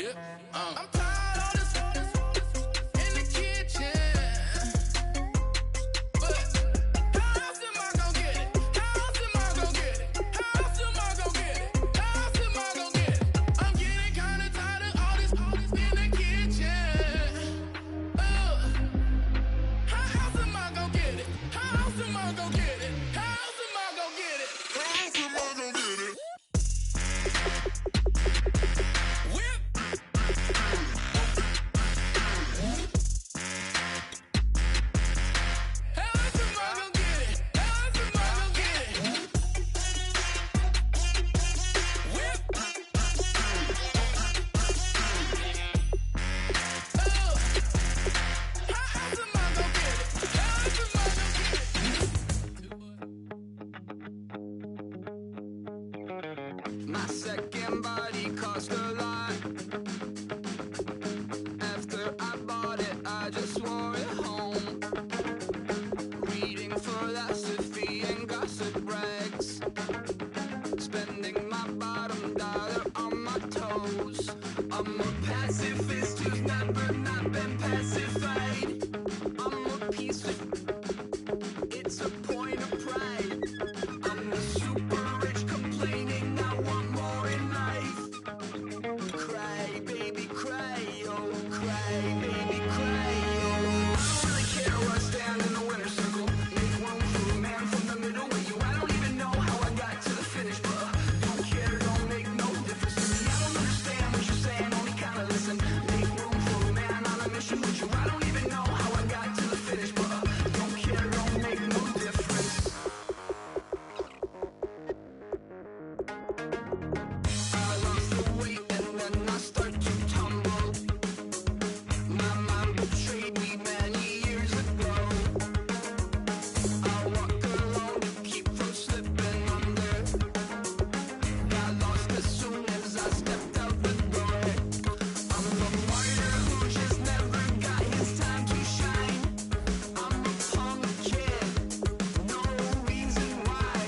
shit. I'm tired of this in the kitchen. But how else am I gonna get it? How else am I gonna get it? How else am I gonna get it? How else am I gonna get it? I'm getting kinda tired of all this in the kitchen. How else am I gonna get it? How else am I gonna get it? How else am I gonna get it? How else am I gonna get it? Whip. How else am I gonna get it? How else am I gonna get it? Whip. My second body cost a lot. After I bought it, I just wore it home. Reading philosophy and gossip rags. Spending my bottom dollar on my toes. I'm a pacifist who's never not been pacified. I'm a piece of... It's a point of pride. I'm the super rich complaining I want more in life. Cry, baby, cry, oh, cry, baby, cry, oh. I don't really care where I stand in the winner's circle. Make room for a man from the middle with you. I don't even know how I got to the finish, but don't care, don't make no difference to me. I don't understand what you're saying, only kinda listen. Make room for a man on a mission with you. I don't even know how I got to the finish, but don't care, don't make no difference. I lost the weight and then I start to tumble. My mind betrayed me many years ago. I walk alone to keep from slipping under. Got lost as soon as I stepped out the door. I'm a martyr who just never got his time to shine. I'm a punk kid, no reason why.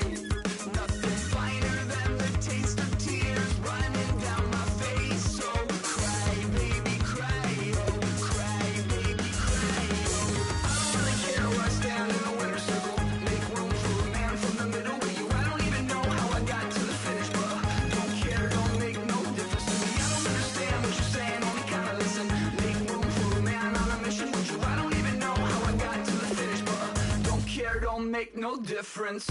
Nothing finer than the taste of tears running down my face. So cry, baby, cry, oh, cry, baby, cry, oh. I don't really care where I stand in the winner's circle. Make room for a man from the middle with you. I don't even know how I got to the finish, but don't care, don't make no difference to me. I don't understand what you're saying, only kinda listen. Make room for a man on a mission with you. I don't even know how I got to the finish, but don't care, don't make no difference.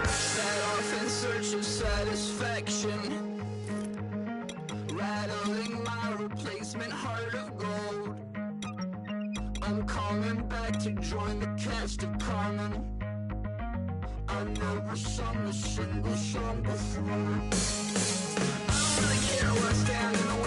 Set off in search of satisfaction, rattling my replacement heart of gold. I'm coming back to join the cast of Carmen. I never sung a single song before. I don't really care where I stand in the